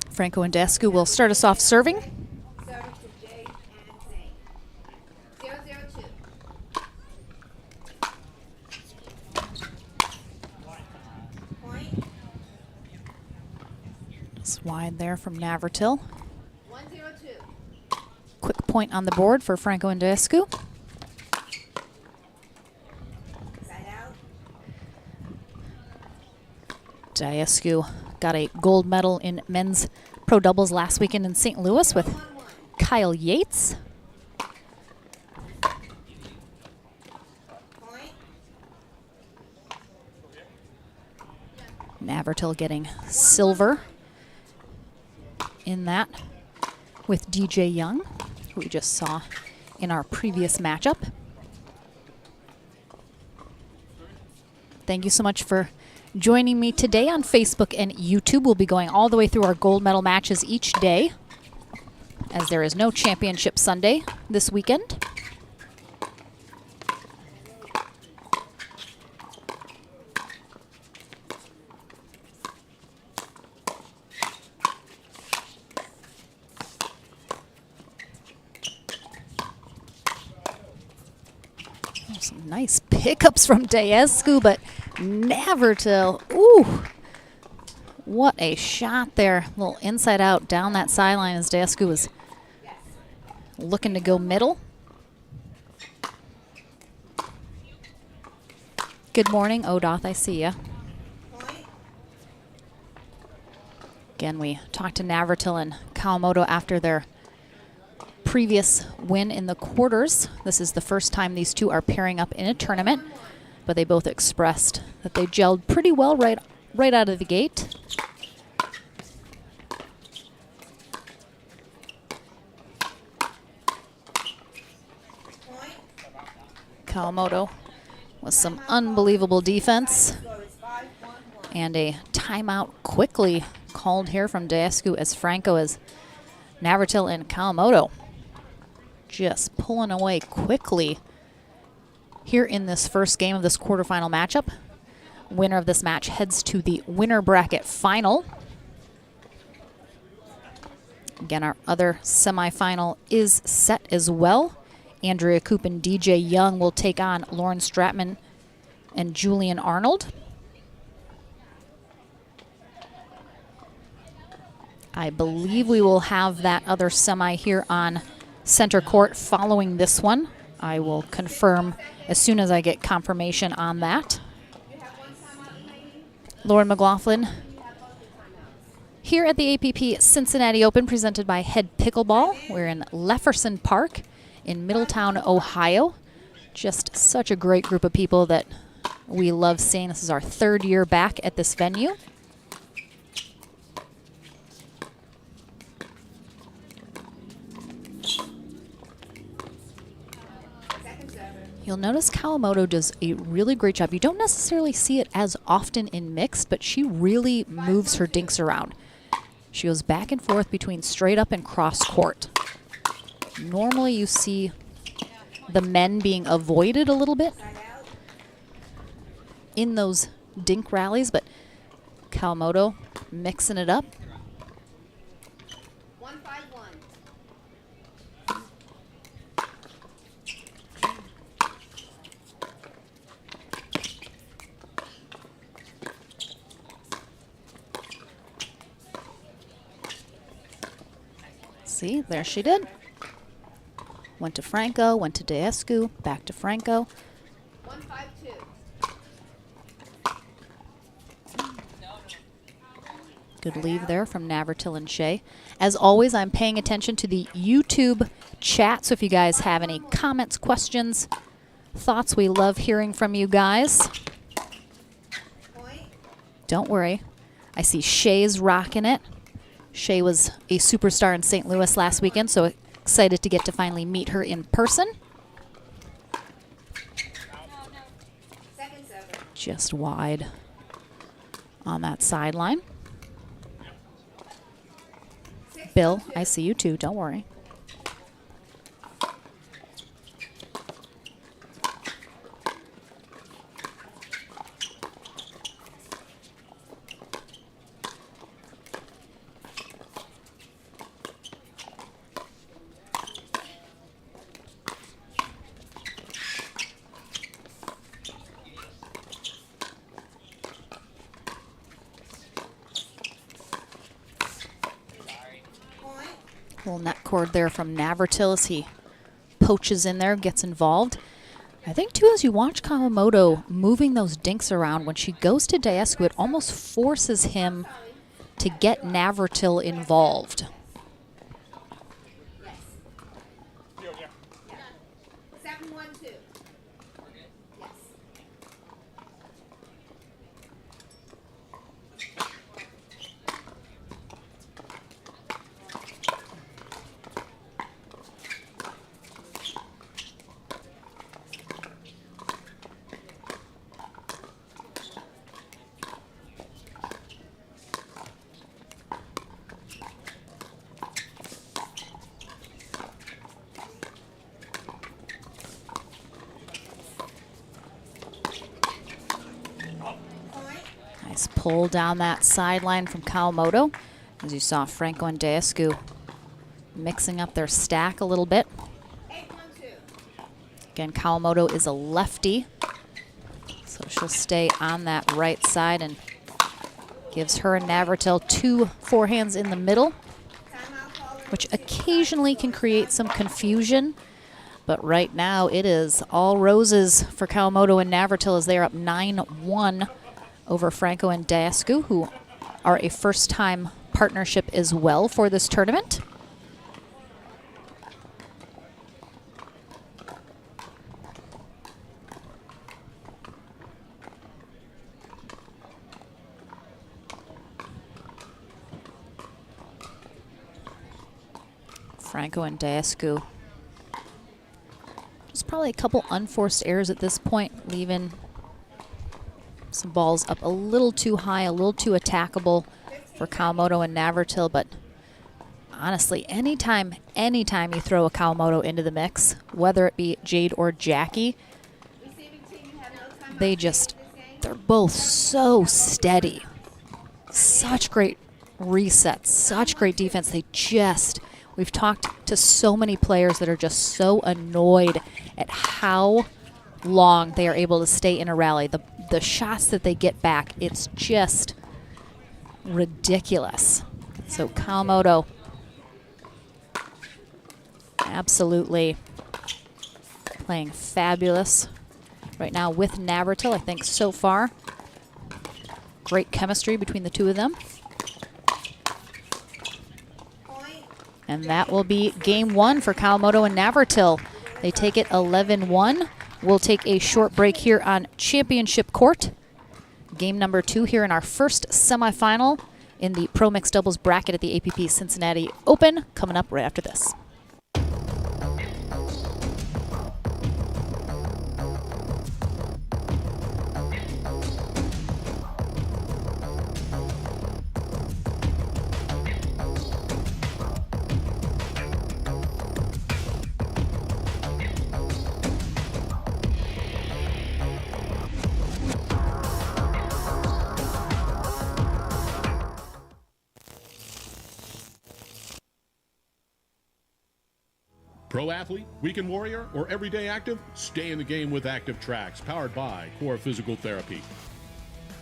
Franco and Daescu will start us off serving. It's wide there from Navratil. 102. Quick point on the board for Franco and Daescu. Daescu got a gold medal in men's pro doubles last weekend in St. Louis with Kyle Yates. Navratil getting silver in that with DJ Young, who we just saw in our previous matchup. Thank you so much for joining me today on Facebook and YouTube. We'll be going all the way through our gold medal matches each day, as there is no championship Sunday this weekend. Some nice pickups from Daescu, but Navratil, ooh, what a shot there. A little inside out down that sideline as Daescu was looking to go middle. Good morning, Odoth, I see ya. Again, we talked to Navratil and Kawamoto after their previous win in the quarters. This is the first time these two are pairing up in a tournament, but they both expressed that they gelled pretty well right out of the gate. Kawamoto with some unbelievable defense, and a timeout quickly called here from Daescu as Franco, as Navratil and Kawamoto just pulling away quickly here in this first game of this quarterfinal matchup. Winner of this match heads to the winner bracket final. Again, our other semifinal is set as well. Andrea Koop and DJ Young will take on Lauren Stratman and Julian Arnold. I believe we will have that other semi here on center court following this one. I will confirm as soon as I get confirmation on that. Lauren McLaughlin here at the APP Cincinnati Open, presented by Head Pickleball. We're in Lefferson Park in Middletown, Ohio. Just such a great group of people that we love seeing. This is our 3rd year back at this venue. You'll notice Kawamoto does a really great job. You don't necessarily see it as often in mixed, but she really moves her dinks around. She goes back and forth between straight up and cross court. Normally you see the men being avoided a little bit in those dink rallies, but Kawamoto mixing it up. 151. See, there she did. Went to Franco, went to Deescu, back to Franco. 152. Good leave there from Navratil and Shea. As always, I'm paying attention to the YouTube chat, so if you guys have any comments, questions, thoughts, we love hearing from you guys. Don't worry. I see Shea's rocking it. Shea was a superstar in St. Louis last weekend, so excited to get to finally meet her in person. Just wide on that sideline. Bill, I see you too, don't worry. Little net cord there from Navratil as he poaches in there, gets involved. I think, too, as you watch Kawamoto moving those dinks around, when she goes to Deescu, it almost forces him to get Navratil involved. 712. Yes. Nice pull down that sideline from Kawamoto. As you saw, Franco and Deescu mixing up their stack a little bit. 812. Again, Kawamoto is a lefty, so she'll stay on that right side and gives her and Navratil two forehands in the middle, which occasionally can create some confusion. But right now it is all roses for Kawamoto and Navratil as they are up 9-1 over Franco and Deescu, who are a first-time partnership as well for this tournament. Franco and Deescu. Just probably a couple unforced errors at this point, leaving some balls up a little too high, a little too attackable for Kawamoto and Navratil. But honestly, anytime you throw a Kawamoto into the mix, whether it be Jade or Jackie, they're both so steady. Such great resets, such great defense. We've talked to so many players that are just so annoyed at how long they are able to stay in a rally. The shots that they get back, it's just ridiculous. So Kawamoto absolutely playing fabulous right now with Navratil. I think so far, great chemistry between the two of them. And that will be game one for Kawamoto and Navratil. They take it 11-1. We'll take a short break here on Championship Court. Game number 2 here in our first semifinal in the Pro Mixed Doubles bracket at the APP Cincinnati Open, coming up right after this. Pro athlete, weekend warrior, or everyday active? Stay in the game with Active Tracks, powered by Core Physical Therapy.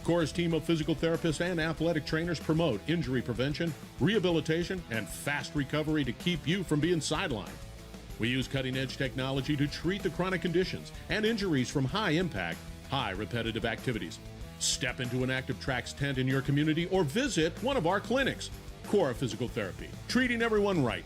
Core's team of physical therapists and athletic trainers promote injury prevention, rehabilitation, and fast recovery to keep you from being sidelined. We use cutting-edge technology to treat the chronic conditions and injuries from high-impact, high repetitive activities. Step into an Active Tracks tent in your community or visit one of our clinics. Core Physical Therapy, treating everyone right.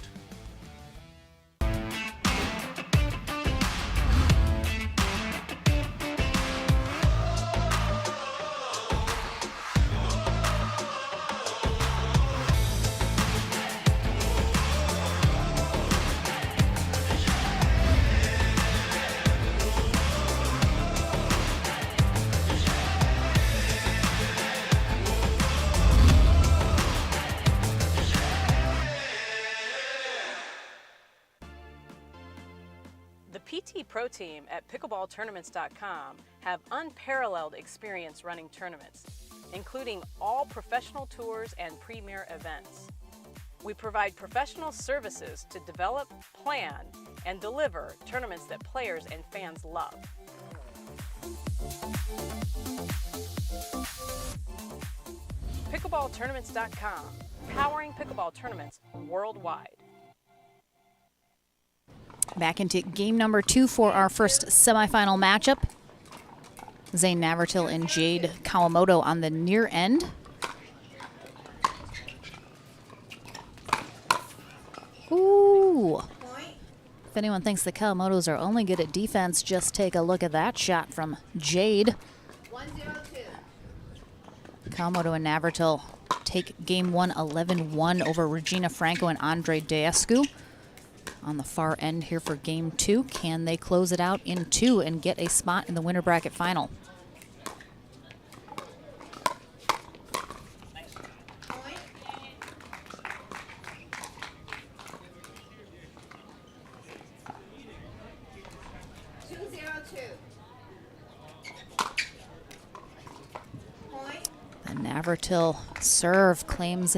The PT Pro team at pickleballtournaments.com have unparalleled experience running tournaments, including all professional tours and premier events. We provide professional services to develop, plan, and deliver tournaments that players and fans love. Pickleballtournaments.com, powering pickleball tournaments worldwide. Back into game number 2 for our first semifinal matchup. Zane Navratil and Jade Kawamoto on the near end. Ooh. If anyone thinks the Kawamotos are only good at defense, just take a look at that shot from Jade. 102. Kawamoto and Navratil take game 1 11-1 over Regina Franco and Andre Deescu. On the far end here for game 2. Can they close it out in 2 and get a spot in the winner bracket final? The Navratil serve claims.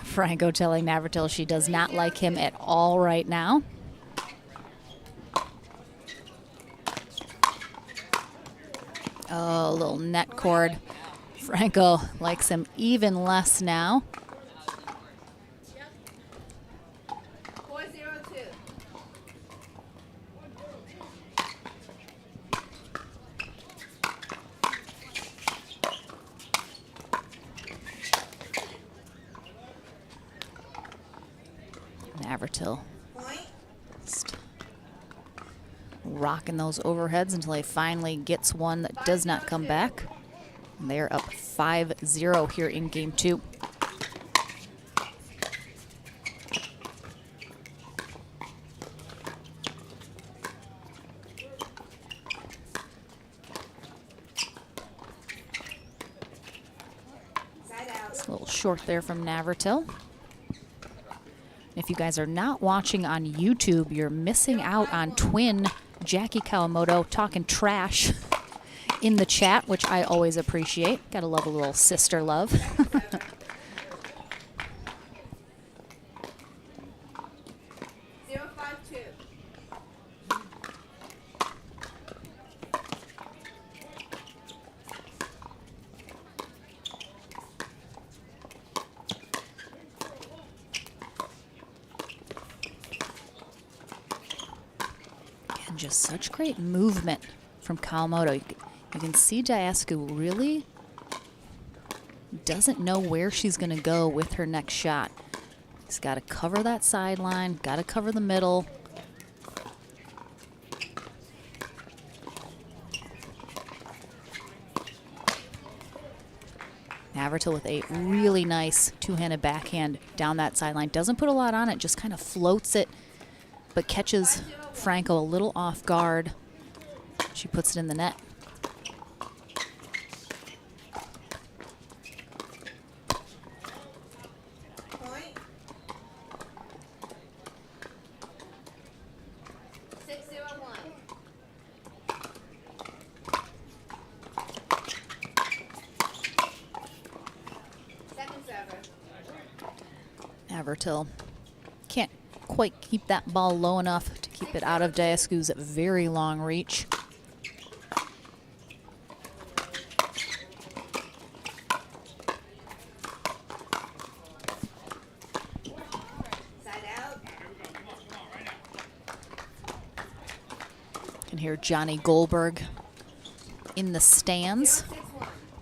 Franco telling Navratil she does not like him at all right now. Oh, a little net cord. Franco likes him even less now. 402. Navratil just rocking those overheads until he finally gets one that does not come back. And they're up 5-0 here in game 2. It's a little short there from Navratil. If you guys are not watching on YouTube, you're missing out on twin Jackie Kawamoto talking trash in the chat, which I always appreciate. Gotta love a little sister love. 052. And just such great movement from Kawamoto. You can see Deescu really doesn't know where she's going to go with her next shot. He's got to cover that sideline, got to cover the middle. Navratil with a really nice two-handed backhand down that sideline. Doesn't put a lot on it, just kind of floats it, but catches Franco a little off guard. She puts it in the net. Point. 601. Second server. Navratil can't quite keep that ball low enough to keep it out of Diascu's very long reach. Can hear Johnny Goldberg in the stands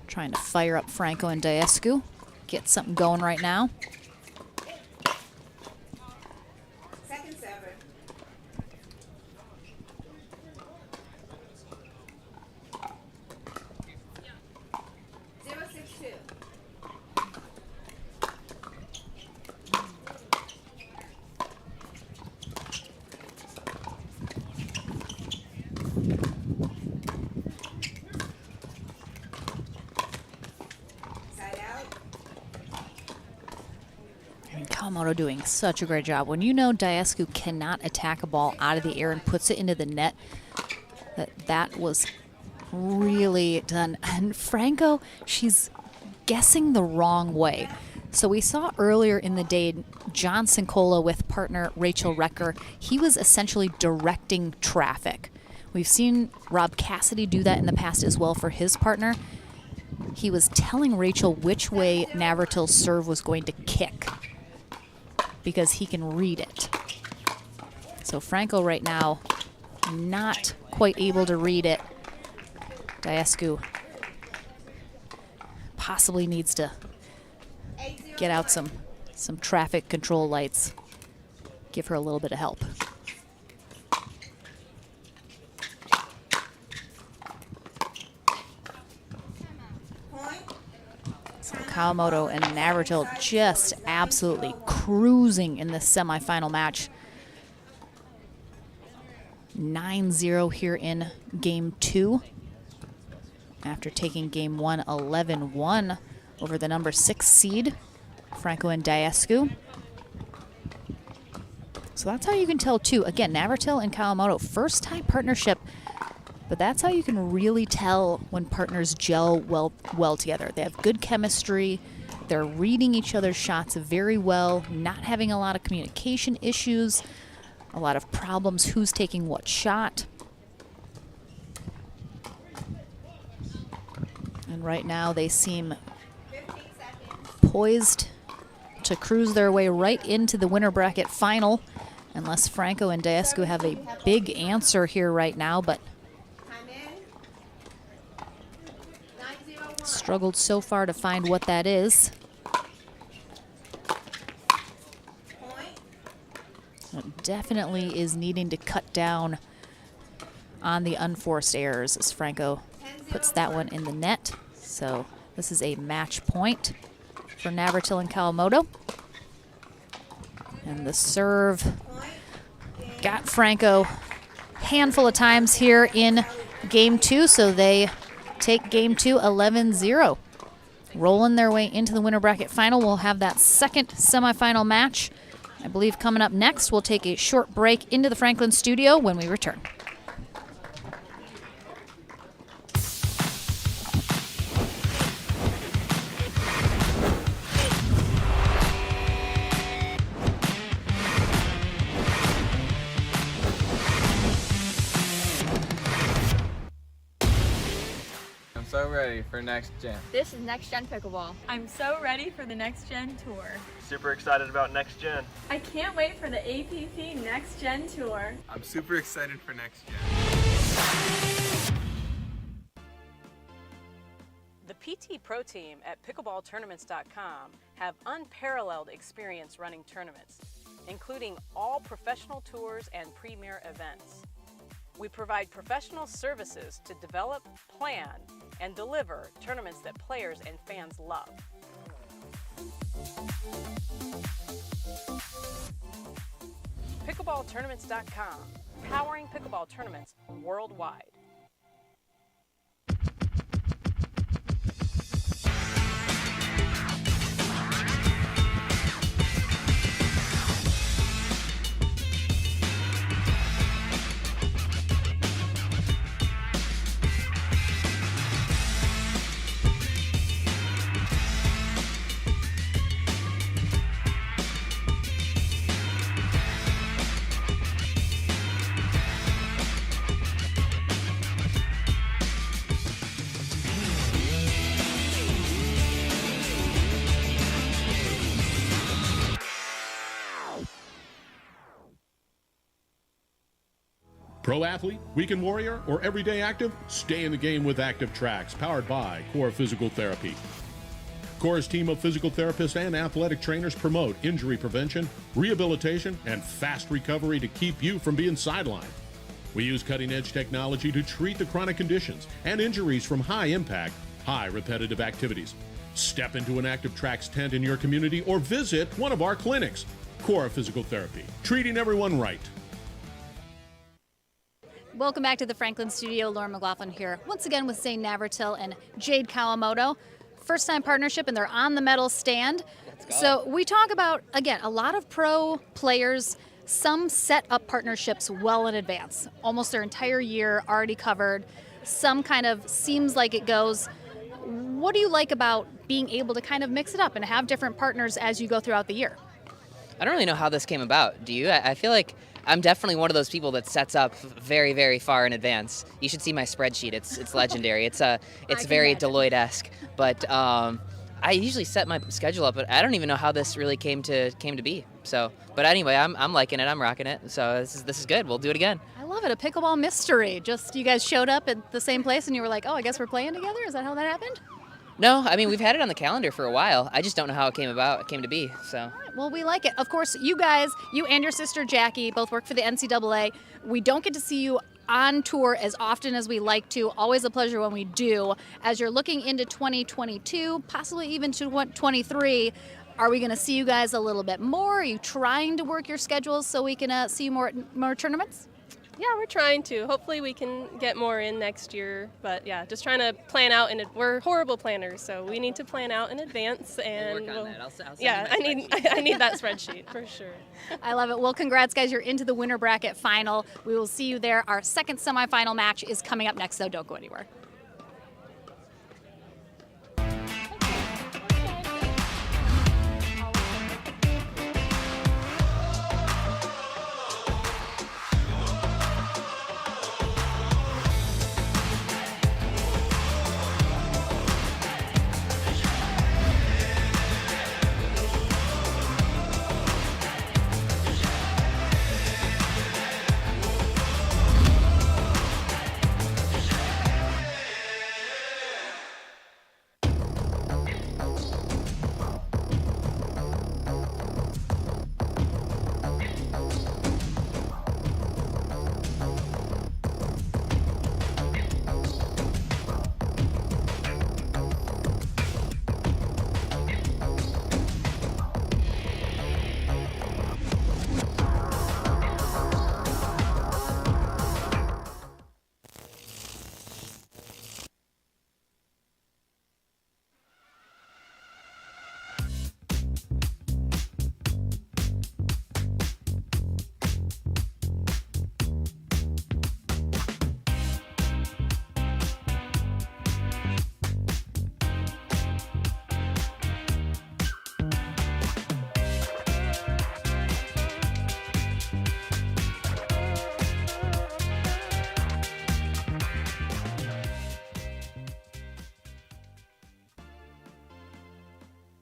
trying to fire up Franco and Diascu. Get something going right now. Second server. 062. Side out. And Kawamoto doing such a great job. When you know Diascu cannot attack a ball out of the air and puts it into the net, that was really done. And Franco, she's guessing the wrong way. So we saw earlier in the day John Cincola with partner Rachel Recker. He was essentially directing traffic. We've seen Rob Cassidy do that in the past as well for his partner. He was telling Rachel which way Navratil's serve was going to kick because he can read it. So Franco right now not quite able to read it. Diascu possibly needs to get out some traffic control lights. Give her a little bit of help. So Kawamoto and Navratil just absolutely cruising in this semifinal match. 9-0 here in game 2. After taking game 1 11-1 over the number 6 seed, Franco and Diascu. So that's how you can tell too. Again, Navratil and Kawamoto, first time partnership, but that's how you can really tell when partners gel well together. They have good chemistry. They're reading each other's shots very well, not having a lot of communication issues, a lot of problems who's taking what shot. And right now they seem poised to cruise their way right into the winner bracket final, unless Franco and Diascu have a big answer here right now, but struggled so far to find what that is. It definitely is needing to cut down on the unforced errors as Franco puts that one in the net. So this is a match point for Navratil and Kawamoto. And the serve got Franco a handful of times here in game 2, so they take game 2 11-0. Rolling their way into the winner bracket final. We'll have that second semifinal match, I believe, coming up next. We'll take a short break into the Franklin studio when we return. So ready for next gen. This is Next Gen Pickleball. I'm so ready for the Next Gen Tour. Super excited about next gen. I can't wait for the APP Next Gen Tour. I'm super excited for next gen. The PT Pro Team at pickleballtournaments.com have unparalleled experience running tournaments, including all professional tours and premier events. We provide professional services to develop, plan, and deliver tournaments that players and fans love. Pickleballtournaments.com, powering pickleball tournaments worldwide. Pro athlete, weekend warrior, or everyday active? Stay in the game with Active Tracks, powered by Core Physical Therapy. Core's team of physical therapists and athletic trainers promote injury prevention, rehabilitation, and fast recovery to keep you from being sidelined. We use cutting-edge technology to treat the chronic conditions and injuries from high-impact, high repetitive activities. Step into an Active Tracks tent in your community or visit one of our clinics. Core Physical Therapy, treating everyone right. Welcome back to the Franklin studio. Lauren McLaughlin here once again with Zane Navratil and Jade Kawamoto. First time partnership, and they're on the medal stand. So we talk about, again, a lot of pro players, some set up partnerships well in advance, almost their entire year already covered. Some kind of seems like it goes. What do you like about being able to kind of mix it up and have different partners as you go throughout the year? I don't really know how this came about. Do you? I feel like I'm definitely one of those people that sets up very, very far in advance. You should see my spreadsheet. It's legendary. It's very Deloitte-esque. But I usually set my schedule up, but I don't even know how this really came to be. So, but anyway, I'm liking it. I'm rocking it. So this is good. We'll do it again. I love it. A pickleball mystery. Just you guys showed up at the same place and you were like, oh, I guess we're playing together? Is that how that happened? No, I mean, we've had it on the calendar for a while. I just don't know how it came to be. So. Well, we like it. Of course, you guys, you and your sister Jackie, both work for the NCAA. We don't get to see you on tour as often as we like to. Always a pleasure when we do. As you're looking into 2022, possibly even to 23, are we going to see you guys a little bit more? Are you trying to work your schedules so we can see you more tournaments? Yeah, we're trying to. Hopefully we can get more in next year. But yeah, just trying to plan out. And we're horrible planners, so we need to plan out in advance. And we'll work on that. I'll send yeah, you my I need that spreadsheet for sure. I love it. Well, congrats, guys. You're into the winter bracket final. We will see you there. Our second semifinal match is coming up next, so don't go anywhere.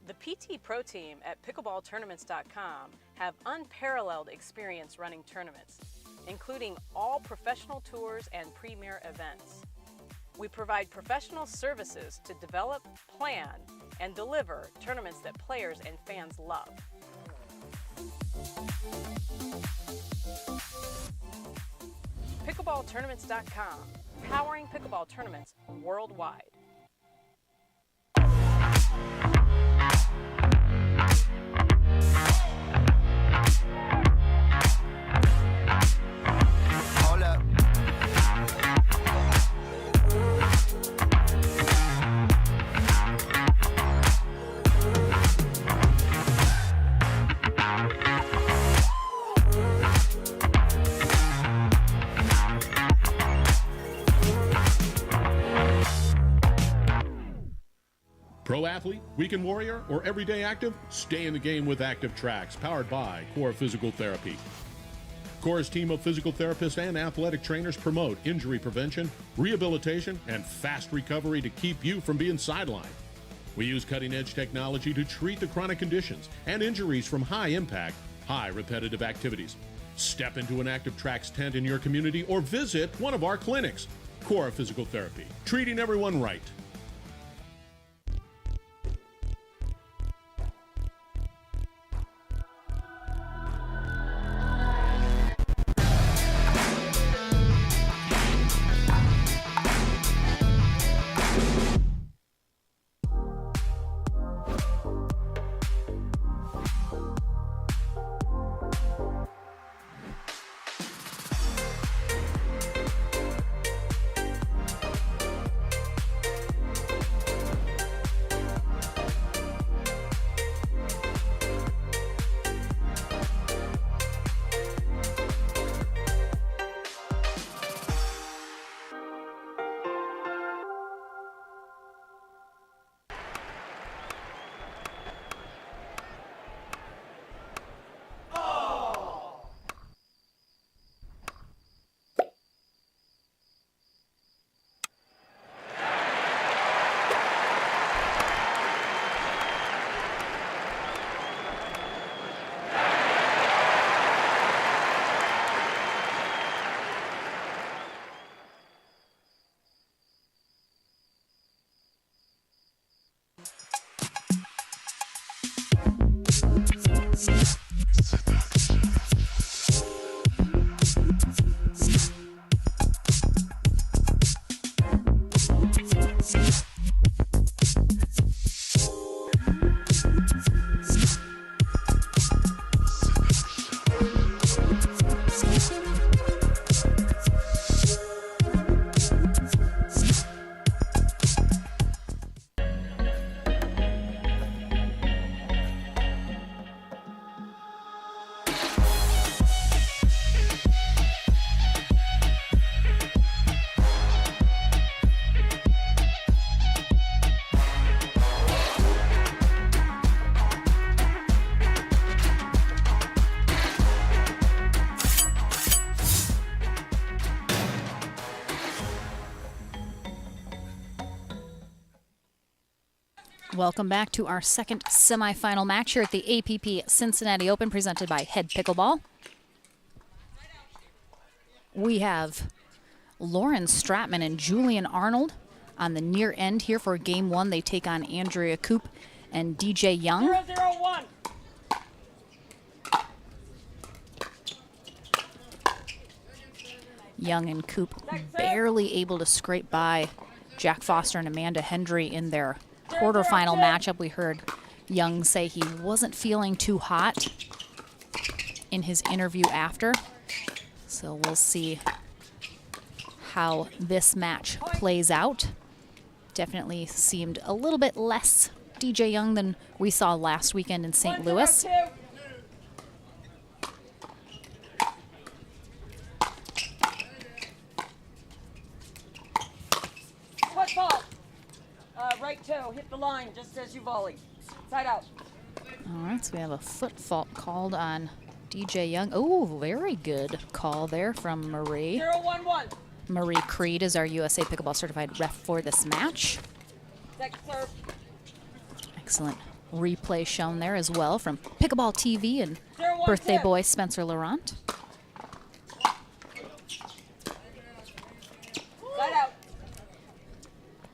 The PT Pro team at pickleballtournaments.com have unparalleled experience running tournaments, including all professional tours and premier events. We provide professional services to develop, plan, and deliver tournaments that players and fans love. Pickleballtournaments.com, powering pickleball tournaments worldwide. Hold up. Pro athlete, weekend warrior, or everyday active? Stay in the game with Active Tracks, powered by Core Physical Therapy. Core's team of physical therapists and athletic trainers promote injury prevention, rehabilitation, and fast recovery to keep you from being sidelined. We use cutting-edge technology to treat the chronic conditions and injuries from high-impact, high repetitive activities. Step into an active tracks tent in your community or visit one of our clinics. Core Physical Therapy, treating everyone right. Welcome back to our second semifinal match here at the APP Cincinnati Open, presented by Head Pickleball. We have Lauren Stratman and Julian Arnold on the near end here for game one. They take on Andrea Koop and DJ Young. 0-0-1. Young and Koop barely able to scrape by Jack Foster and Amanda Hendry in their quarterfinal matchup. We heard Young say he wasn't feeling too hot in his interview after. So we'll see how this match plays out. Definitely seemed a little bit less DJ Young than we saw last weekend in St. Louis. What ball? Right toe, hit the line just as you volley. Side out. All right, so we have a foot fault called on DJ Young. Oh, very good call there from Marie. 0-1-1. Marie Creed is our USA Pickleball Certified ref for this match. Second serve. Excellent replay shown there as well from Pickleball TV and birthday boy Spencer Laurent. Side out.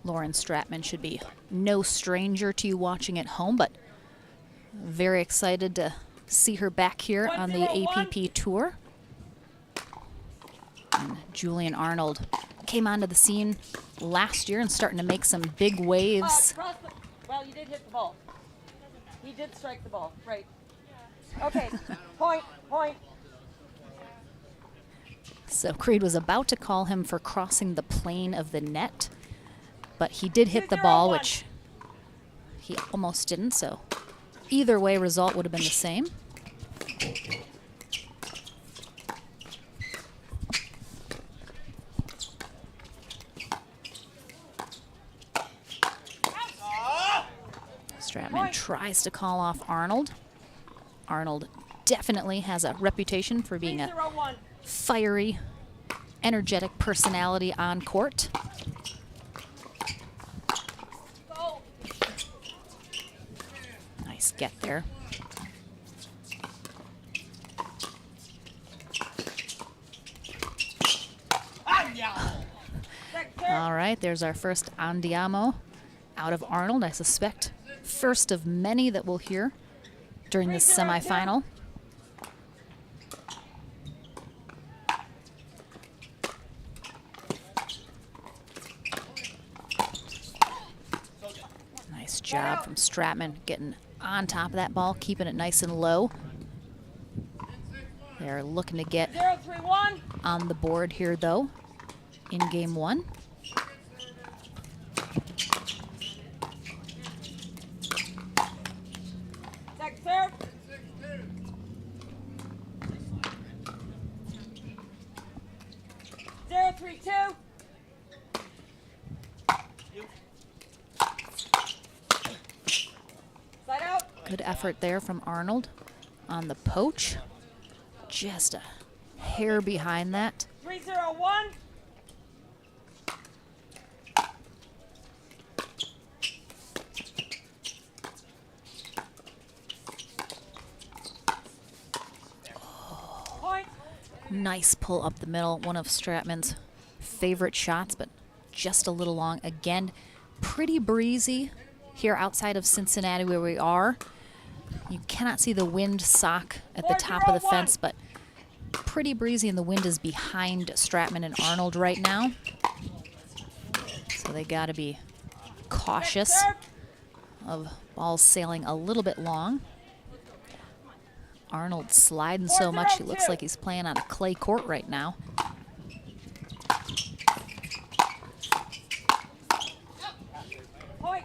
Lauren Stratman should be no stranger to you watching at home, but very excited to see her back here on the APP Tour. And Julian Arnold came onto the scene last year and starting to make some big waves. Well, you did hit the ball. He did strike the ball, right. Okay, point. So Creed was about to call him for crossing the plane of the net, but he did hit the ball, which he almost didn't, so either way result would have been the same. Stratman tries to call off Arnold. Arnold definitely has a reputation for being a fiery, energetic personality on court. Nice get there. All right, there's our first Andiamo out of Arnold. I suspect first of many that we'll hear during this semifinal. Nice job from Stratman getting on top of that ball, keeping it nice and low. They're looking to get 0-3-1. on the board here, though, in game one. Second serve. 0-3-2. Side out. Good effort there from Arnold on the poach. Just a hair behind that. 3-0-1. Point. Nice pull up the middle. One of Stratman's favorite shots, but just a little long. Again, pretty breezy here outside of Cincinnati where we are. You cannot see the wind sock at the top of the fence, but pretty breezy, and the wind is behind Stratman and Arnold right now. So they got to be cautious of balls sailing a little bit long. Arnold sliding so much, he looks like he's playing on a clay court right now. Point.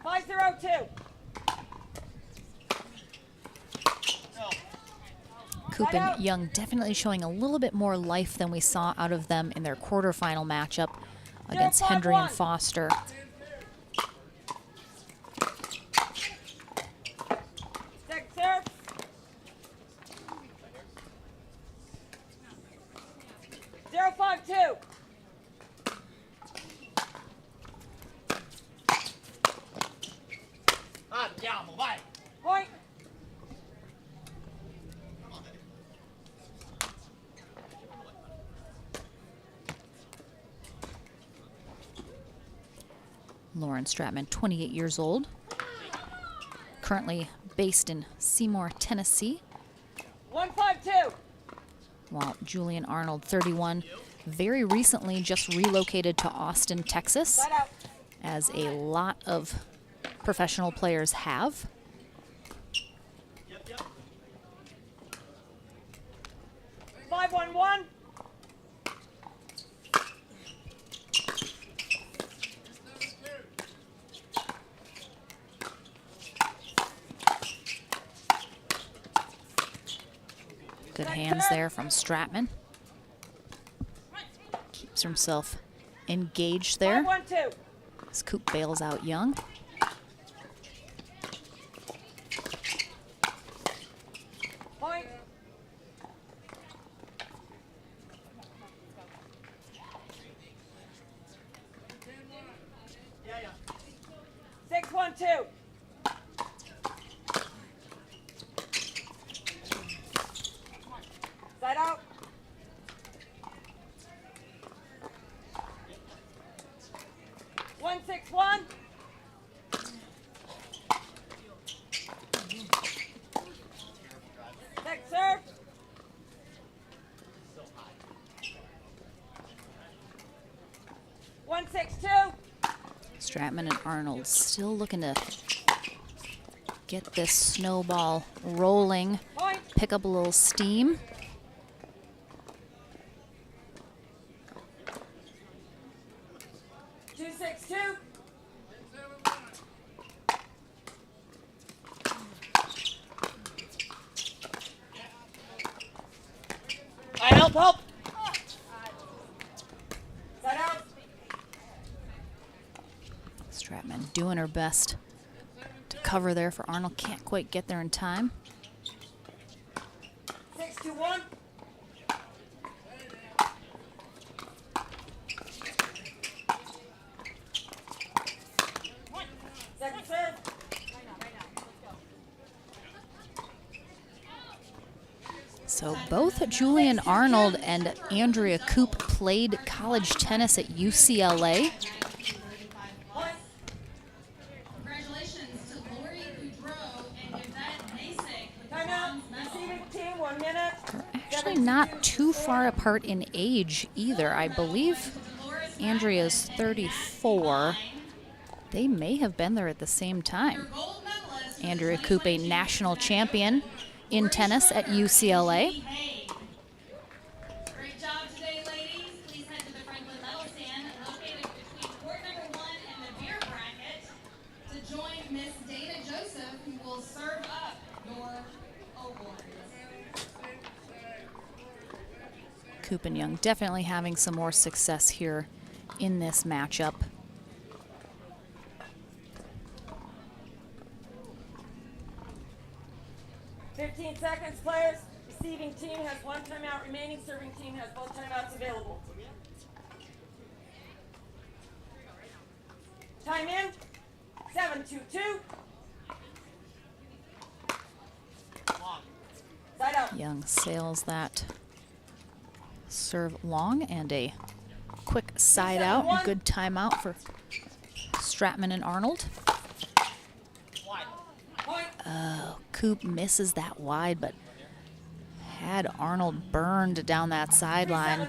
Five 0-2. Coop and Young definitely showing a little bit more life than we saw out of them in their quarterfinal matchup against Hendry and Foster. Second serve. 0-5-2. Point. Lauren Stratman, 28 years old, currently based in Seymour, Tennessee, 1-5-2. while Julian Arnold, 31, very recently just relocated to Austin, Texas, Side out. as a lot of professional players have. Yep. 5-1-1. Good hands there from Stratman. Keeps himself engaged there. 5-1-2. As Coop bails out Young. Point. Six 1-2. Side out. One 6-1. Next serve. One 6-2. Stratman and Arnold still looking to get this snowball rolling, Point. pick up a little steam. Two 6-2. I help. Side out. Stratman doing her best to cover there for Arnold. Can't quite get there in time. 6-2-1. Second serve. So both Julian Arnold and Andrea Koop played college tennis at UCLA. Congratulations to Lori Boudreau and Yvette Masek with the Timeout. bronze medal. Receiving team, 1 minute. Actually not too far apart in age either. I believe Andrea's 34. They may have been there at the same time. Andrea Koop, a national champion in tennis at UCLA. Great job today, ladies. Please head to the Franklin Medal Stand located between court number 1 and the beer bracket to join Miss Dana Joseph, who will serve up your awards. Koop and Young definitely having some more success here in this matchup. Fifteen seconds, players. Receiving team has 1 timeout remaining. Serving team has both timeouts available. Time in. 7-2-2. Side out. Young sails that serve long and a quick side out. Good timeout for Stratman and Arnold. Oh, Koop misses that wide, but had Arnold burned down that sideline.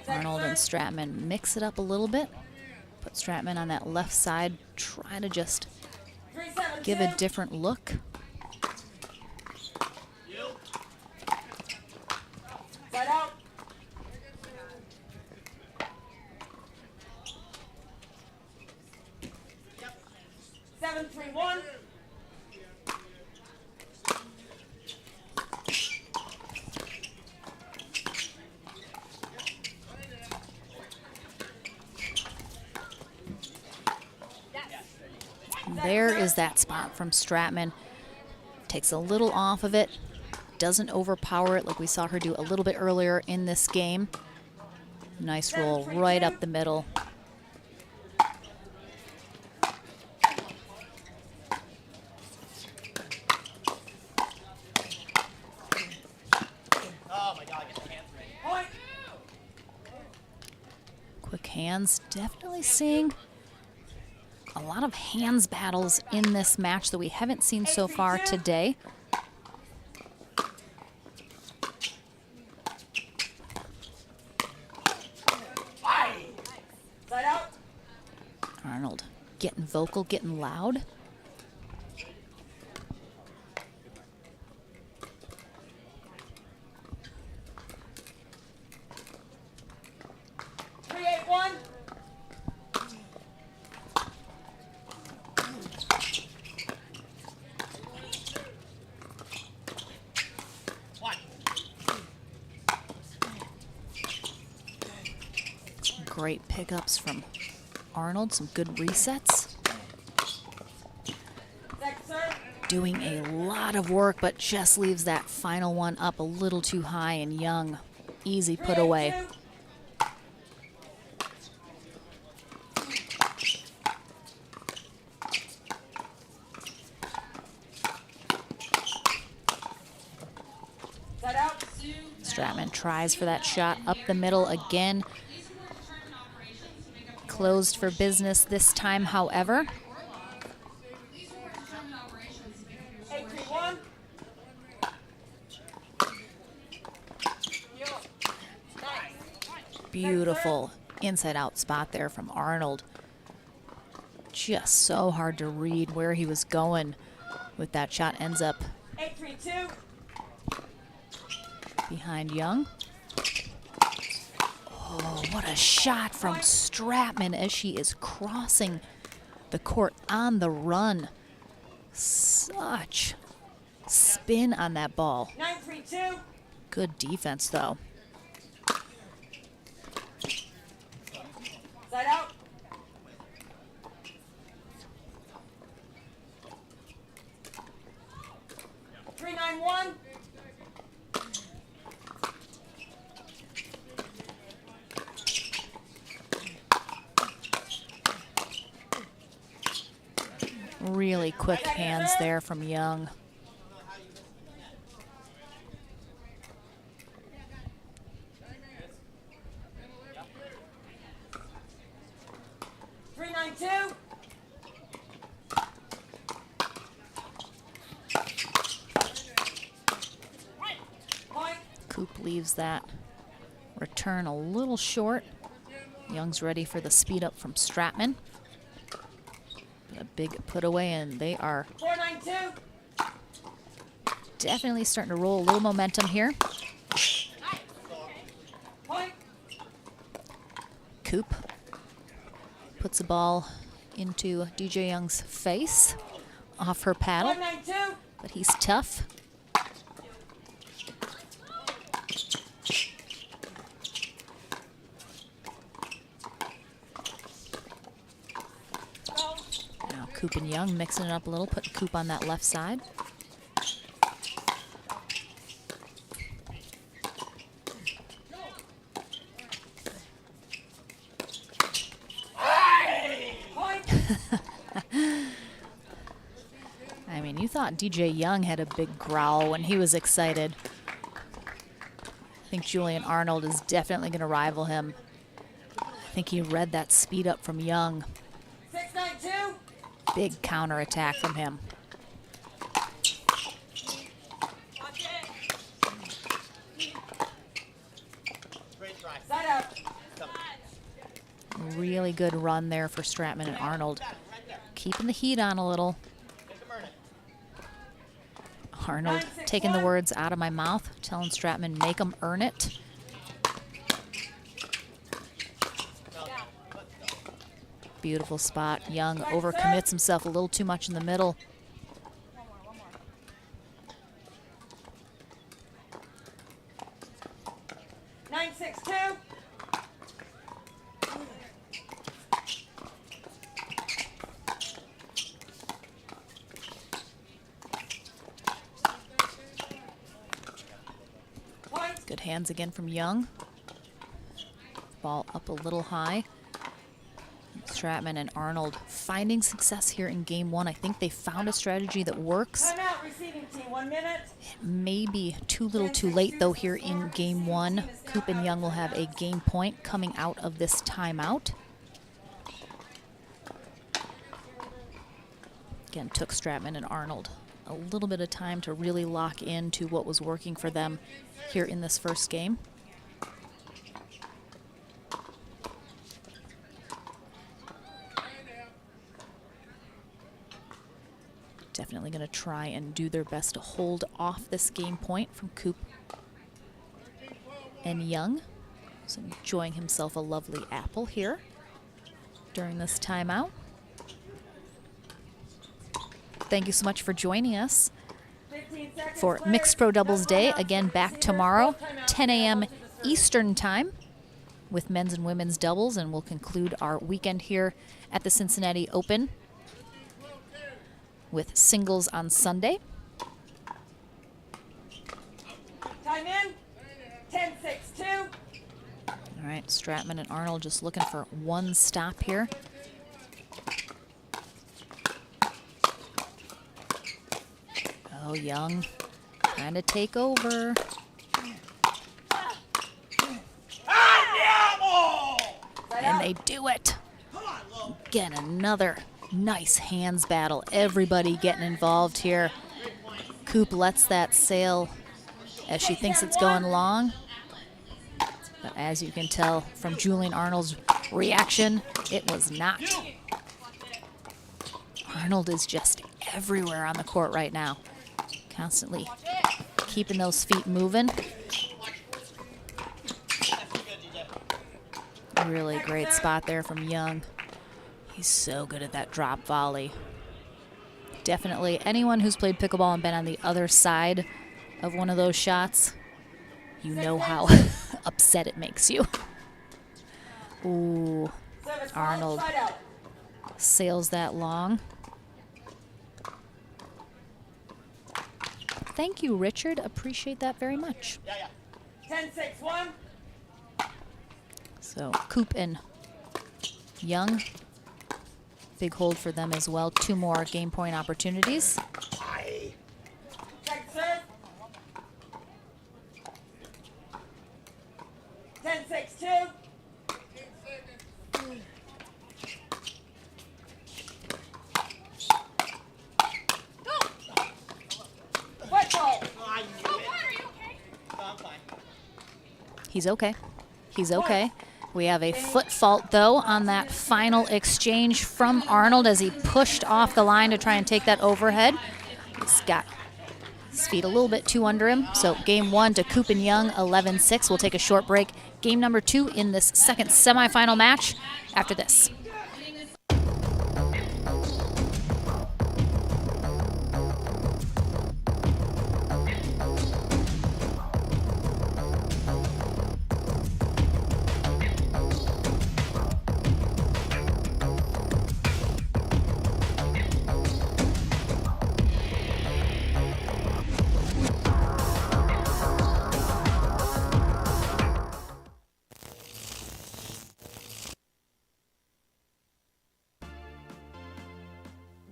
Arnold and Stratman mix it up a little bit. Put Stratman on that left side, try to just give a different look. Side out. Yep. 7-3-1. There is that spot from Stratman. Takes a little off of it. Doesn't overpower it like we saw her do a little bit earlier in this game. Nice roll right up the middle. Quick hands, definitely seeing a lot of hands battles in this match that we haven't seen so far today. Side out. Arnold getting vocal, getting loud. Great pickups from Arnold, some good resets. Doing a lot of work, but just leaves that final one up a little too high, and Young, easy put away. Stratman tries for that shot up the middle again. Closed for business this time, however. Beautiful inside-out spot there from Arnold. Just so hard to read where he was going with that shot. Ends up 8-3-2. behind Young. Oh, what a shot from Stratman as she is crossing the court on the run. Such spin on that ball. 9-3-2. Good defense, though. Side out. Three, 9-1. Really quick hands there from Young. Coop leaves that return a little short. Young's ready for the speed up from Stratman. A big put away, and they are definitely starting to roll a little momentum here. Coop puts the ball into DJ Young's face off her paddle, but he's tough. Now Coop and Young mixing it up a little, putting Coop on that left side. I mean, you thought DJ Young had a big growl when he was excited. I think Julian Arnold is definitely going to rival him. I think he read that speed up from Young. 692. Big counterattack from him. Side out. Really good run there for Stratman and Arnold. Keeping the heat on a little. Arnold taking the words out of my mouth, telling Stratman, make him earn it. Beautiful spot. Young overcommits himself a little too much in the middle. Good hands again from Young. Ball up a little high. Stratman and Arnold finding success here in game one. I think they found a strategy that works. Timeout, receiving team, 1 minute. It may be too little too late though here in game one. Coop and Young will have a game point coming out of this timeout. Again, took Stratman and Arnold a little bit of time to really lock into what was working for them here in this first game. Definitely going to try and do their best to hold off this game point from Coop and Young. So enjoying himself a lovely apple here during this timeout. Thank you so much for joining us for Mixed Pro Doubles Day. Again, back tomorrow, 10 a.m. Eastern Time with men's and women's doubles, and we'll conclude our weekend here at the Cincinnati Open with singles on Sunday. Time in. 10-6-2. All right, Stratman and Arnold just looking for one stop here. Oh, Young trying to take over. And they do it. Again, another nice hands battle. Everybody getting involved here. Coop lets that sail as she thinks it's going long. But as you can tell from Julian Arnold's reaction, it was not. Arnold is just everywhere on the court right now. Constantly keeping those feet moving. Really great spot there from Young. He's so good at that drop volley. Definitely anyone who's played pickleball and been on the other side of one of those shots, you know how upset it makes you. Ooh, Arnold sails that long. Thank you, Richard. Appreciate that very much. 10-6-1. So Coop and Young Big hold for them as well. 2 more game point opportunities. Second serve. 10-6-2. He's okay. He's okay. We have a foot fault, though, on that final exchange from Arnold as he pushed off the line to try and take that overhead. He's got his feet a little bit too under him. So game 1 to Coop and Young, 11-6. We'll take a short break. Game number 2 in this second semifinal match after this.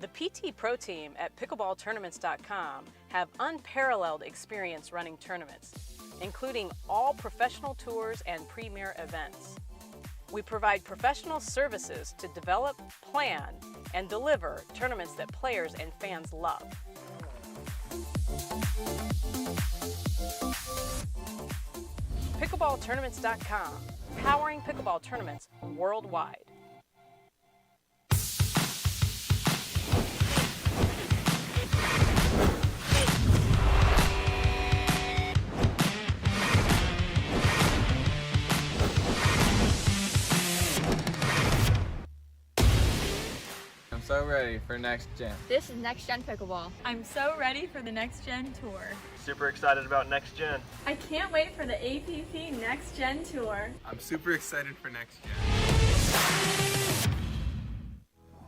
The PT Pro Team at pickleballtournaments.com have unparalleled experience running tournaments, including all professional tours and premier events. We provide professional services to develop, plan, and deliver tournaments that players and fans love. Pickleballtournaments.com, powering pickleball tournaments worldwide. I'm so ready for next gen. This is Next Gen Pickleball. I'm so ready for the Next Gen Tour. Super excited about next gen. I can't wait for the APP Next Gen Tour. I'm super excited for next gen.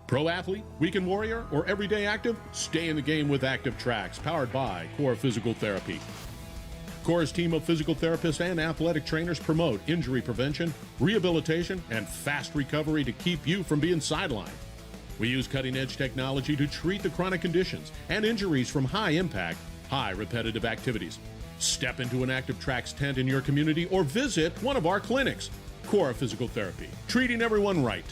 Pro athlete, weekend warrior, or everyday active? Stay in the game with Active Tracks, powered by Core Physical Therapy. Core's team of physical therapists and athletic trainers promote injury prevention, rehabilitation, and fast recovery to keep you from being sidelined. We use cutting-edge technology to treat the chronic conditions and injuries from high-impact, high repetitive activities. Step into an Active Tracks tent in your community or visit one of our clinics. Core Physical Therapy, treating everyone right.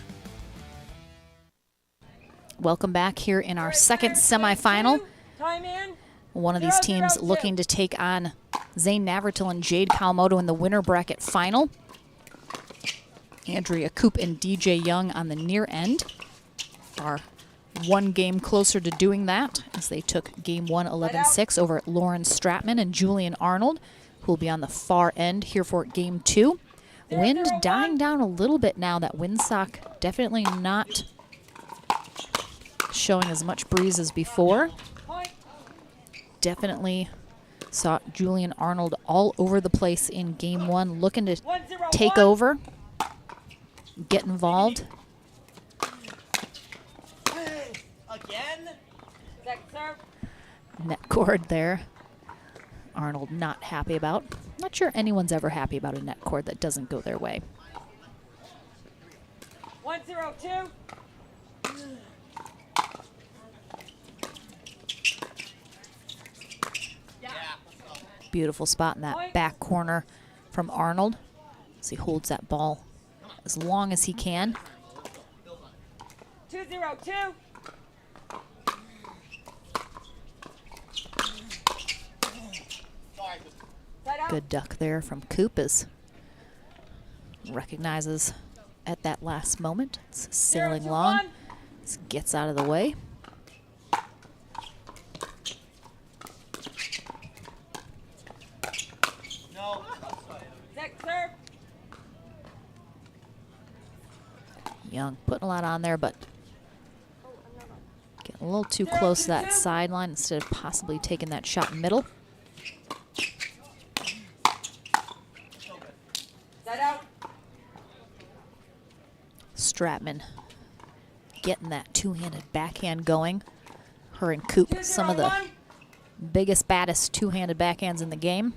Welcome back here in our second semifinal. Time in. One of these teams looking to take on Zane Navratil and Jade Kawamoto in the winner bracket final. Andrea Coop and DJ Young on the near end are one game closer to doing that as they took game 1 11-6 over at Lauren Stratman and Julian Arnold, who will be on the far end here for game 2. Wind dying down a little bit now. That windsock definitely not showing as much breeze as before. Definitely saw Julian Arnold all over the place in game 1, looking to take over, get involved. Again. Second serve. Net cord there. Arnold not happy about. Not sure anyone's ever happy about a net cord that doesn't go their way. 1-0-2. Beautiful spot in that back corner from Arnold as he holds that ball as long as he can. 2-0-2. Good duck there from Coop as recognizes at that last moment. It's sailing long. Just gets out of the way. No. Second serve. Young putting a lot on there, but getting a little too close to that sideline instead of possibly taking that shot middle. Stratman getting that two-handed backhand going. Her and Coop, some of the biggest, baddest two-handed backhands in the game.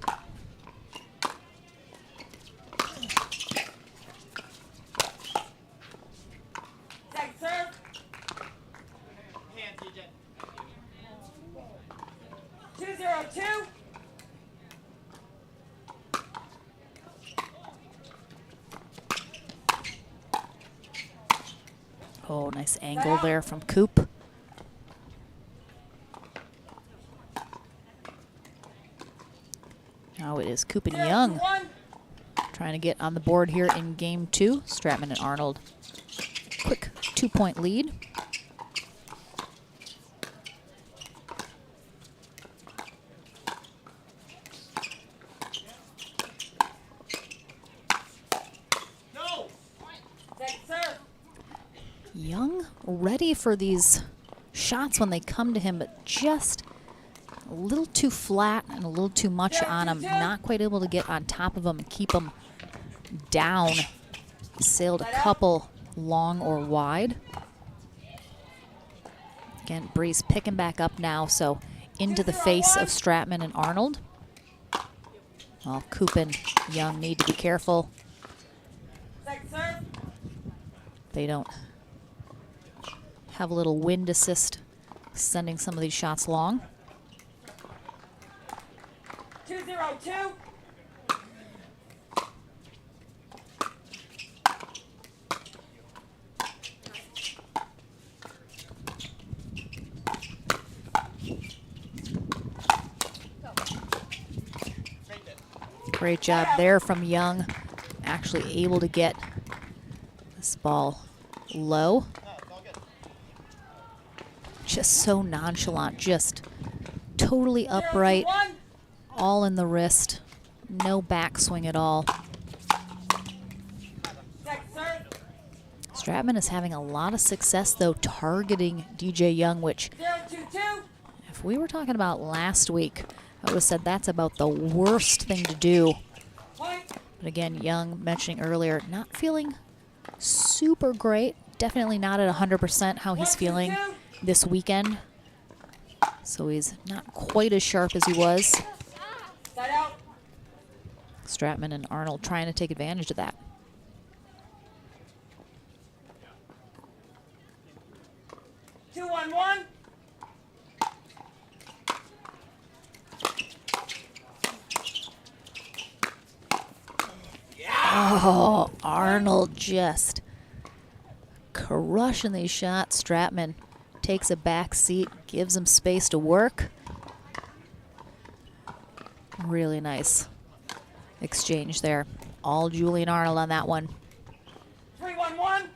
Second serve. 2-0-2. Oh, nice angle there from Coop. Now it is Coop and Young trying to get on the board here in game 2. Stratman and Arnold, quick 2-point lead. Young ready for these shots when they come to him, but just a little too flat and a little too much on him. Not quite able to get on top of him and keep him down. Sailed a couple long or wide. Again, Breeze picking back up now, so into the face of Stratman and Arnold. Well, Coop and Young need to be careful. They don't have a little wind assist sending some of these shots long. 2-0-2. Great job there from Young. Actually able to get this ball low. Just so nonchalant, just totally upright, all in the wrist, no backswing at all. Stratman is having a lot of success, though, targeting DJ Young, which, if we were talking about last week, I would have said that's about the worst thing to do. But again, Young, mentioning earlier, not feeling super great. Definitely not at 100% how he's feeling this weekend. So he's not quite as sharp as he was. Stratman and Arnold trying to take advantage of that. Two, 1-1. Oh, Arnold just crushing these shots. Stratman takes a back seat, gives him space to work. Really nice exchange there. All Julian Arnold on that one. 3-1-1.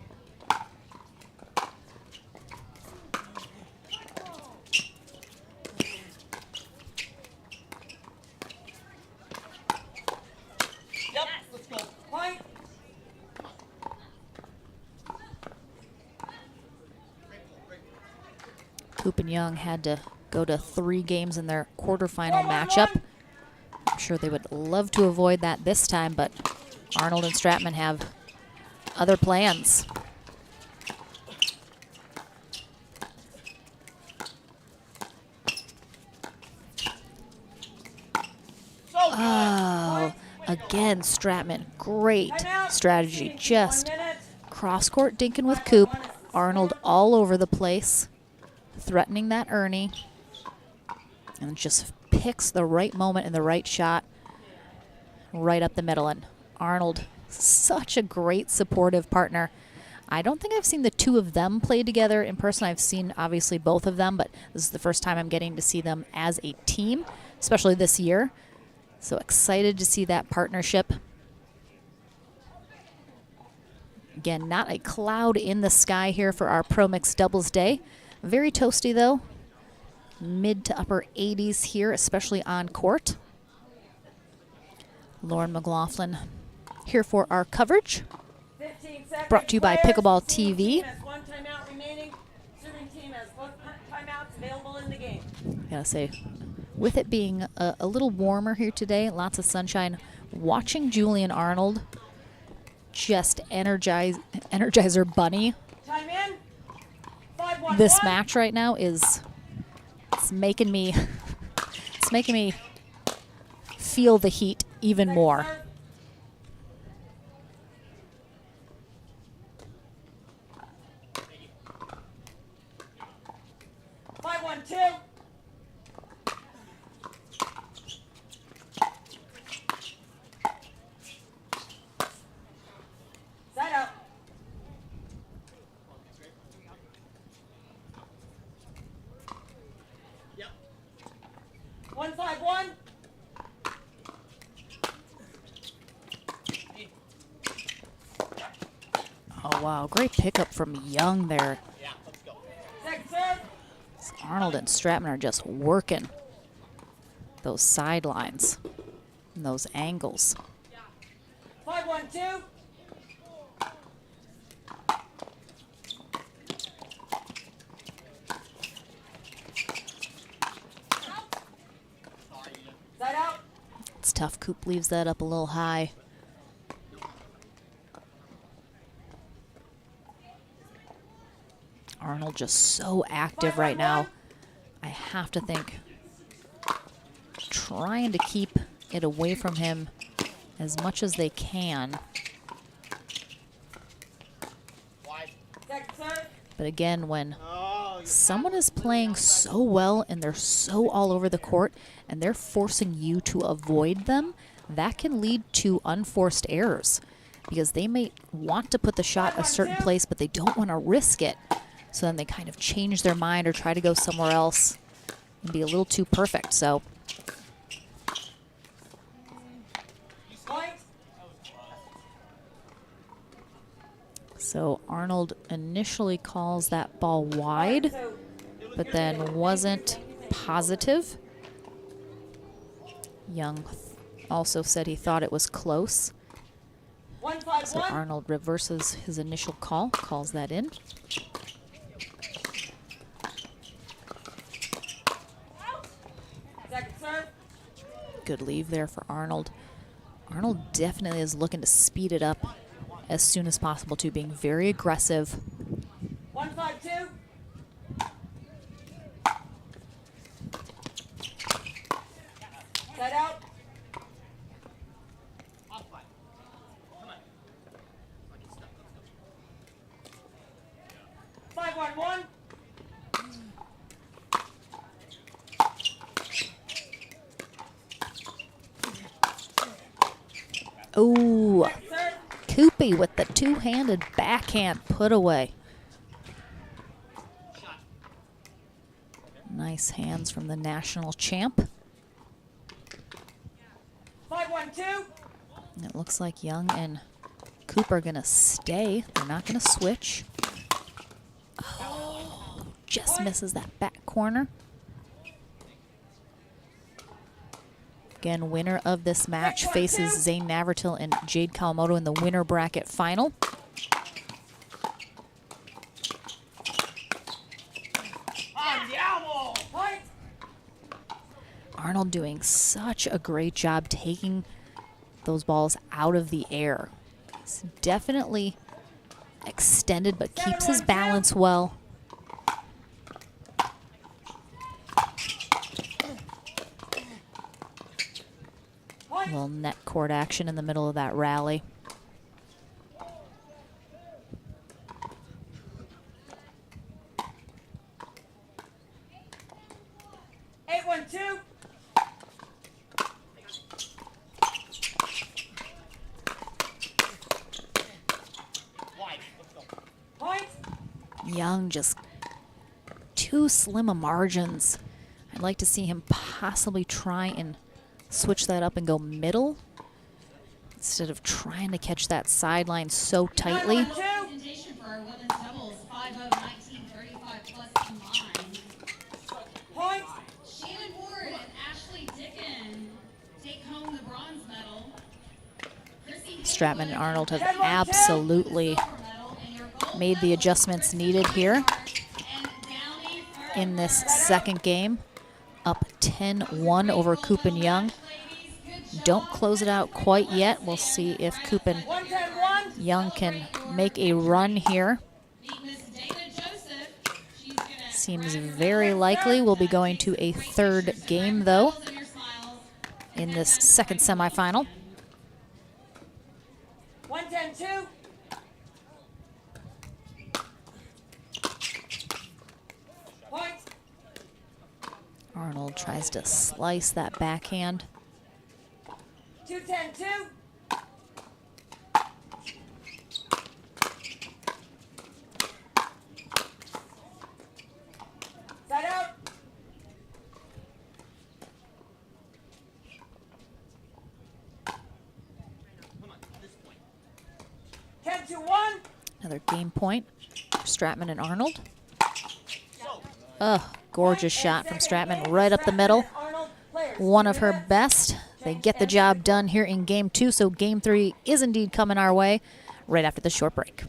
Yep, let's go. Point. Coop and Young had to go to 3 games in their quarterfinal matchup. I'm sure they would love to avoid that this time, but Arnold and Stratman have other plans. Oh, again, Stratman, great strategy. Just cross-court dinking with Coop. Arnold all over the place, threatening that Ernie, and just picks the right moment and the right shot right up the middle. And Arnold, such a great supportive partner. I don't think I've seen the two of them play together in person. I've seen, obviously, both of them, but this is the first time I'm getting to see them as a team, especially this year. So excited to see that partnership. Again, not a cloud in the sky here for our Pro Mixed Doubles Day. Very toasty, though. Mid to upper 80s here, especially on court. Lauren McLaughlin here for our coverage. Brought to you by Pickleball TV. One timeout remaining. Serving team has both timeouts available in the game. Gotta say, with it being a little warmer here today, lots of sunshine, watching Julian Arnold just Energizer Bunny Time in. 5-1-1. this match right now it's making me feel the heat even more. 151. Oh, wow. Great pickup from Young there. Second serve. Arnold and Stratman are just working those sidelines and those angles. 512. Side out. It's tough. Coop leaves that up a little high. Arnold just so active right now. I have to think trying to keep it away from him as much as they can. But again, when someone is playing so well and they're so all over the court and they're forcing you to avoid them, that can lead to unforced errors because they may want to put the shot a certain place, but they don't want to risk it. So then they kind of change their mind or try to go somewhere else and be a little too perfect. So Arnold initially calls that ball wide, but then wasn't positive. Young also said he thought it was close. So Arnold reverses his initial call, calls that in. Good leave there for Arnold. Arnold definitely is looking to speed it up as soon as possible too, being very aggressive. 152. Side out. 511. Oh, Koopy with the two-handed backhand put away. Nice hands from the national champ. 512. It looks like Young and Coop are gonna stay. They're not gonna switch. Oh, just misses that back corner. Again, winner of this match faces Zane Navratil and Jade Kawamoto in the winner bracket final. Arnold doing such a great job taking those balls out of the air. It's definitely extended, but keeps his balance well. A little net court action in the middle of that rally. Young just too slim of margins. I'd like to see him possibly try and switch that up and go middle instead of trying to catch that sideline so tightly. Stratman and Arnold have absolutely made the adjustments needed here in this second game. Up 10-1 over Coop and Young. Don't close it out quite yet. We'll see if Coop and Young can make a run here. Seems very likely. We'll be going to a third game, though, in this second semifinal. 110-2. Arnold tries to slice that backhand. 210-2. Side out. Another game point for Stratman and Arnold. Oh, gorgeous shot from Stratman right up the middle. One of her best. They get the job done here in game 2, so game 3 is indeed coming our way right after the short break.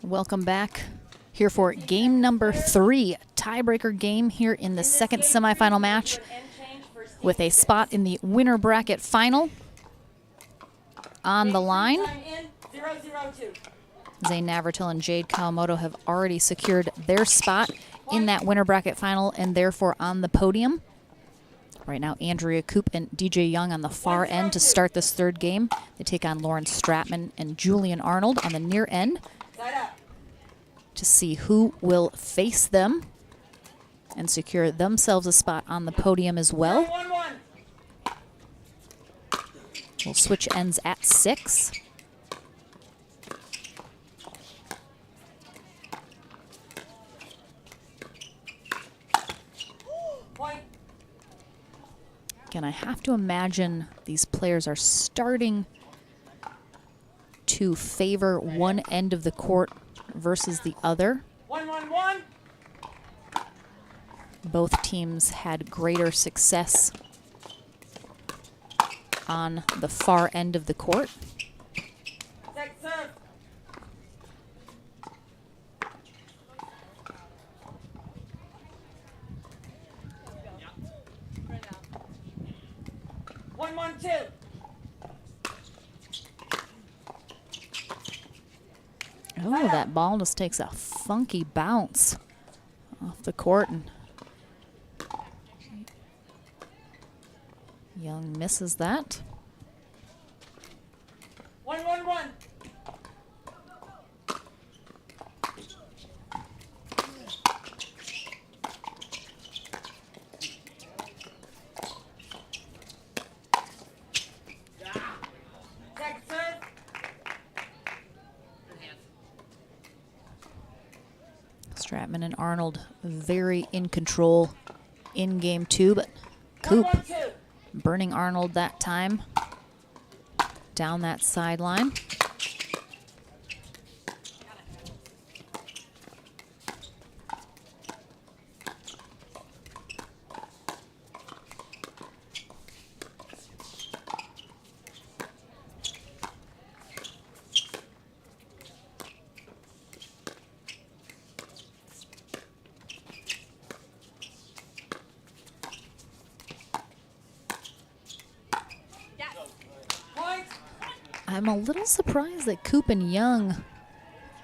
Welcome back here for game number 3, tiebreaker game here in the second semifinal match with a spot in the winner bracket final on the line. Zane Navratil and Jade Kawamoto have already secured their spot in that winner bracket final and therefore on the podium. Right now, Andrea Koop and DJ Young on the far end to start this third game. They take on Lauren Stratman and Julian Arnold on the near end to see who will face them and secure themselves a spot on the podium as well. We'll switch ends at 6. Again, I have to imagine these players are starting to favor one end of the court versus the other. 1-1-1. Both teams had greater success on the far end of the court. Second serve. One, 2. Oh, that ball just takes a funky bounce off the court, and Young misses that. 1-1-1. Second serve. Stratman and Arnold very in control in game 2, but Koop burning Arnold that time down that sideline. I'm a little surprised that Koop and Young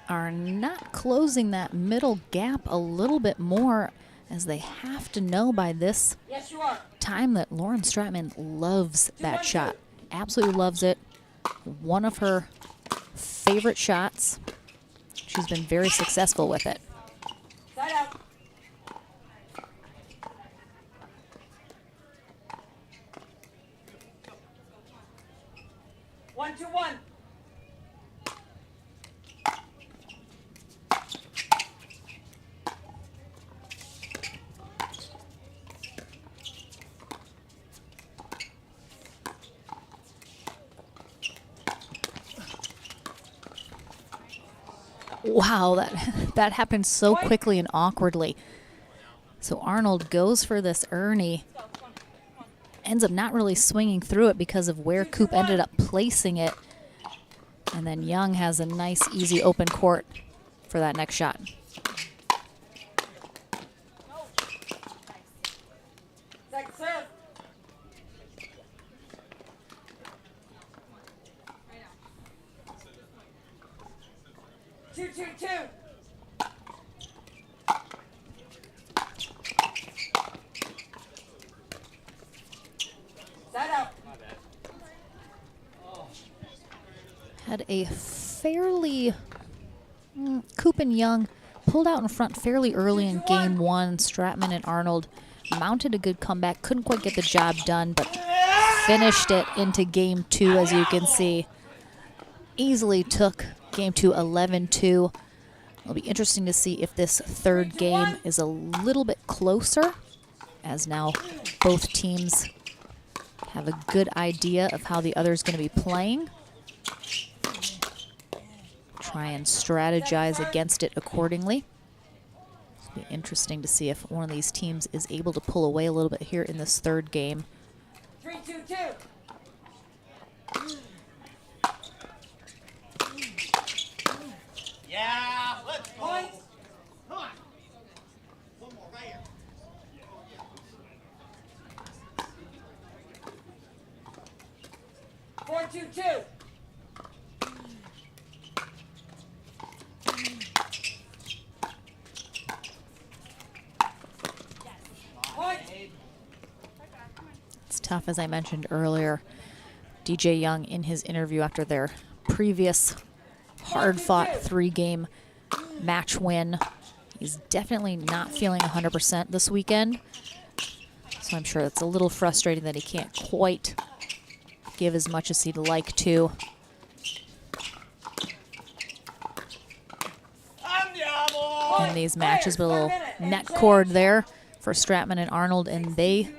are not closing that middle gap a little bit more. as they have to know by this Yes, you are. time that Lauren Stratman loves that shot. Absolutely loves it. One of her favorite shots. She's been very successful with it. Side out. One, two, one. Wow, that happened so quickly and awkwardly. So Arnold goes for this Ernie. Ends up not really swinging through it because of where Coop ended up placing it. And then Young has a nice, easy open court for that next shot. Second serve. Two, two, two. Side out. Had a fairly, Coop and Young pulled out in front fairly early in game one. Stratman and Arnold mounted a good comeback, couldn't quite get the job done, but finished it into game two, as you can see. Easily took game two 11-2. It'll be interesting to see if this third game is a little bit closer, as now both teams have a good idea of how the other is going to be playing. Try and strategize against it accordingly. It'll be interesting to see if one of these teams is able to pull away a little bit here in this third game. 3, 2, 2. Yeah, let's go. Points. Come on. One more right here. 4, 2, 2. It's tough, as I mentioned earlier. DJ Young, in his interview after their previous hard-fought three-game match win, he's definitely not feeling 100% this weekend. So I'm sure it's a little frustrating that he can't quite give as much as he'd like to. In these matches, but a little net cord there for Stratman and Arnold, and they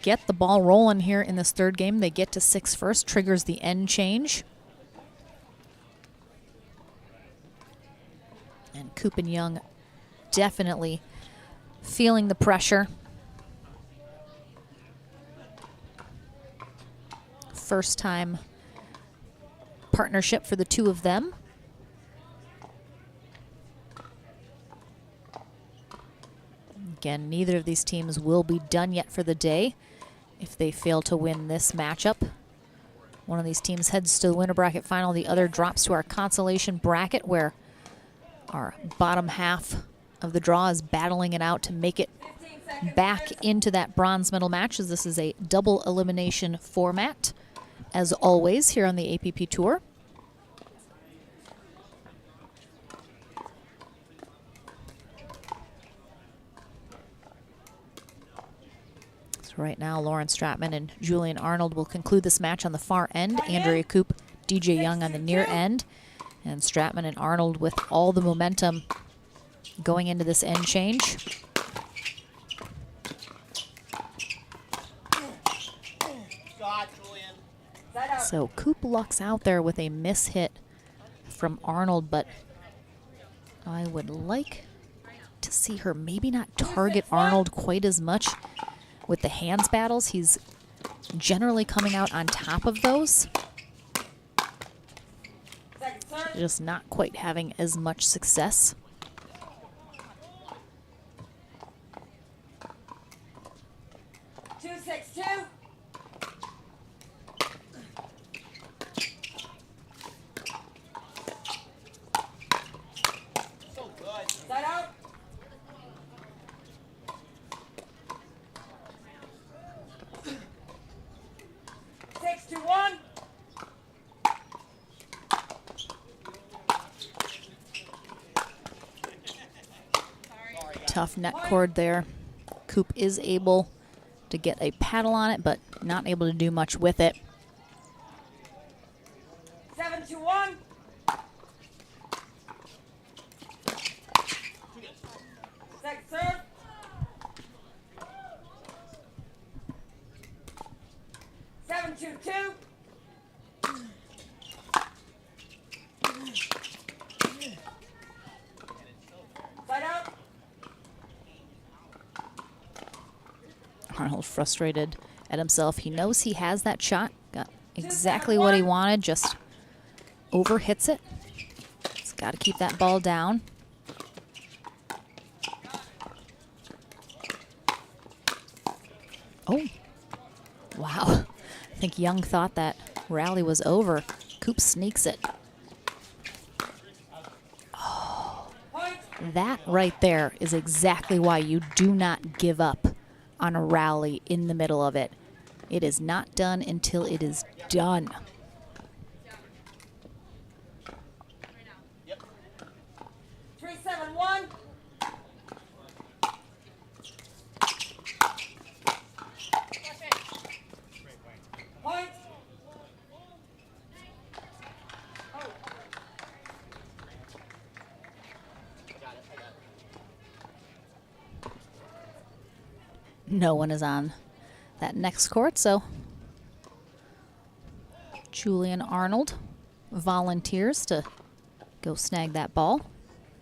get the ball rolling here in this third game. They get to 6 first, triggers the end change. And Coop and Young definitely feeling the pressure. First time partnership for the two of them. Again, neither of these teams will be done yet for the day if they fail to win this matchup. One of these teams heads to the winner bracket final. The other drops to our consolation bracket, where our bottom half of the draw is battling it out to make it back into that bronze medal match, as this is a double elimination format, as always, here on the APP Tour. Right now, Lauren Stratman and Julian Arnold will conclude this match on the far end. Andrea Coop, DJ Young on the near end. And Stratman and Arnold with all the momentum going into this end change. So Coop lucks out there with a miss hit from Arnold, but I would like to see her maybe not target Arnold quite as much. With the hands battles, he's generally coming out on top of those. Just not quite having as much success. Two, 6, 2. So good. Side out. Tough net cord there. Coop is able to get a paddle on it, but not able to do much with it. 7-2-1. Second serve. Seven, 2-2. Side out. Arnold frustrated at himself. He knows he has that shot. Got exactly what he wanted, just overhits it. He's got to keep that ball down. Oh, wow. I think Young thought that rally was over. Coop sneaks it. Oh, that right there is exactly why you do not give up on a rally in the middle of it. It is not done until it is done. Yep. 3-7-1. Point. No one is on that next court, so Julian Arnold volunteers to go snag that ball.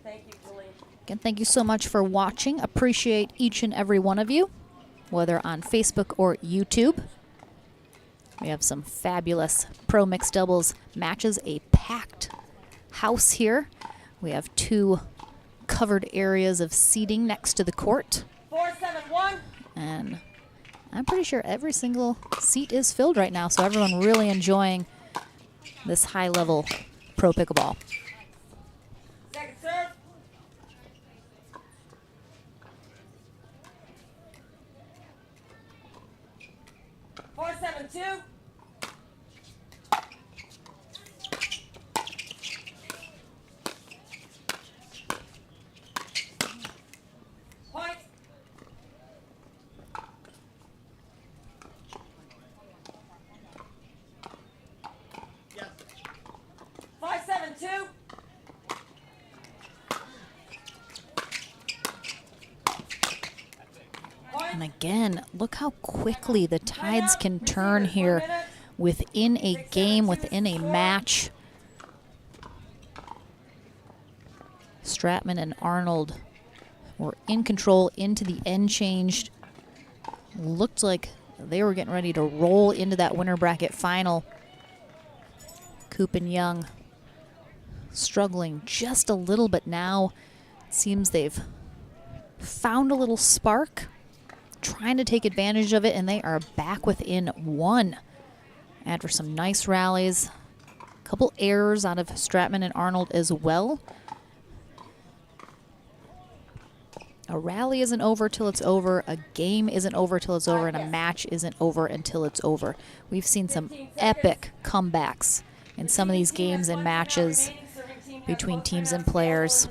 Thank you, Julie. Again, thank you so much for watching. Appreciate each and every one of you, whether on Facebook or YouTube. We have some fabulous pro mixed doubles matches, a packed house here. We have 2 covered areas of seating next to the court. 4-7-1. And I'm pretty sure every single seat is filled right now, so everyone really enjoying this high-level pro pickleball. Second serve. Four, 7-2. Point. 5-7-2. And again, look how quickly the tides can turn here within a game, within a match. Stratman and Arnold were in control into the end changed. Looked like they were getting ready to roll into that winner bracket final. Coop and Young struggling just a little bit now. It seems they've found a little spark, trying to take advantage of it, and they are back within 1 after some nice rallies. A couple errors out of Stratman and Arnold as well. A rally isn't over till it's over, a game isn't over till it's over, and a match isn't over until it's over. We've seen some epic comebacks in some of these games and matches between teams and players.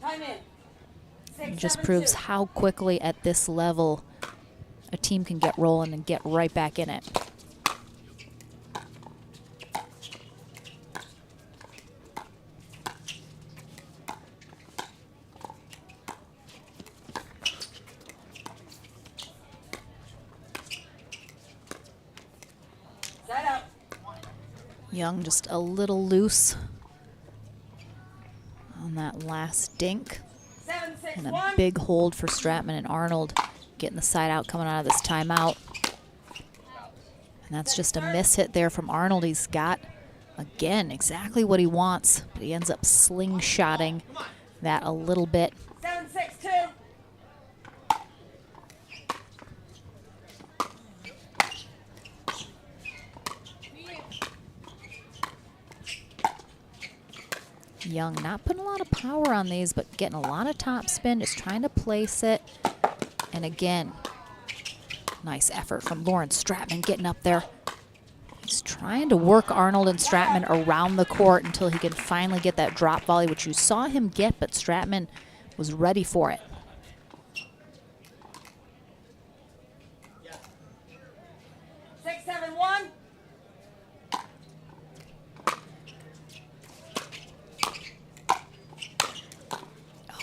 Time in. It just proves how quickly at this level a team can get rolling and get right back in it. Side out. Young just a little loose on that last dink. 7-6-1. And a big hold for Stratman and Arnold, getting the side out coming out of this timeout. And that's just a miss hit there from Arnold. He's got, again, exactly what he wants, but he ends up slingshotting that a little bit. 7-6-2. Young not putting a lot of power on these, but getting a lot of top spin, just trying to place it. And again, nice effort from Lawrence Stratman getting up there. He's trying to work Arnold and Stratman around the court until he can finally get that drop volley, which you saw him get, but Stratman was ready for it. Six, seven, one.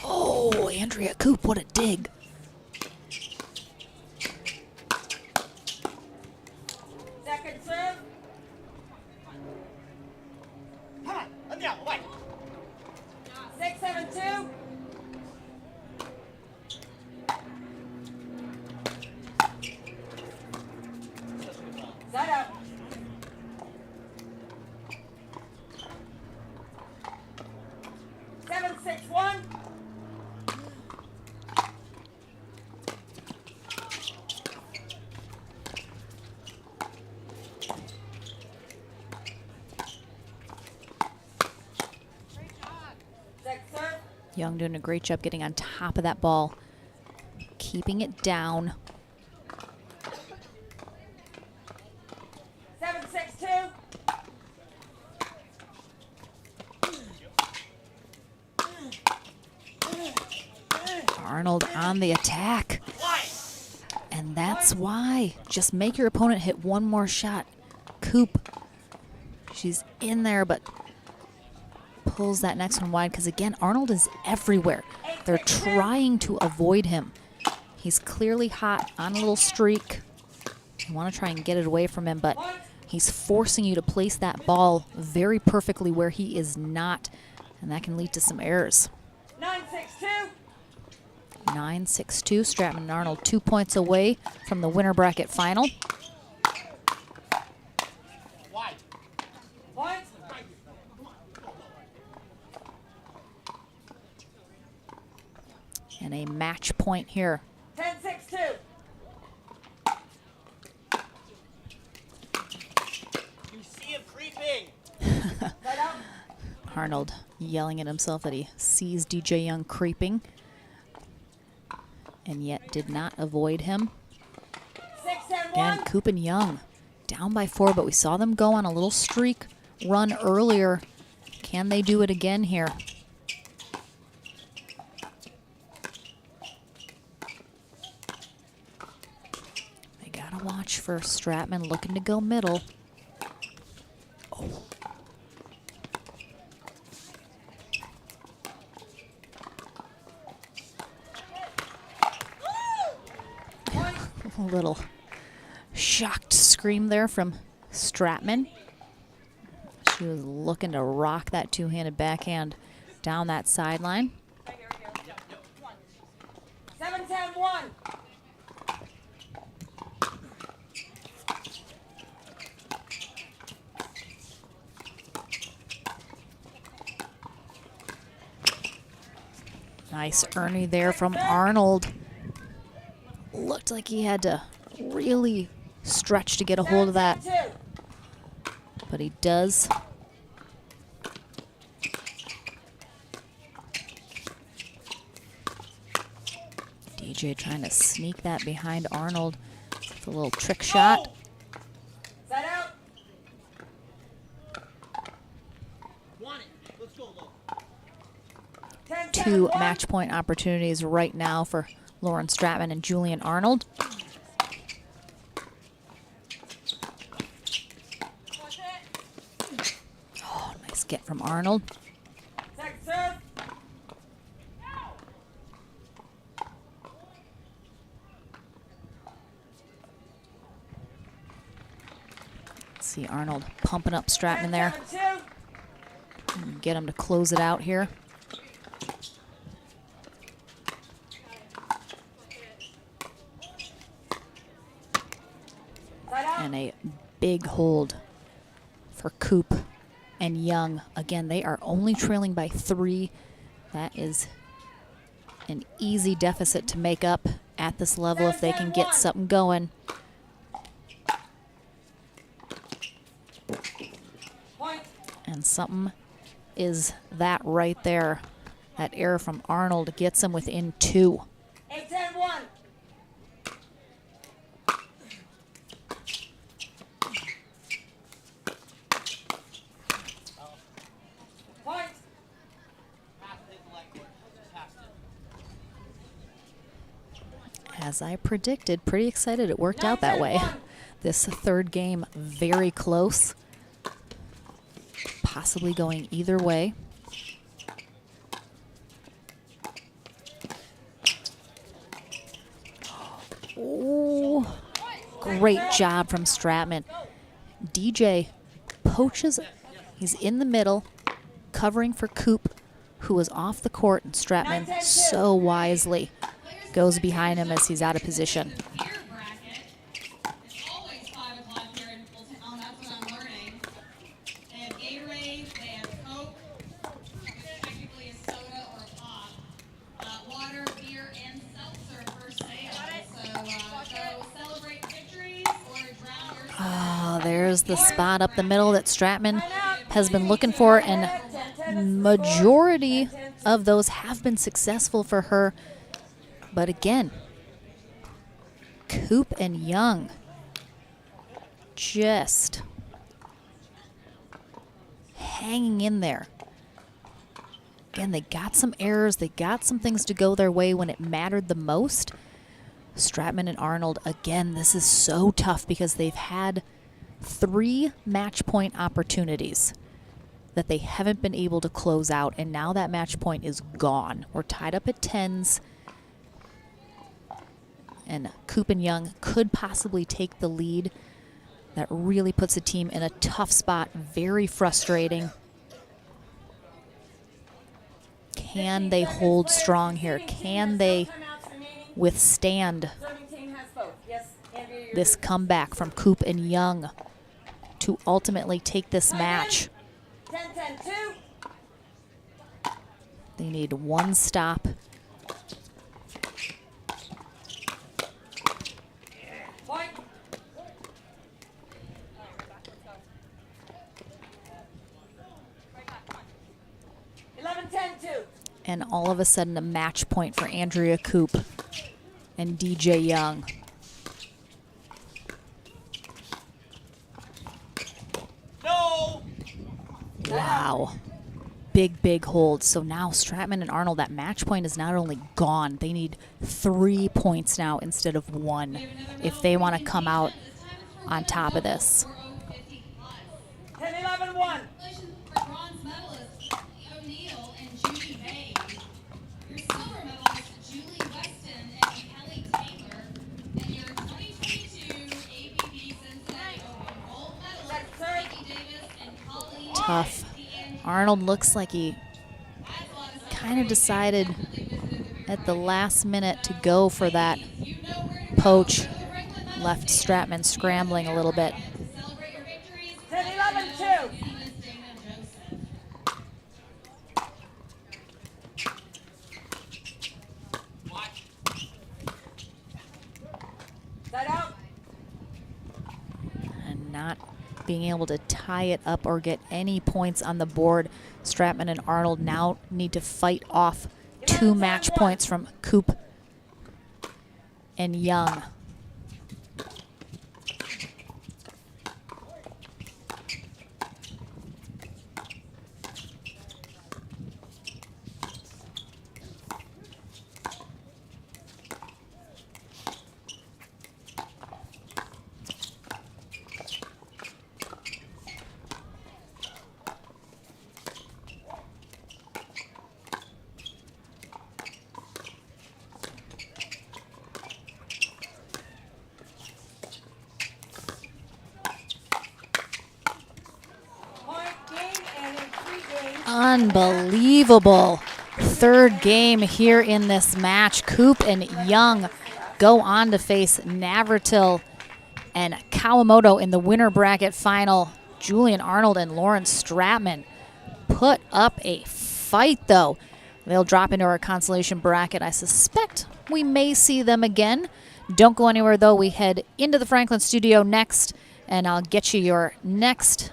Oh, Andrea Coop, what a dig. Second serve. 6, 7, 2. Side out. 7, 6, 1. Second serve. Young doing a great job getting on top of that ball, keeping it down. 7, 6, 2. Arnold on the attack. And that's why. Just make your opponent hit one more shot. Coop, she's in there, but pulls that next one wide because, again, Arnold is everywhere. They're trying to avoid him. He's clearly hot, on a little streak. You want to try and get it away from him, but he's forcing you to place that ball very perfectly where he is not, and that can lead to some errors. 9, 6, 2. 9-6-2, Stratman and Arnold 2 points away from the winner bracket final. Point. And a match point here. 10, 6, 2. You see him creeping. Side out. Arnold yelling at himself that he sees DJ Young creeping and yet did not avoid him. 6, 7, 1. Again, Coop and Young down by 4, but we saw them go on a little streak run earlier. Can they do it again here? They gotta watch for Stratman looking to go middle. Oh. A little shocked scream there from Stratman. She was looking to rock that two-handed backhand down that sideline. 7, 10, 1. Nice Ernie there from Arnold. Looked like he had to really stretch to get a hold of that, but he does. DJ trying to sneak that behind Arnold with a little trick shot. Side out. Want it. Let's go, low. 10, 7, 2 1. match point opportunities right now for Lauren Stratman and Julian Arnold. Oh, nice get from Arnold. Second serve. See Arnold pumping up Stratman there. 7, 2. Get him to close it out here. Side out. And a big hold for Coop and Young. Again, they are only trailing by 3. That is an easy deficit to make up at this level if they can get something going. Point. And something is that right there. That error from Arnold gets him within 2. 8, 10, 1. Point. As I predicted, pretty excited it worked out that way. This third game, very close. Possibly going either way. Oh, great job from Stratman. DJ poaches, he's in the middle, covering for Coop, who was off the court, and Stratman so wisely goes behind him as he's out of position. Oh, there's the spot up the middle that Stratman has been looking for, and majority of those have been successful for her. But again, Coop and Young just hanging in there. Again, they got some errors. They got some things to go their way when it mattered the most. Stratman and Arnold, again, this is so tough because they've had 3 match point opportunities that they haven't been able to close out, and now that match point is gone. We're tied up at 10s, and Coop and Young could possibly take the lead. That really puts the team in a tough spot, very frustrating. Can they hold strong here? Can they withstand this comeback from Coop and Young to ultimately take this match? 10-10-2. They need one stop. Point. And all of a sudden a match point for Andrea Coop and DJ Young. No! Wow. Big, big hold. So now Stratman and Arnold, that match point is not only gone, they need 3 points now instead of 1 if they want to come out on top of this. 10-11-1. Tough. Arnold looks like he kind of decided at the last minute to go for that poach. Left Stratman scrambling a little bit. 10-11-2. Side out. And not being able to tie it up or get any points on the board. Stratman and Arnold now need to fight off 2 match points from Coop and Young. Unbelievable. Third game here in this match. Coop and Young go on to face Navratil and Kawamoto in the winner bracket final. Julian Arnold and Lauren Stratman put up a fight, though. They'll drop into our consolation bracket. I suspect we may see them again. Don't go anywhere, though. We head into the Franklin studio next, and I'll get you your next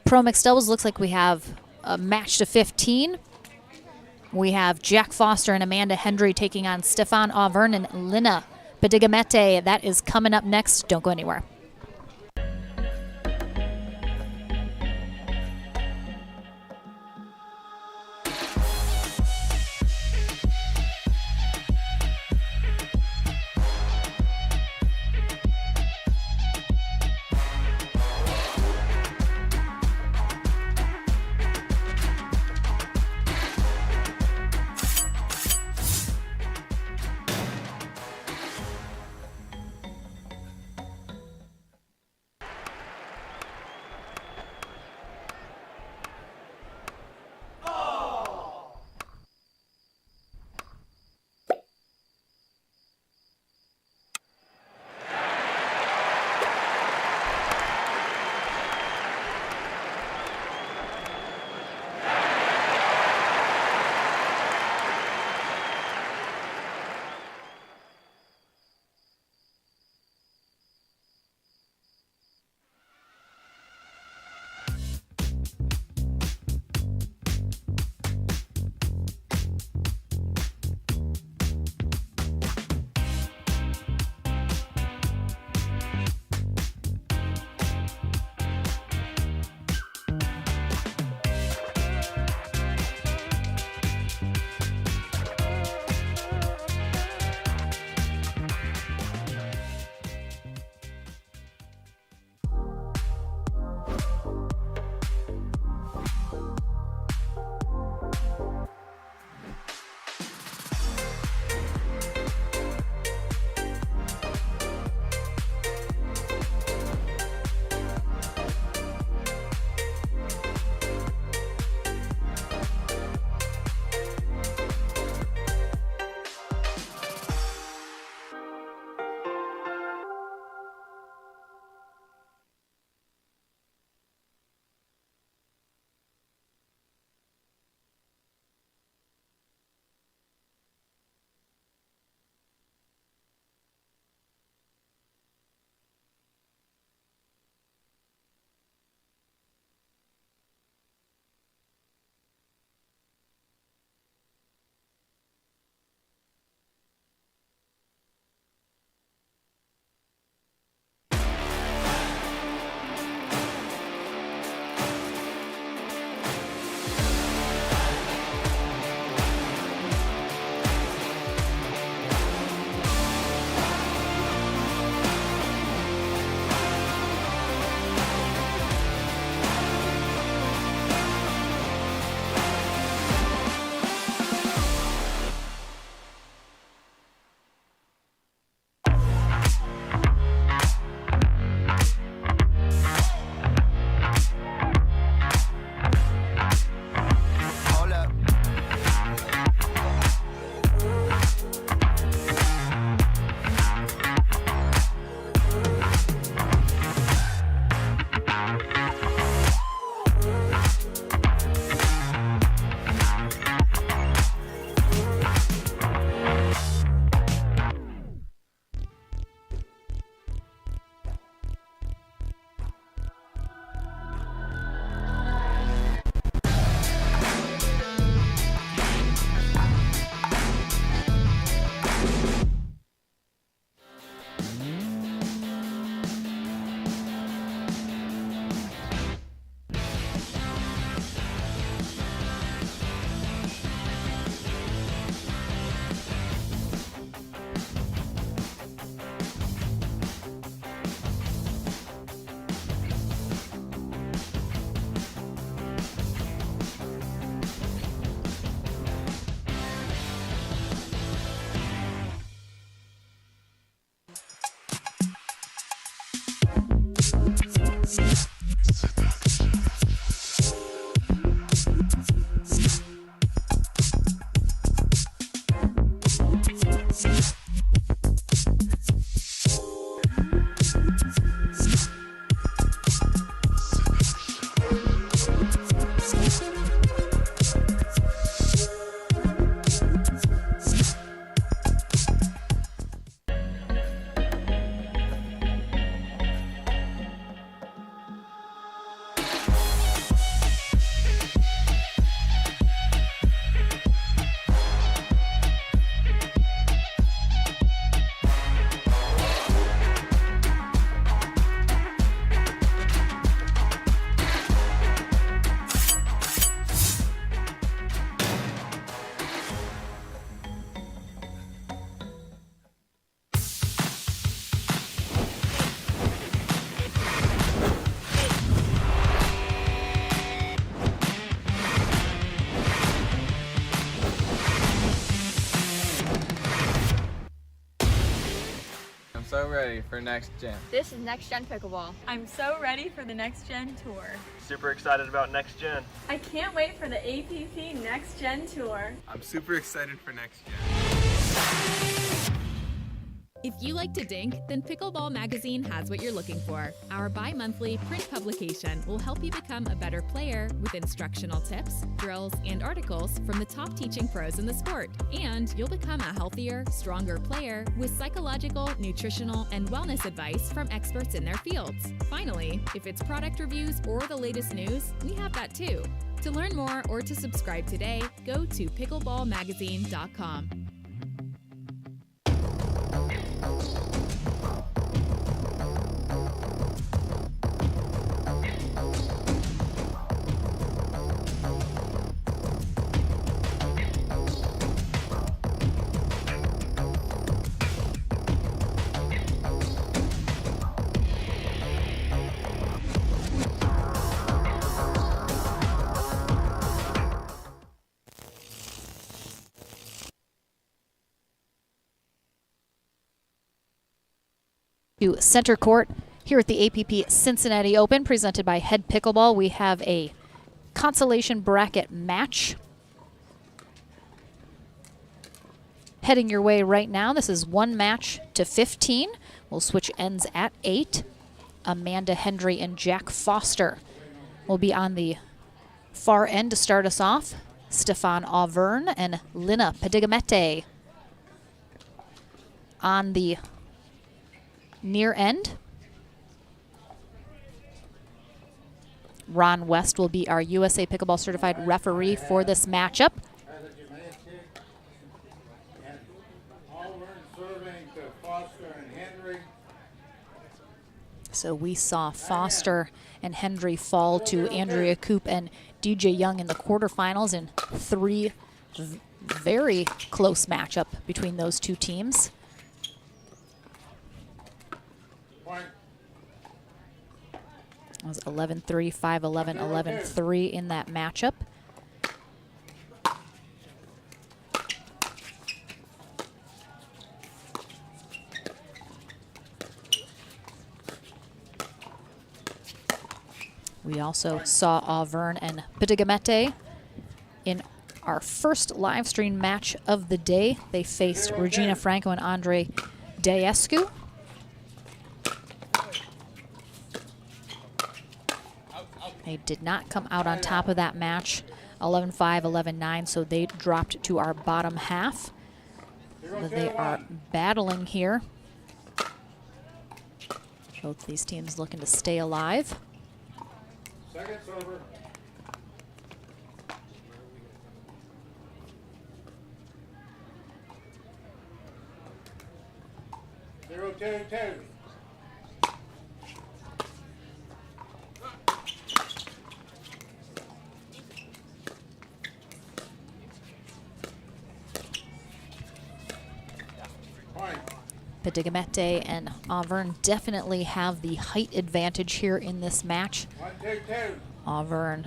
Pro Mixed Doubles. Looks like we have a match to 15. We have Jack Foster and Amanda Hendry taking on Stefan Auvern and Lina Pedigamete. That is coming up next. Don't go anywhere. I'm so ready for next gen. This is Next Gen Pickleball. I'm so ready for the Next Gen Tour. Super excited about next gen. I can't wait for the APP Next Gen Tour. I'm super excited for next gen. If you like to dink, then Pickleball Magazine has what you're looking for. Our bi-monthly print publication will help you become a better player with instructional tips, drills, and articles from the top teaching pros in the sport. And you'll become a healthier, stronger player with psychological, nutritional, and wellness advice from experts in their fields. Finally, if it's product reviews or the latest news, we have that too. To learn more or to subscribe today, go to pickleballmagazine.com. To center court here at the APP Cincinnati Open, presented by Head Pickleball. We have a consolation bracket match heading your way right now. This is one match to 15. We'll switch ends at 8. Amanda Hendry and Jack Foster will be on the far end to start us off. Stefan Auvergne and Lina Pedigamete on the near end. Ron West will be our USA Pickleball certified referee for this matchup. So we saw Foster and Hendry fall to Andrea Koop and DJ Young in the quarterfinals in 3 very close matchup between those two teams. It was 11-3, 5-11, 11-3 in that matchup. We also saw Auvergne and Pedigamete in our first live stream match of the day. They faced Regina Franco and Andre Daescu. They did not come out on top of that match, 11-5, 11-9, so they dropped to our bottom half. But they are battling here. Both these teams looking to stay alive. Second server. 0-2-2. Pedigamete and Auvergne definitely have the height advantage here in this match. 1-2-2. Auvergne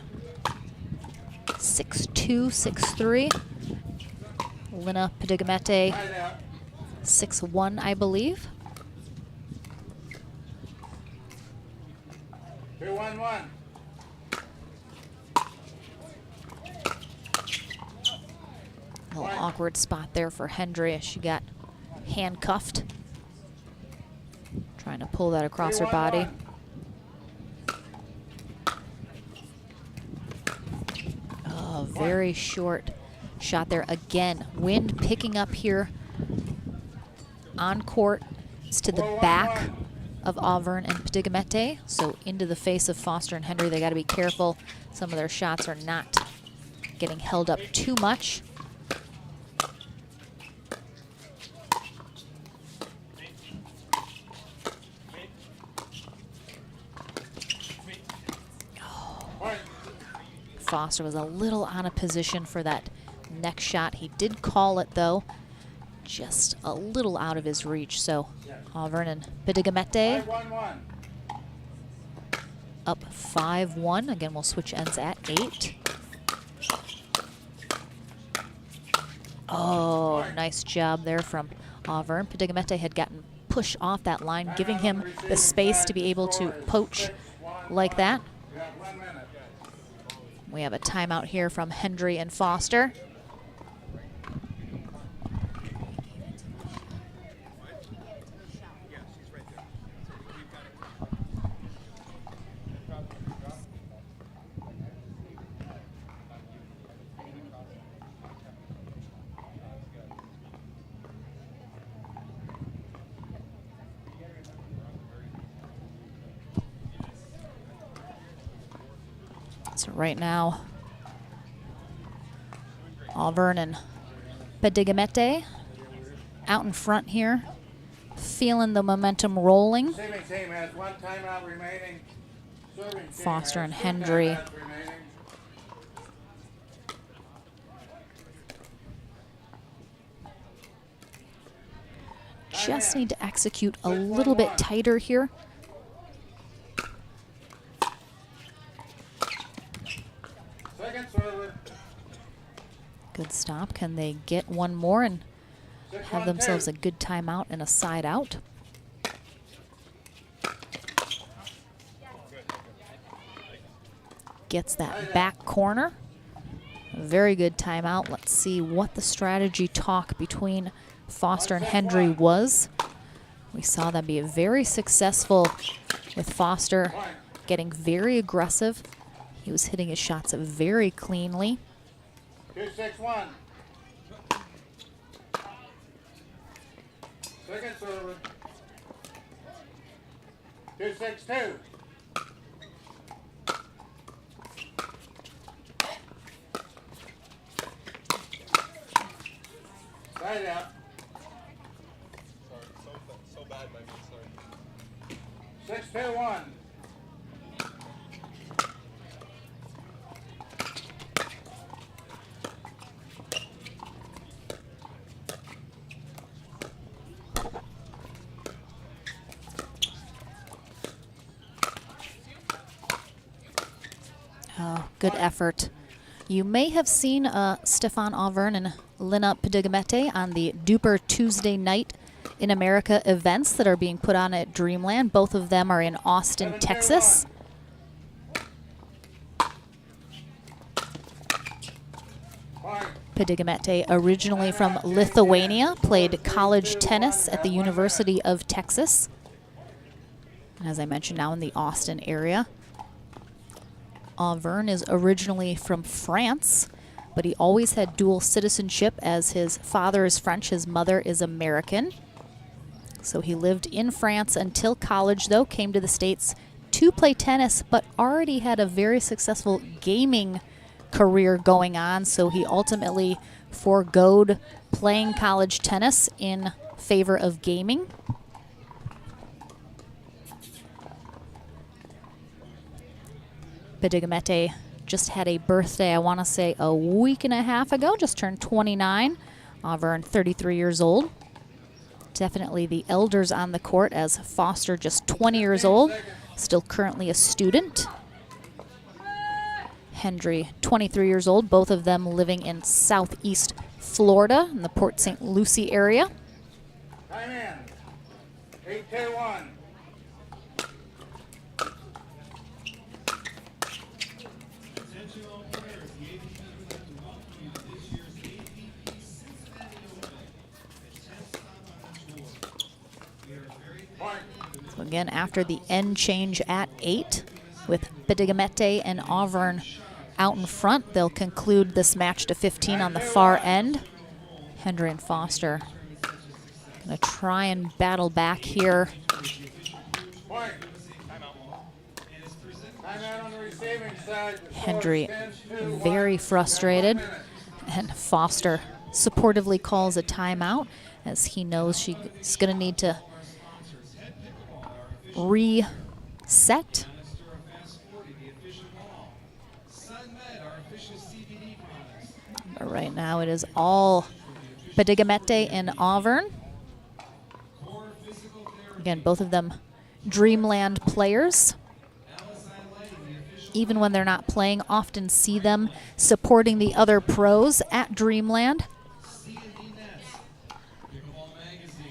6'2", 6'3". Lina Pedigamete 6'1", I believe. 2-1-1. A little awkward spot there for Hendry as she got handcuffed. Trying to pull that across her body. Oh, very short shot there again. Wind picking up here on court. It's to the back of Auvergne and Padigamete, so into the face of Foster and Hendry. They got to be careful. Some of their shots are not getting held up too much. Foster was a little out of position for that next shot. He did call it though, just a little out of his reach. So Auvergne and Padigamete up 5-1. Again, we'll switch ends at 8. Oh, nice job there from Auvergne. Padigamete had gotten pushed off that line, giving him the space to be able to poach like that. We have a timeout here from Hendry and Foster. So right now, Auvergne and Padigamete out in front here, feeling the momentum rolling. Receiving team has 1 timeout remaining. Serving team Foster and has 2 Hendry. timeouts remaining. Just need to execute a little bit tighter here. Second server. Good stop. Can they get one more and have themselves a good timeout and a side out? Gets that back corner. Very good timeout. Let's see what the strategy talk between Foster and Hendry was. We saw them be very successful with Foster getting very aggressive. He was hitting his shots very cleanly. 2-6-1. Second server. 2-6-2. Side out. Sorry, so bad, my man. Sorry. 6-2-1. Oh, good effort. You may have seen Stefan Auvergne and Lina Padigamete on the Duper Tuesday Night in America events that are being put on at Dreamland. Both of them are in Austin, Texas. Padigamete, originally from Lithuania, played college tennis at the University of Texas. And as I mentioned, now in the Austin area. Auvergne is originally from France, but he always had dual citizenship as his father is French, his mother is American. So he lived in France until college, though, came to the States to play tennis, but already had a very successful gaming career going on, so he ultimately foregoed playing college tennis in favor of gaming. Padigamete just had a birthday, I want to say a week and a half ago, just turned 29. Auvergne, 33 years old. Definitely the elders on the court, as Foster just 20 years old, still currently a student. Hendry, 23 years old, both of them living in southeast Florida in the Port St. Lucie area. Time in. 8-2-1. Again, after the end change at 8, with Pedigamete and Auburn out in front, they'll conclude this match to 15 on the far end. Hendry and Foster gonna try and battle back here. Hendry very frustrated, and Foster supportively calls a timeout as he knows she's gonna need to reset. But right now it is all Pedigamete and Auburn. Again, both of them Dreamland players. Even when they're not playing, often see them supporting the other pros at Dreamland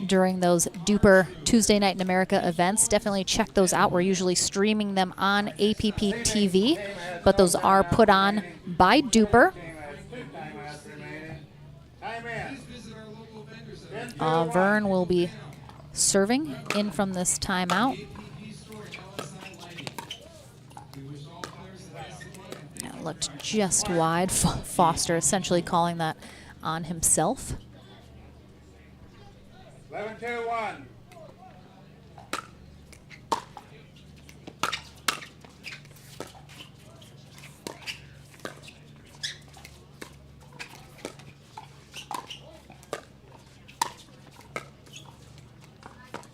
during those Duper Tuesday Night in America events. Definitely check those out. We're usually streaming them on APP TV, but those are put on by Duper. Vern will be serving in from this timeout. That looked just wide. Foster essentially calling that on himself. 11-2-1.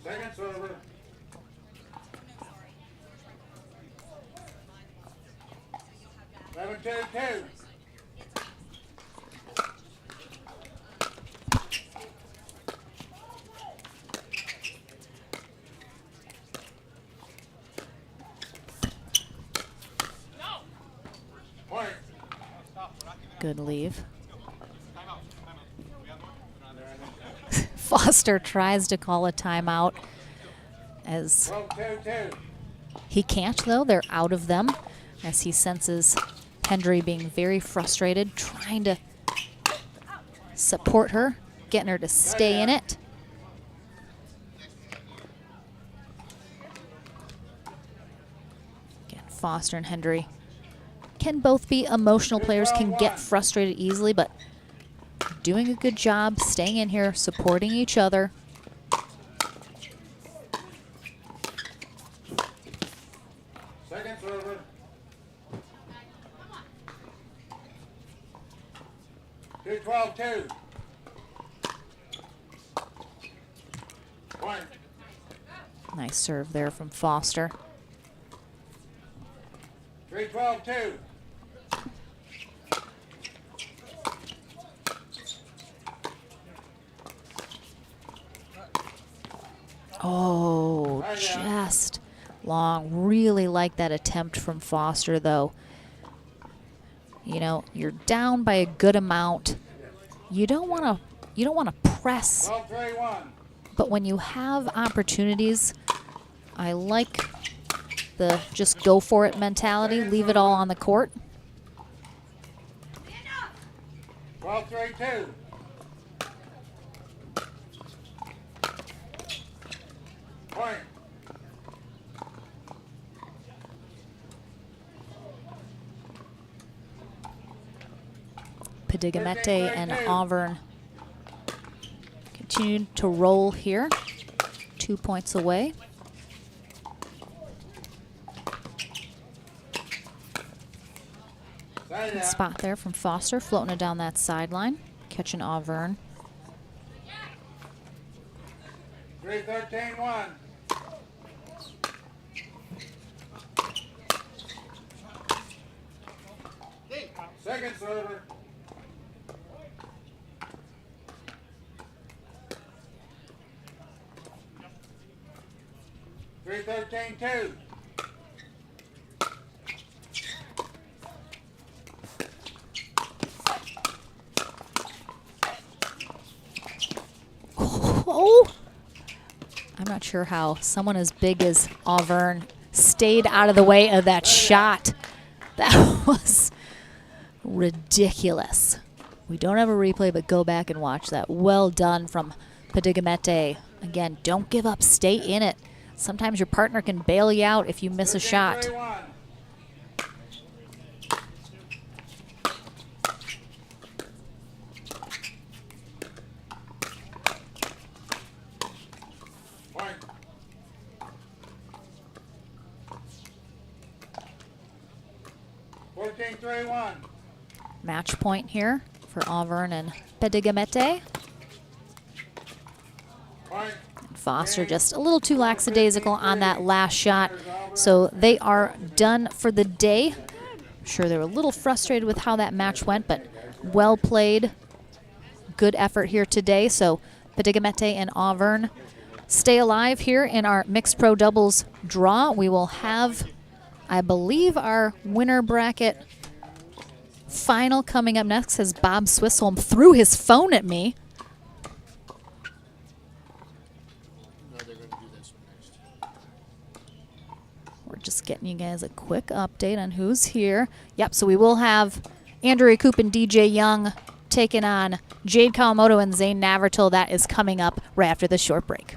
Second server. Seven, two. Good leave. Foster tries to call a timeout as he can't, though. They're out of them as he senses Hendry being very frustrated, trying to support her, getting her to stay in it. Again, Foster and Hendry can both be emotional players, can get frustrated easily, but doing a good job staying in here, supporting each other. Second server. Two, 12-2. One. Nice serve there from Foster. 3-12-2. Oh, just long. Really like that attempt from Foster, though. You know, you're down by a good amount. You don't want to press. 12-3-1. But when you have opportunities, I like the just go for it mentality. Leave it all on the court. 12-3-2. Point. Pedigamete and Auburn continue to roll here. 2 points away. Good spot there from Foster, floating it down that sideline, catching Auburn. 3-13-1. Second server. Three, 13-2. Oh! I'm not sure how someone as big as Auburn stayed out of the way of that shot. That was ridiculous. We don't have a replay, but go back and watch that. Well done from Pedigamete. Again, don't give up. Stay in it. Sometimes your partner can bail you out if you miss a shot. Match point here for Auburn and Pedigamete. Foster just a little too lackadaisical on that last shot, so they are done for the day. I'm sure they were a little frustrated with how that match went, but well played. Good effort here today, so Pedigamete and Auburn stay alive here in our mixed pro doubles draw. We will have, I believe, our winner bracket final coming up next as Bob Swissholm threw his phone at me. We're just getting you guys a quick update on who's here. Yep, so we will have Andrea Coop and DJ Young taking on Jade Kawamoto and Zane Navratil. That is coming up right after the short break.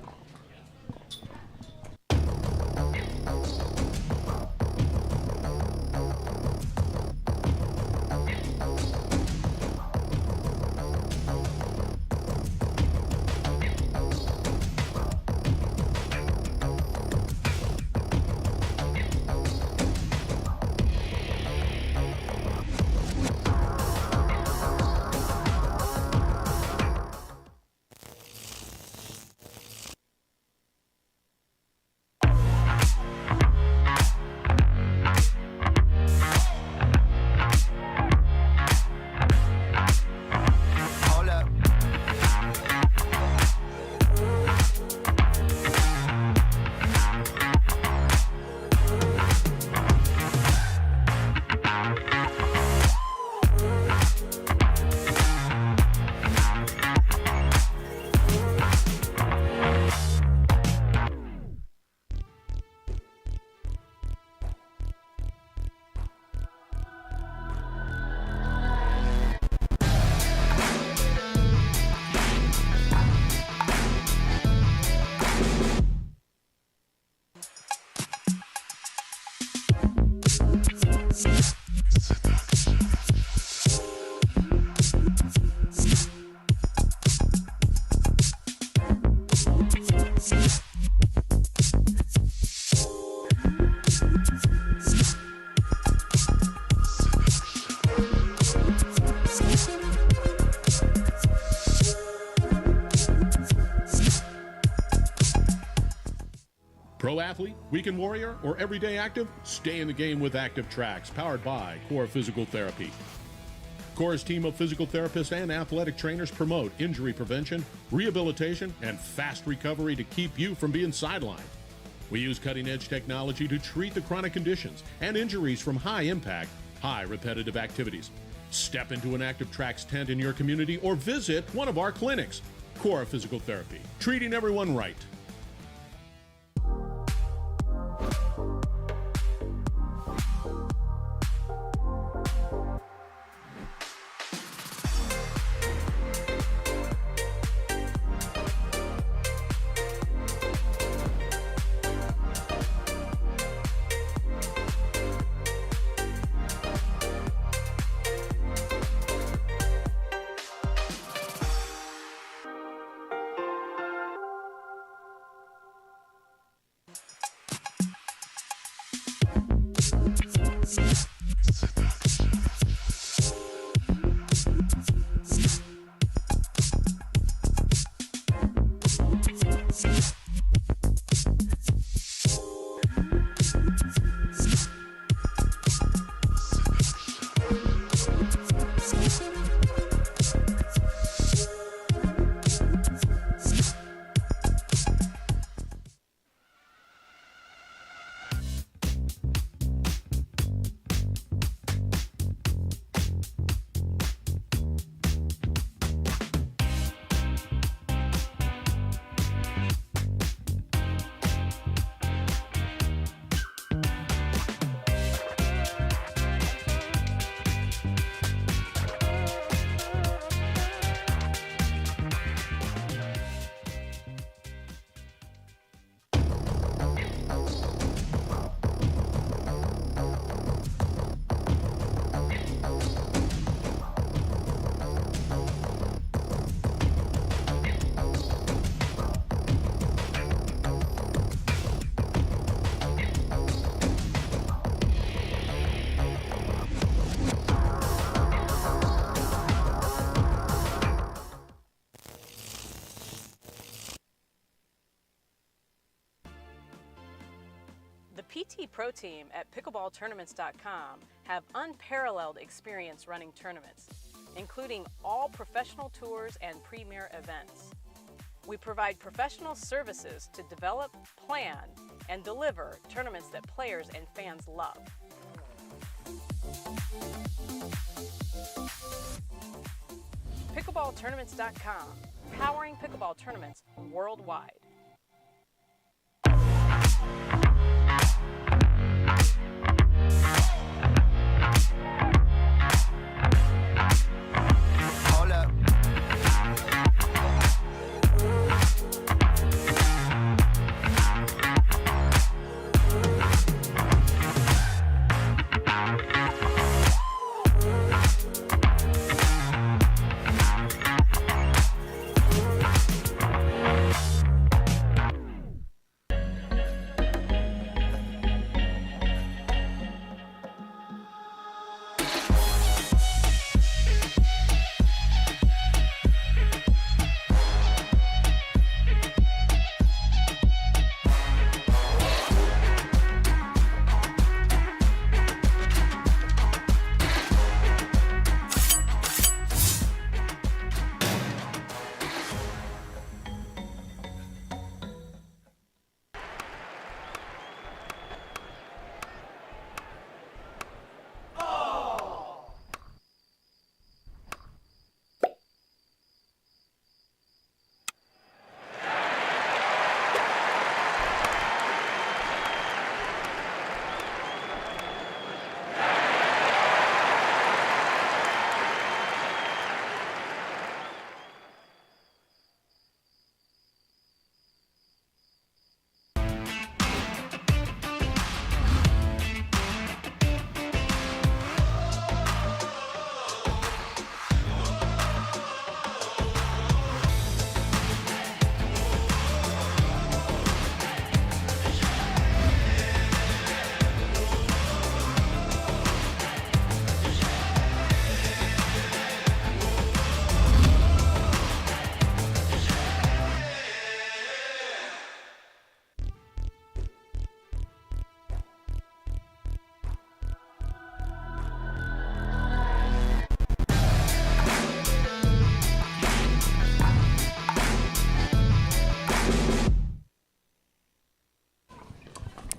Pro athlete, weekend warrior, or everyday active? Stay in the game with Active Tracks, powered by Core Physical Therapy. Core's team of physical therapists and athletic trainers promote injury prevention, rehabilitation, and fast recovery to keep you from being sidelined. We use cutting-edge technology to treat the chronic conditions and injuries from high-impact, high repetitive activities. Step into an Active Tracks tent in your community or visit one of our clinics. Core Physical Therapy, treating everyone right. PT Pro Team at pickleballtournaments.com have unparalleled experience running tournaments, including all professional tours and premier events. We provide professional services to develop, plan, and deliver tournaments that players and fans love. Pickleballtournaments.com, powering pickleball tournaments worldwide. Hold up.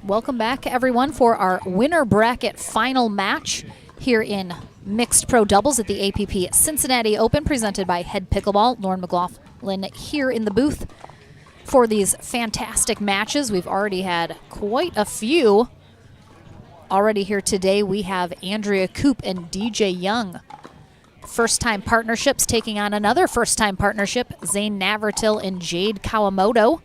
Welcome back, everyone, for our winner bracket final match here in mixed pro doubles at the APP Cincinnati Open, presented by Head Pickleball. Lauren McLaughlin here in the booth for these fantastic matches. We've already had quite a few already here today. We have Andrea Koop and DJ Young, first-time partnerships, taking on another first-time partnership, Zane Navratil and Jade Kawamoto.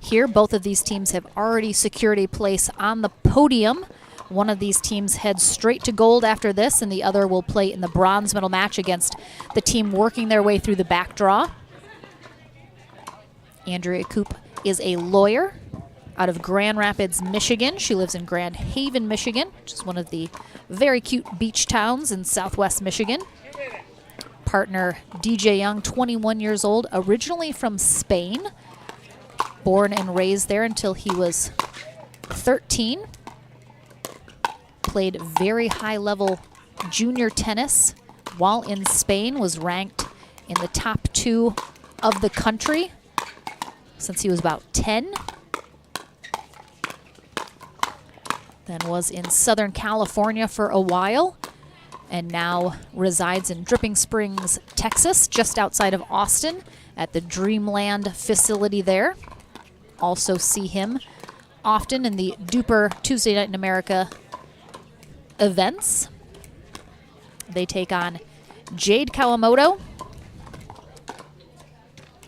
Here, both of these teams have already secured a place on the podium. One of these teams heads straight to gold after this, and the other will play in the bronze medal match against the team working their way through the back draw. Andrea Koop is a lawyer out of Grand Rapids, Michigan. She lives in Grand Haven, Michigan, which is one of the very cute beach towns in southwest Michigan. Partner DJ Young, 21 years old, originally from Spain. Born and raised there until he was 13. Played very high-level junior tennis while in Spain, was ranked in the top 2 of the country since he was about 10. Then was in Southern California for a while, and now resides in Dripping Springs, Texas, just outside of Austin at the Dreamland facility there. Also see him often in the Duper Tuesday Night in America events. They take on Jade Kawamoto,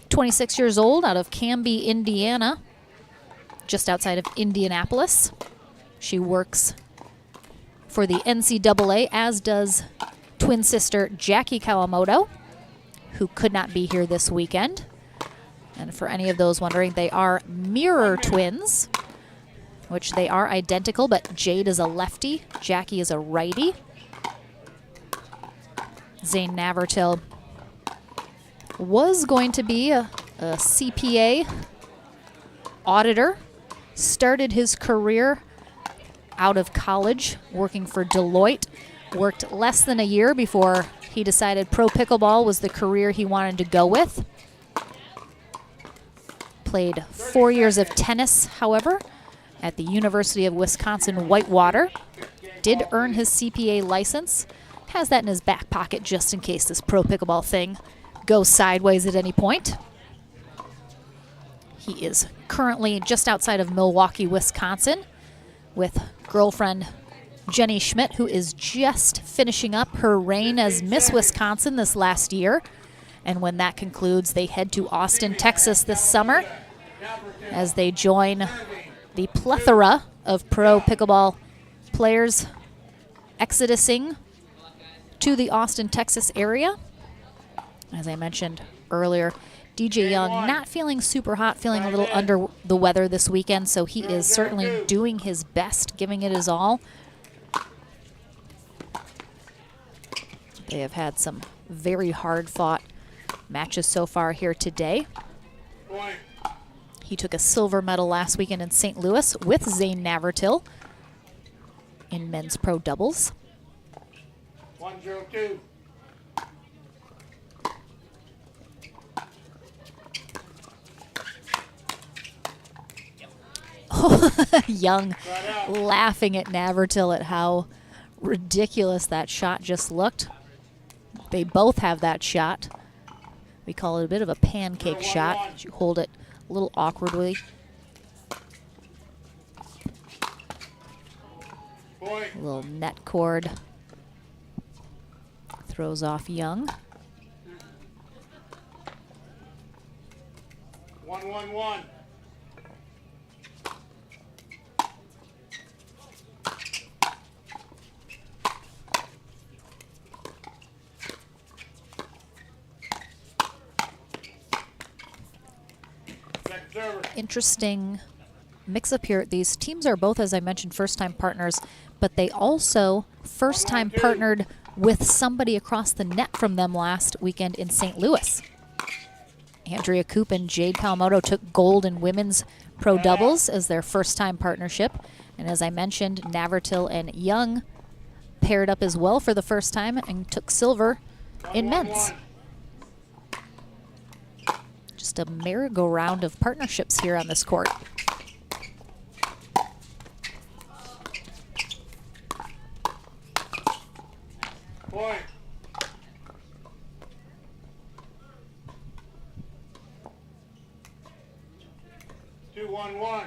26 years old, out of Canby, Indiana, just outside of Indianapolis. She works for the NCAA, as does twin sister Jackie Kawamoto, who could not be here this weekend. And for any of those wondering, they are mirror twins, which they are identical, but Jade is a lefty, Jackie is a righty. Zane Navratil was going to be a CPA auditor, started his career out of college, working for Deloitte. Worked less than a year before he decided pro pickleball was the career he wanted to go with. Played 4 years of tennis, however, at the University of Wisconsin-Whitewater. Did earn his CPA license. Has that in his back pocket just in case this pro pickleball thing goes sideways at any point. He is currently just outside of Milwaukee, Wisconsin, with girlfriend Jenny Schmidt, who is just finishing up her reign as Miss Wisconsin this last year. And when that concludes, they head to Austin, Texas this summer as they join the plethora of pro pickleball players exodusing to the Austin, Texas area. As I mentioned earlier, DJ Young not feeling super hot, feeling a little under the weather this weekend, so he is certainly doing his best, giving it his all. They have had some very hard-fought matches so far here today. He took a silver medal last weekend in St. Louis with Zane Navratil in men's pro doubles. 1-0-2. Young laughing at Navratil at how ridiculous that shot just looked. They both have that shot. We call it a bit of a pancake shot. You hold it a little awkwardly. A little net cord. Throws off Young. 1-1-1. Interesting mix-up here. These teams are both, as I mentioned, first-time partners, but they also first-time partnered with somebody across the net from them last weekend in St. Louis. Andrea Koop and Jade Kawamoto took gold in women's pro doubles as their first-time partnership. And as I mentioned, Navratil and Young paired up as well for the first time and took silver in men's. Just a merry-go-round of partnerships here on this court. Point. Two, 1-1.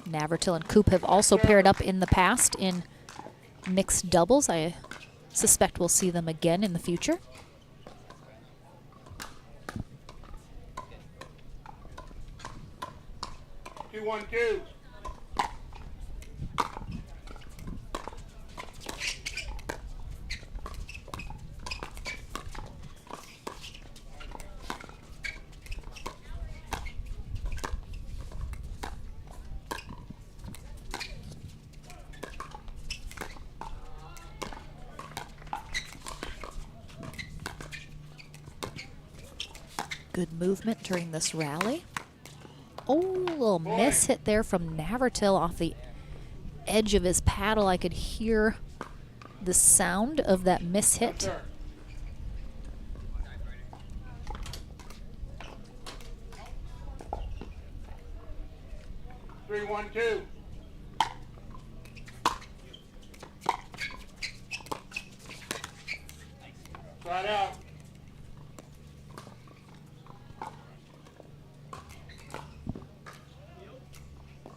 Navratil and Koop have also paired up in the past in mixed doubles. I suspect we'll see them again in the future. Two, 1-2. Good movement during this rally. Oh, a little miss hit there from Navratil off the edge of his paddle. I could hear the sound of that miss hit. Three, 1-2. Right out.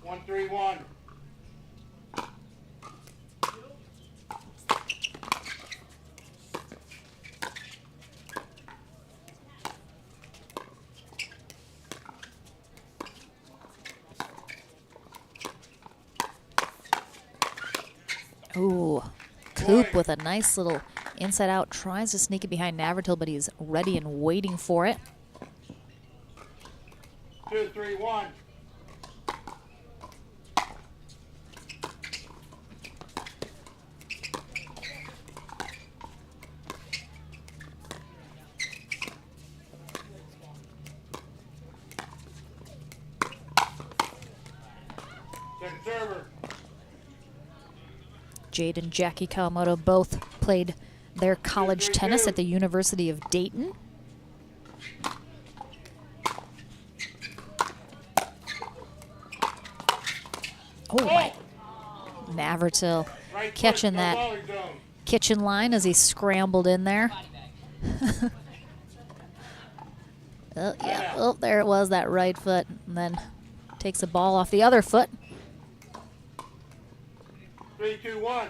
1-3-1. Ooh, Koop with a nice little inside out, tries to sneak it behind Navratil, but he's ready and waiting for it. 2-3-1. Jade and Jackie Kawamoto both played their college tennis at the University of Dayton. Oh my. Navratil catching that kitchen line as he scrambled in there. Oh, yeah. Oh, there it was, that right foot. And then takes the ball off the other foot. 3-2-1.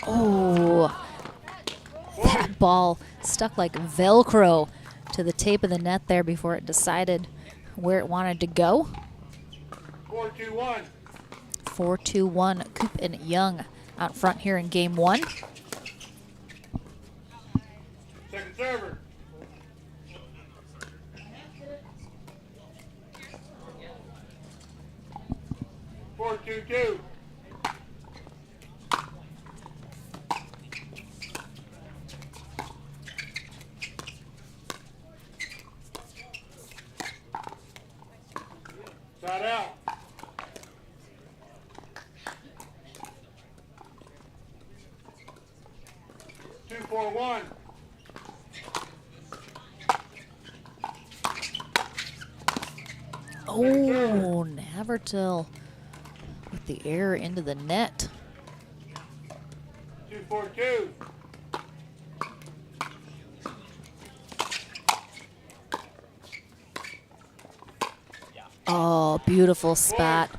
Oh, that ball stuck like Velcro to the tape of the net there before it decided where it wanted to go. 4-2-1. 4-2-1. Coop and Young out front here in game one. Second server. Four, 2-2. Side out. Two, 4-1. Oh, Navratil with the error into the net. 2-4-2. Oh, beautiful spot.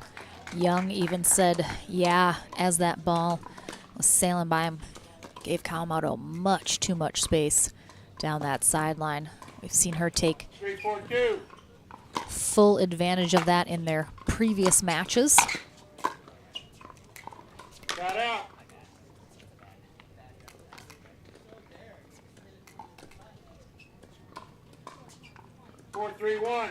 Young even said, yeah, as that ball was sailing by him, gave Kawamoto much too much space down that sideline. We've seen her take 3-4-2. full advantage of that in their previous matches. Side out. Four, 3-1.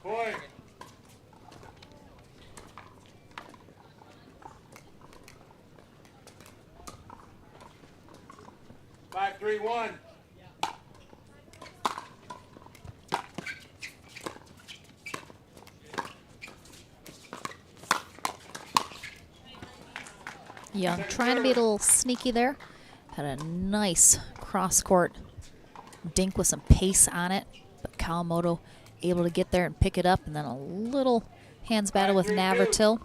Point. Five, 3-1. Young trying to be a little sneaky there. Had a nice cross-court dink with some pace on it, but Kawamoto able to get there and pick it up, and then a little hands battle with Navratil.